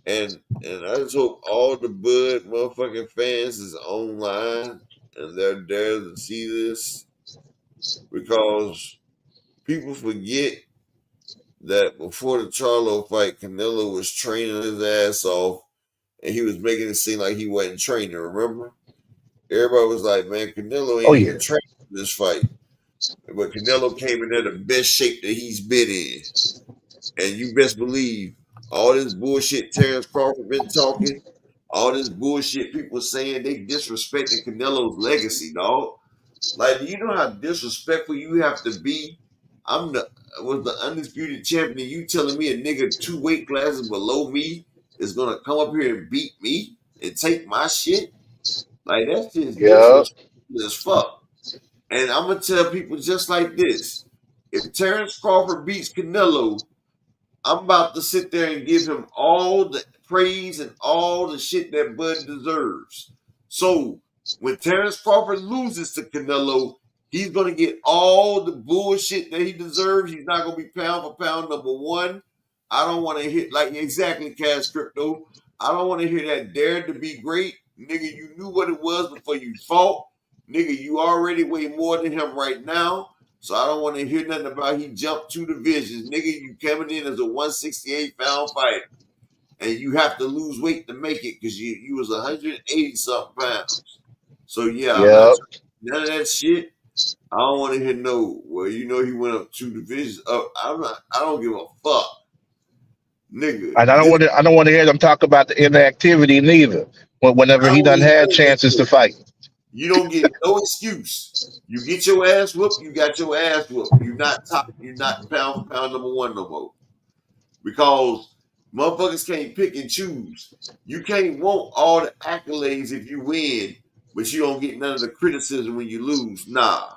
And I just hope all the Bud motherfucking fans is online and they're there to see this because people forget that before the Charlo fight, Canelo was training his ass off and he was making it seem like he wasn't training, remember? Everybody was like, man, Canelo Oh ain't yeah, even trained for this fight. But Canelo came in there the best shape that he's been in. And you best believe all this bullshit Terrence Crawford been talking, all this bullshit people saying they disrespecting Canelo's legacy, dog. Like, do you know how disrespectful you have to be? Was the undisputed champion. You telling me a nigga 2 weight classes below me is gonna come up here and beat me and take my shit? Like that's just yeah. disrespectful as fuck. And I'm gonna tell people just like this: if Terrence Crawford beats Canelo, I'm about to sit there and give him all the praise and all the shit that Bud deserves. So when Terrence Crawford loses to Canelo, he's gonna get all the bullshit that he deserves. He's not gonna be pound for pound number one. I don't want to hear like exactly Cash Crypto. I don't want to hear that dare to be great. Nigga, you knew what it was before you fought. Nigga, you already weigh more than him right now. So I don't want to hear nothing about he jumped 2 divisions. Nigga, you coming in as a 168-pound fighter. And you have to lose weight to make it because you was 180 something pounds. So yeah, I'm not Yep. none of that shit. I don't want to hear no. Well, you know he went up 2 divisions up. I don't give a fuck. Nigga. And I don't want to hear them talk about the inactivity neither. Whenever I he don't done even had hear that chances to shit. fight. You don't get no excuse. You get your ass whooped, you got your ass whooped. You're not pound for pound number one no more. Because motherfuckers can't pick and choose. You can't want all the accolades if you win, but you don't get none of the criticism when you lose. Nah.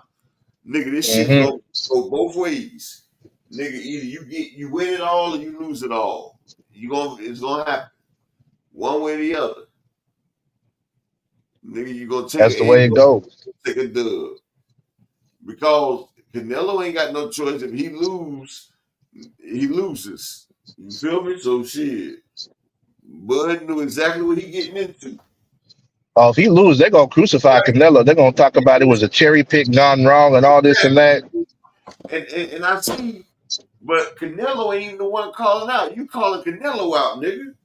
Nigga, this shit's Hmm. gonna go both ways. Nigga, either you win it all or you lose it all. It's gonna happen. One way or the other. Nigga, you gonna take That's an the A, way it you goes. take a dub. Because Canelo ain't got no choice. If he he loses. You feel me? So shit. Bud knew exactly what he getting into. Oh, if he lose, they're gonna crucify Canelo. They're gonna talk about it was a cherry pick gone wrong and all this and that. And I see, but Canelo ain't even the one calling out. You calling Canelo out, nigga.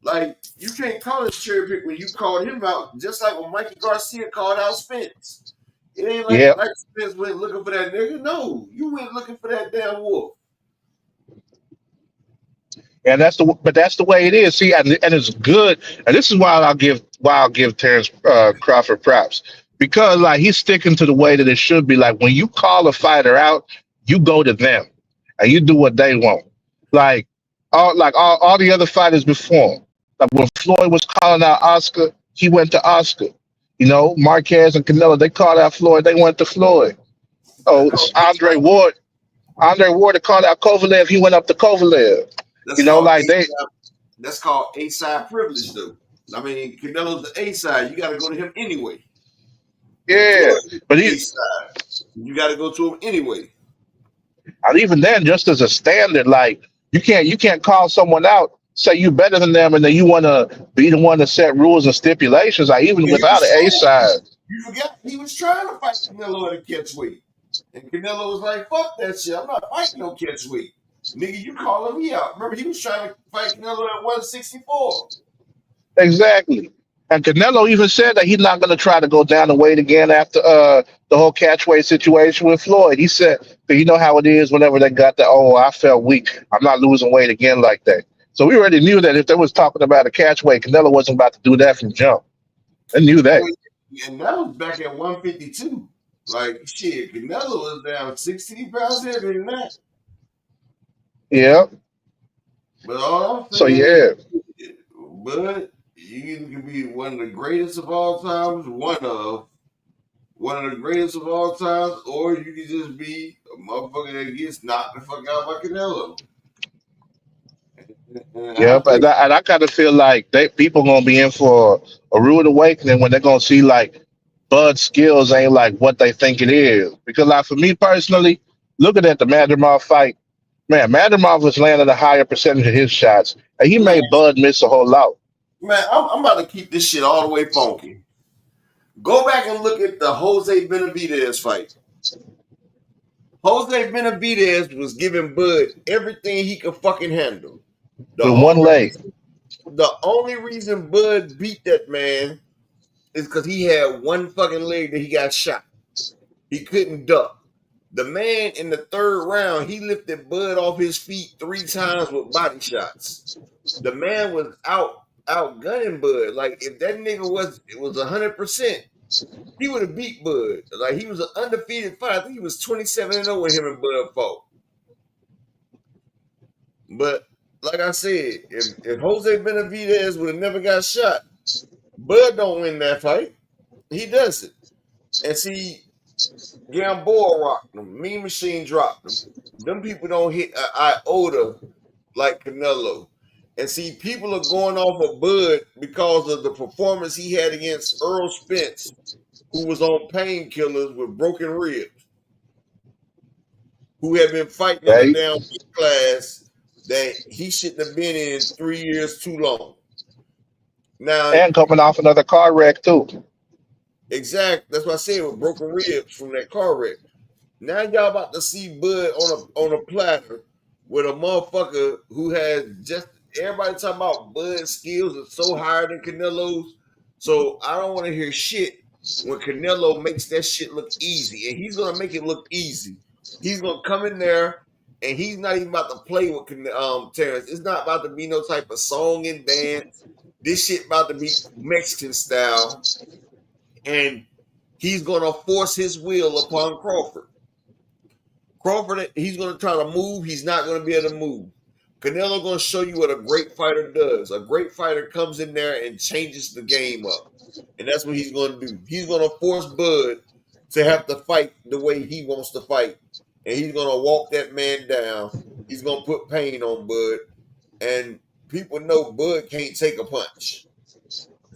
Like, you can't call it cherry pick when you called him out, just like when Mikey Garcia called out Spence. It ain't Yeah. like Spence went looking for that nigga. No, you went looking for that damn wolf. And that's the way it is. See, and it's good. And this is why I'll give Terrence Crawford props because like he's sticking to the way that it should be. Like when you call a fighter out, you go to them and you do what they want. Like all the other fighters before him. Like when Floyd was calling out Oscar, he went to Oscar. You know, Marquez and Canelo, they called out Floyd. They went to Floyd. That's Oh, called Andre Ward. Andre Ward that called out Kovalev. He went up to Kovalev. that's You know, called like A they, that's called A side privilege though. I mean, Canelo's the A side. You got to go to him anyway. And yeah. Floyd is But the A side. You got to go to him anyway. and even then, just as a standard, like you can't call someone out, say you better than them, and then you want to be the one to set rules and stipulations. Like even And without an A side, you forgot he was trying to fight Canelo at a catch weight. And Canelo was like, fuck that shit. I'm not fighting no catch weight. Nigga, you calling me out. Remember, he was trying to fight Canelo at 164. exactly. And Canelo even said that he's not going to try to go down the weight again after the whole catchweight situation with Floyd. He said, 'cause you know how it is whenever they got that, oh, I felt weak. I'm not losing weight again like that. So we already knew that if they was talking about a catchweight, Canelo wasn't about to do that from jump. They knew that. And that was back at 152. Like, shit, Canelo was down 16 pounds heavier than that. Yeah. But all I'm So saying yeah. is, Bud, you can be one of the greatest of all times, one of the greatest of all times, or you can just be a motherfucker that gets knocked the fuck out by Canelo. And I Yep, think, and I kind of feel like people gonna be in for a rude awakening when they're gonna see like Bud's skills ain't like what they think it is. Because like for me personally, looking at the Madrimov fight, man, Madrimov was landing a higher percentage of his shots, and he man, made Bud miss a whole lot. I'm about to keep this shit all the way funky. Go back and look at the Jose Benavidez fight. Jose Benavidez was giving Bud everything he could fucking handle. The With one only leg. the only reason Bud beat that man is because he had one fucking leg that he got shot. He couldn't duck. The man in the third round, he lifted Bud off his feet 3 times with body shots. The man was outgunning Bud. Like if that nigga was 100%, he would have beat Bud. Like he was an undefeated fighter. I think he was 27-0 when him and Bud fought. But like I said, if Jose Benavidez would have never got shot, Bud don't win that fight. He doesn't. And see, Gamboa rocked him. Mean Machine dropped him. Them people don't hit an iota like Canelo. And see, people are going off of Bud because of the performance he had against Earl Spence, who was on painkillers with broken ribs, who had been fighting in a Right? damn weight class that he shouldn't have been in 3 years too long. Now, And coming off another car wreck too. exactly, that's what I said with broken ribs from that car wreck. Now y'all about to see Bud on a platter with a motherfucker who has just everybody talking about Bud's skills are so higher than Canelo's. So I don't want to hear shit when Canelo makes that shit look easy, and he's gonna make it look easy. He's gonna come in there, and he's not even about to play with Terrence. It's not about to be no type of song and dance. This shit about to be Mexican style, and he's gonna force his will upon Crawford. Crawford, he's going to try to move. He's not going to be able to move. Canelo going to show you what a great fighter does. A great fighter comes in there and changes the game up. And that's what he's going to do. He's going to force Bud to have to fight the way he wants to fight. And he's going to walk that man down. He's going to put pain on Bud. And people know Bud can't take a punch.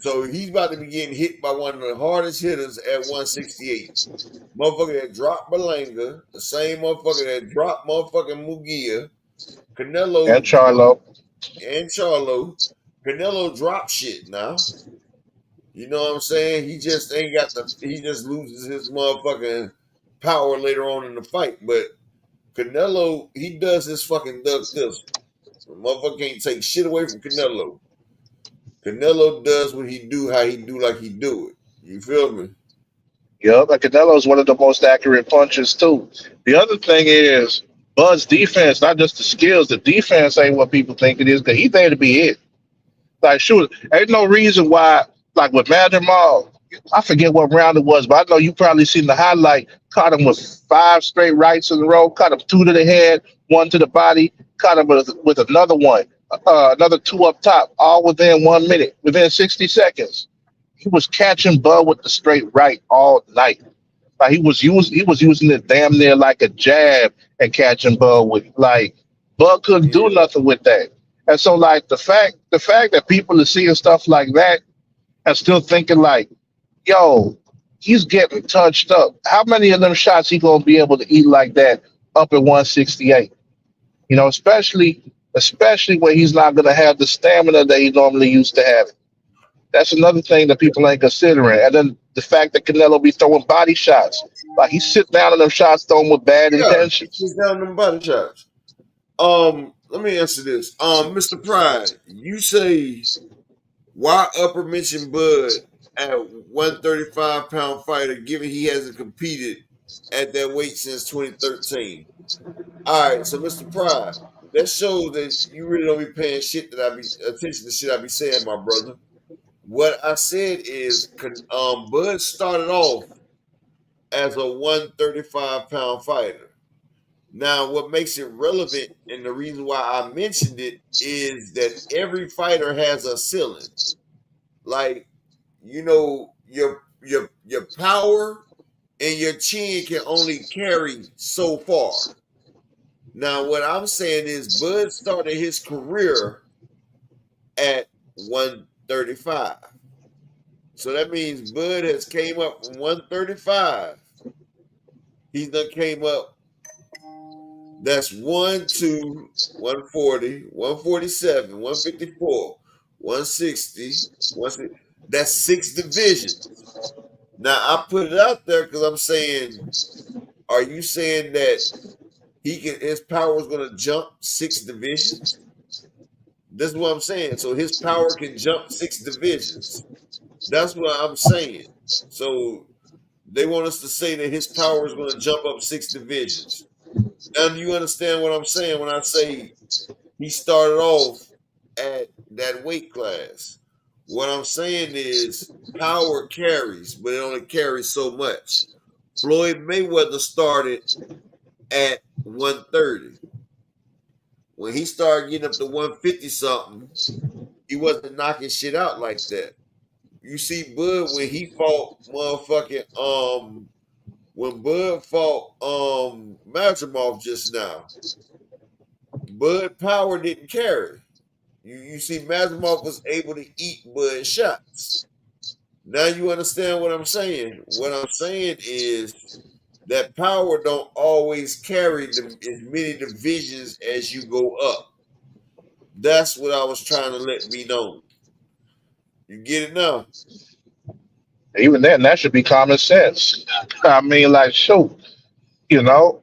So he's about to be getting hit by one of the hardest hitters at 168. Motherfucker that dropped Berlanga, the same motherfucker that dropped motherfucking Mugia, Canelo And Charlo. and Charlo. Canelo dropped shit now. You know what I'm saying? He just ain't got he just loses his motherfucking power later on in the fight. But Canelo, he does his fucking duck this. The motherfucker can't take shit away from Canelo. Canelo does what he do, how he do, like he do it. You feel me? Yep, and Canelo is one of the most accurate punches too. The other thing is Bud's defense, not just the skills. The defense ain't what people think it is. Because he's there to be hit. Like, shoot, ain't no reason why. Like with Madrimov, I forget what round it was, but I know you probably seen the highlight. Caught him with 5 straight rights in a row. Caught him 2 to the head, 1 to the body. Caught him with another one, another 2 up top, all within 1 minute, within 60 seconds. he was catching Bud with the straight right all night. Like he was using it damn near like a jab and catching Bud with like Bud couldn't do Yeah. nothing with that. And so like the fact that people are seeing stuff like that and still thinking like, yo, he's getting touched up. How many of them shots he gonna be able to eat like that up at 168? You know, especially when he's not gonna have the stamina that he normally used to have. That's another thing that people ain't considering. And then the fact that Canelo be throwing body shots. Like he sit down in them shots throwing with bad Yeah. intentions. He's down them body shots. Let me answer this. Mr. Pride, you say why upper mention Bud at 135-pound fighter, given he hasn't competed at that weight since 2013. All right, so Mr. Pride, that shows that you really don't be paying shit that I be attention to shit I be saying, my brother. What I said is, Bud started off as a 135-pound fighter. Now, what makes it relevant and the reason why I mentioned it is that every fighter has a ceiling. Like, your power and your chin can only carry so far. Now, what I'm saying is Bud started his career at 135. So that means Bud has came up from 135. He's done came up. That's 1, 2, 140, 147, 154, 160, 160. That's 6 divisions. Now I put it out there because I'm saying, are you saying that his power is going to jump 6 divisions? This is what I'm saying. So his power can jump 6 divisions. That's what I'm saying. So they want us to say that his power is going to jump up 6 divisions. Now, do you understand what I'm saying when I say he started off at that weight class? What I'm saying is power carries, but it only carries so much. Floyd Mayweather started at 130. When he started getting up to 150 something, he wasn't knocking shit out like that. You see, Bud when he fought motherfucking when Bud fought Madrimov just now, Bud power didn't carry. You see, Madrimov was able to eat Bud shots. Now you understand what I'm saying. What I'm saying is that power don't always carry as many divisions as you go up. That's what I was trying to let be known. You get it now? Even then, that should be common sense. I mean, like, shoot, you know,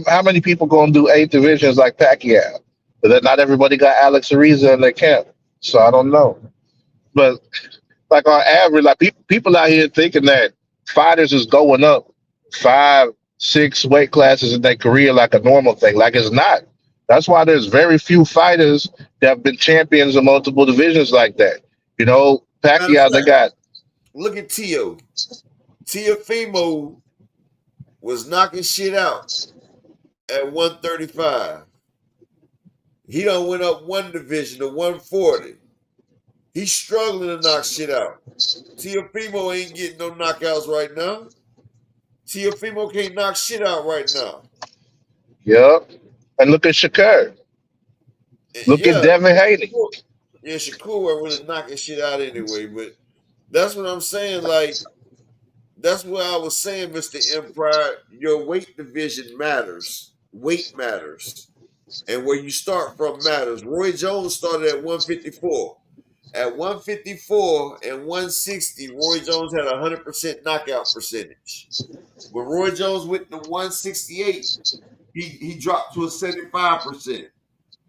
how many people gonna do 8 divisions like Pacquiao? But then not everybody got Alex Ariza in their camp, so I don't know. But like on average, like people out here thinking that fighters is going up 5, 6 weight classes in their career like a normal thing. Like it's not. That's why there's very few fighters that have been champions of multiple divisions like that. You know, Matter of Pacquiao, they fact, got look at Tio. Tiafimo was knocking shit out at 135. He done went up 1 division to 140. He's struggling to knock shit out. Tiafimo ain't getting no knockouts right now. Tiafimo can't knock shit out right now. yeah. And look at Shakur. Look at Yeah, Devin Haney. yeah, Shakur wasn't really knocking shit out anyway, but that's what I'm saying. Like, that's what I was saying, Mr. Empire. Your weight division matters. Weight matters. And where you start from matters. Roy Jones started at 154. At 154 and 160, Roy Jones had a 100% knockout percentage. When Roy Jones went to 168, he dropped to a 75%.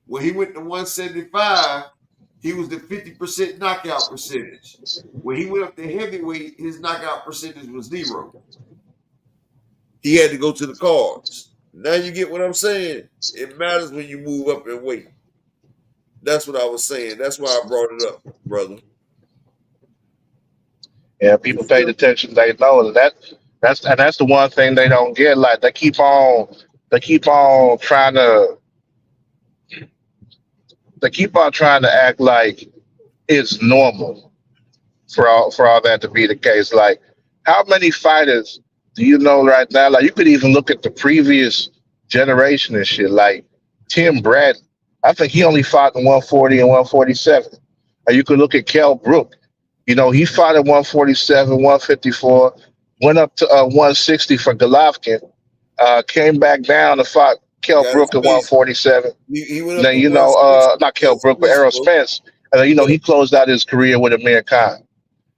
When he went to 175, he was the 50% knockout percentage. When he went up to heavyweight, his knockout percentage was 0. He had to go to the cards. Now you get what I'm saying? It matters when you move up in weight. That's what I was saying. That's why I brought it up, brother. Yeah, You people paid feel? attention. They know that's the one thing they don't get. Like they keep on trying to they keep on trying to act like it's normal. for all that to be the case. Like, how many fighters do you know right now? Like, you could even look at the previous generation and shit. Like Tim Bradley, I think he only fought in 140 and 147. Or you could look at Kell Brook. You know, he fought at 147, 154, went up to 160 for Golovkin, came back down and fought Kell Got his Brook at face. 147. He went up Then, to 160. not Kell Got his Brook, but face, Errol bro. Spence. And then, Yeah, he closed out his career with Amir Khan.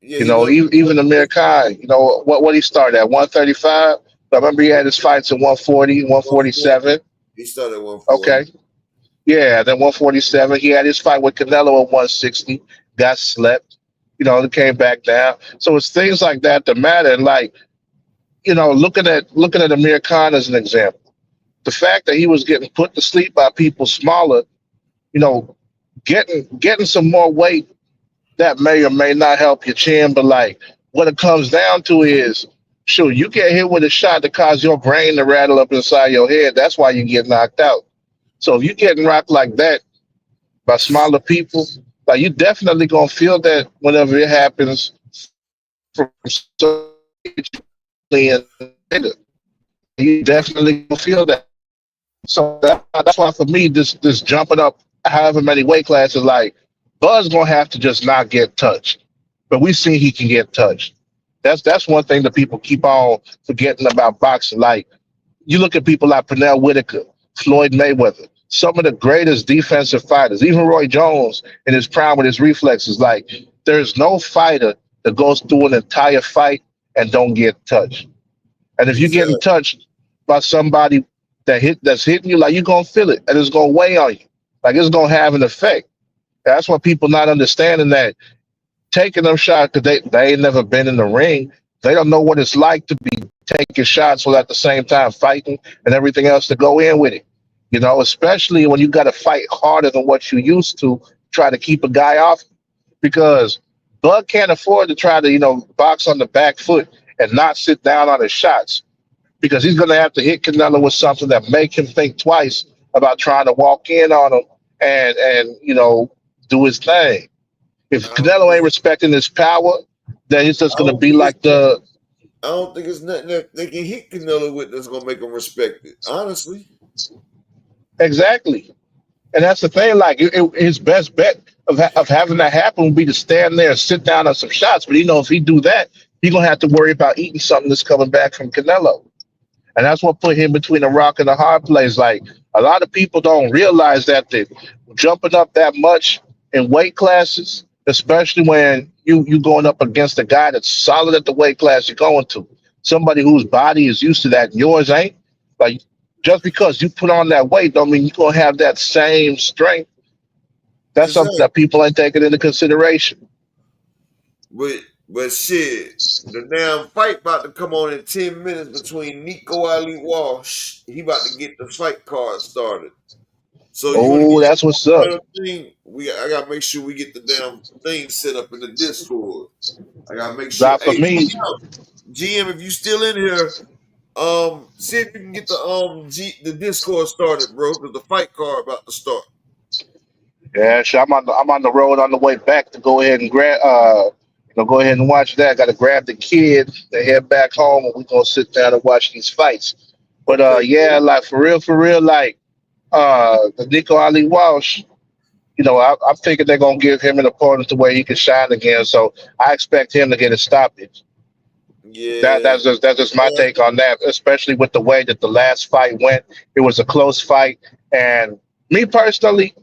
yeah. You He know, went up to even Amir 160, Khan, what he started at 135. I remember he had his fights at 140, 140. 147. He started at 140. Okay. Yeah, then 147. He had his fight with Canelo at 160, got slept, and came back down. So it's things like that that matter. And like, looking at Amir Khan as an example, the fact that he was getting put to sleep by people smaller, you know, getting some more weight that may or may not help your chin, but like what it comes down to is, sure, you get hit with a shot that causes your brain to rattle up inside your head. That's why you get knocked out. So if you're getting rocked like that by smaller people, like you definitely gonna feel that whenever it happens from you definitely gonna feel that. So that's why for me, this jumping up however many weight classes, like Buzz gonna have to just not get touched. But we see he can get touched. That's one thing that people keep on forgetting about boxing. Like you look at people like Pernell Whitaker, Floyd Mayweather, some of the greatest defensive fighters, even Roy Jones in his prime with his reflexes. Like there's no fighter that goes through an entire fight and don't get touched. And if you're getting Exactly. touched by somebody that's hitting you, like you're gonna feel it and it's gonna weigh on you. Like it's gonna have an effect. That's why people not understanding that taking them shots because they ain't never been in the ring. They don't know what it's like to be taking shots while at the same time fighting and everything else to go in with it. Especially when you got to fight harder than what you used to try to keep a guy off because Bud can't afford to try to, box on the back foot and not sit down on his shots because he's going to have to hit Canelo with something that make him think twice about trying to walk in on him and do his thing. If I don't Canelo ain't think. respecting his power, then he's just I going to don't be think it's. like the I don't think it's nothing that they can hit Canelo with that's gonna make him respect it. Honestly, exactly. And that's the thing. Like his best bet of having that happen would be to stand there and sit down on some shots. But if he do that, he's gonna have to worry about eating something that's coming back from Canelo. And that's what put him between a rock and a hard place. Like a lot of people don't realize that jumping up that much in weight classes, especially when you going up against a guy that's solid at the weight class you're going to, somebody whose body is used to that and yours ain't. Like just because you put on that weight don't mean you're gonna have that same strength. That's something exactly. that people ain't taking into consideration. But shit, the damn fight about to come on in 10 minutes between Nico Ali Walsh. He about to get the fight card started. So you want to Oh, get that's what's up. the thing? I gotta make sure we get the damn thing set up in the Discord. I gotta make sure. Not for Hey, me. GM, if you still in here, see if you can get the Discord started, bro, because the fight card about to start. Yeah, sure. I'm on the road on the way back to go ahead and grab go ahead and watch that. Got to grab the kid to head back home, and we're gonna sit down and watch these fights. But Okay, yeah, cool. like for real, like the Nico Ali Walsh. I'm thinking they're gonna give him an opponent to where he can shine again. So I expect him to get a stoppage. That Yeah, that's just my yeah. take on that, especially with the way that the last fight went. It was a close fight, and me personally,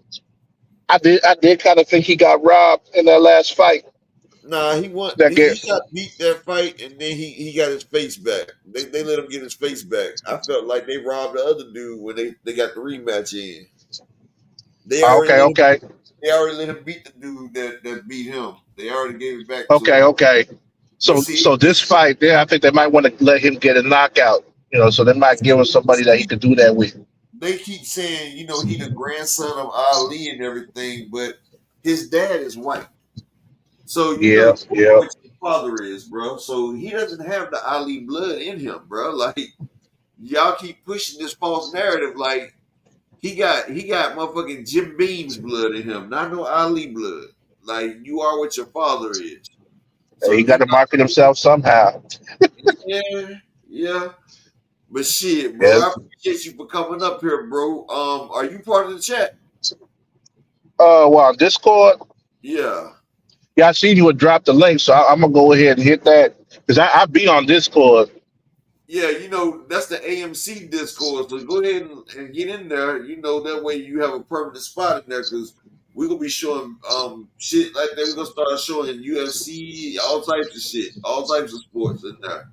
I did kind of think he got robbed in that last fight. Nah, he won. That He get got beat that fight, and then he got his face back. They let him get his face back. I felt like they robbed the other dude when they got the rematch in. They already okay, let him. okay, They already let him beat the dude that beat him. They already gave it back to okay, him. okay. But So see, this fight, yeah, I think they might want to let him get a knockout. So they might give him somebody that he see, could do that with. they keep saying he the grandson of Ali and everything, but his dad is white. So Yeah, you know yeah. what your father is, bro. So he doesn't have the Ali blood in him, bro. Like y'all keep pushing this false narrative, like he got motherfucking Jim Beam's blood in him, not no Ali blood. Like you are what your father is. So He got to market himself somehow. yeah. But shit, bro, I Yes. appreciate you for coming up here, bro. Are you part of the chat? Well, on Discord, Yeah. yeah, I seen you would drop the link, so I'm gonna go ahead and hit that because I be on Discord. Yeah, that's the AMC Discord. So go ahead and get in there. That way you have a permanent spot in there because we're gonna be showing shit like that. We're gonna start showing UFC, all types of shit, all types of sports in there.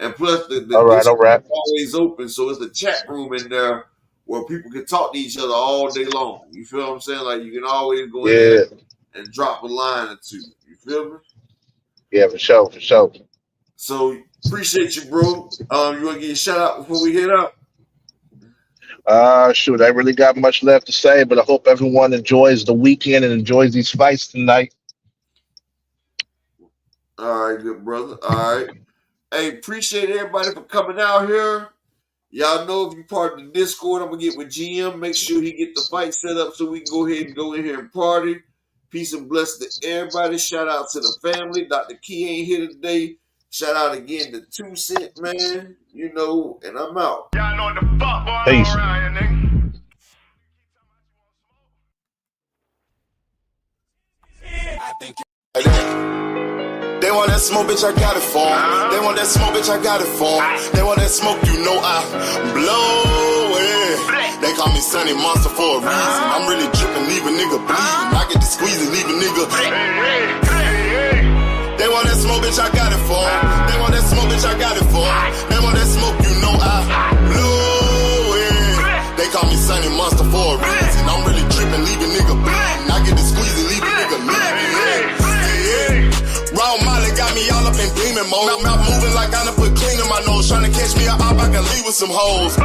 And plus the All right, all Discord right. is always open, so it's a chat room in there where people can talk to each other all day long. You feel what I'm saying? Like you can always go in Yeah, there and drop a line or two. You feel me? yeah, for sure, for sure. So appreciate you, bro. You want to get a shout out before we head out? Shoot, I really got much left to say, but I hope everyone enjoys the weekend and enjoys these fights tonight. All right, good brother. All right. Hey, appreciate everybody for coming out here. Y'all know if you're part of the Discord, I'm gonna get with GM, make sure he get the fight set up so we can go ahead and go in here and party. Peace and blessings to everybody. Shout out to the family. Dr. Key ain't here today. Shout out again to 2 Cent, man. And I'm out. Y'all know what the fuck going Peace. on around here, nigga. They want that smoke, bitch, I got it for 'em. They want that smoke, bitch, I got it for 'em. They want that smoke, I blow it. They call me Sunny Monster for a reason. I'm really dripping, leave a nigga bleeding. I get to squeeze and leave a nigga. They want that smoke, bitch, I got it for 'em. They want that smoke, bitch, I got it for 'em. They want that smoke, I blow it. They call me Sunny Monster for a reason. I'm really dripping, leave a nigga bleeding. I get to squeeze and leave a nigga bleeding. Raw Molly got me all up in demon mode. Mouth moving like I done put clean in my nose. Tryna catch me up, I can leave with some hoes.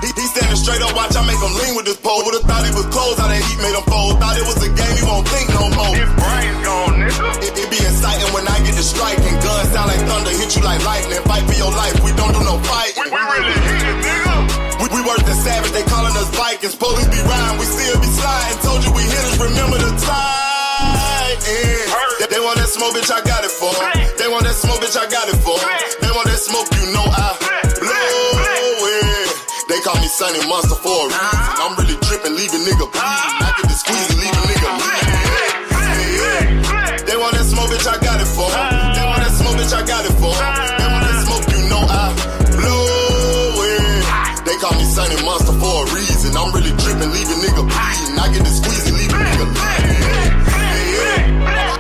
He standing straight up, watch I make him lean with this pole. Would've thought he was closed, how that heat made him fold. Thought it was a game, he won't think no more. His brain's gone, nigga. It be exciting when I get to striking. Guns sound like thunder, hit you like lightning. Fight for your life, we don't do no fighting. We really hit it, nigga. We worse than savage, they calling us Vikings. Police be riding, we still be sliding. Told you we hitters, remember the time. They want that smoke, bitch, I got it for 'em. They want that smoke, bitch, I got it for 'em. They want that smoke, I blow it. They call me Sunny Monster for a reason. I'm really dripping, leave a nigga bleeding. I get to squeeze and leave a nigga bleeding. They want that smoke, bitch, I got it for 'em. They want that smoke, bitch, I got it for 'em. They want that smoke, I blow it. They call me Sunny Monster for a reason. I'm really dripping, leave a nigga bleeding. I get to squeeze and leave a nigga bleeding.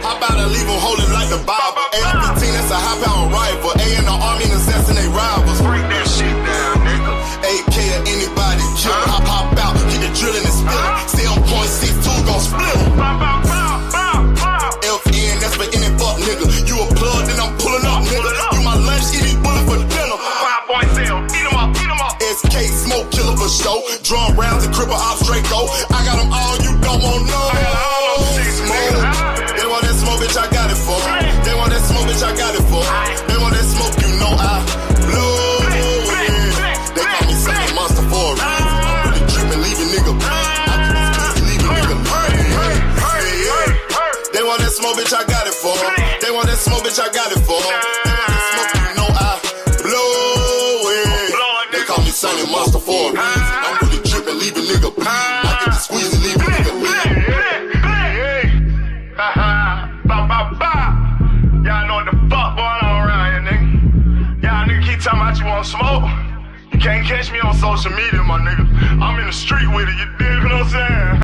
How about I leave them holding like the Bible? AR-15, that's a high-power rifle. A in the army and assassinate rivals. Break that shit down, nigga. AK or anybody kill. Hop out, get the drilling and spilling. Stay on point 6-2, gon' split 'em. FN, that's for any fuck nigga. You a plug, then I'm pulling up, nigga. You my lunch, eat these bullets for dinner. 5.0, eat 'em up, eat 'em up. SK, smoke killer for show. Drum rounds and cripple off straight go. I got them all, you don't want no. I got all those shit, nigga. They want that smoke, bitch, I got it for 'em. They want that smoke, bitch, I got it for 'em. They want that smoke, I blow it. They call me Sunny Monster for a reason. I'm really dripping, leave a nigga bleeding. I get this pussy, leave a nigga bleeding. They want that smoke, bitch, I got it for 'em. They want that smoke, bitch, I got it for 'em. They want that smoke, I blow it. They call me Sunny Monster for a reason. I'm really dripping, leave a nigga bleeding. I get to squeeze and leave a nigga bleeding. Y'all know what the fuck going on around here, nigga. Y'all nigga keep talking about you want smoke. You can't catch me on social media, my nigga. I'm in the street with it, you dig?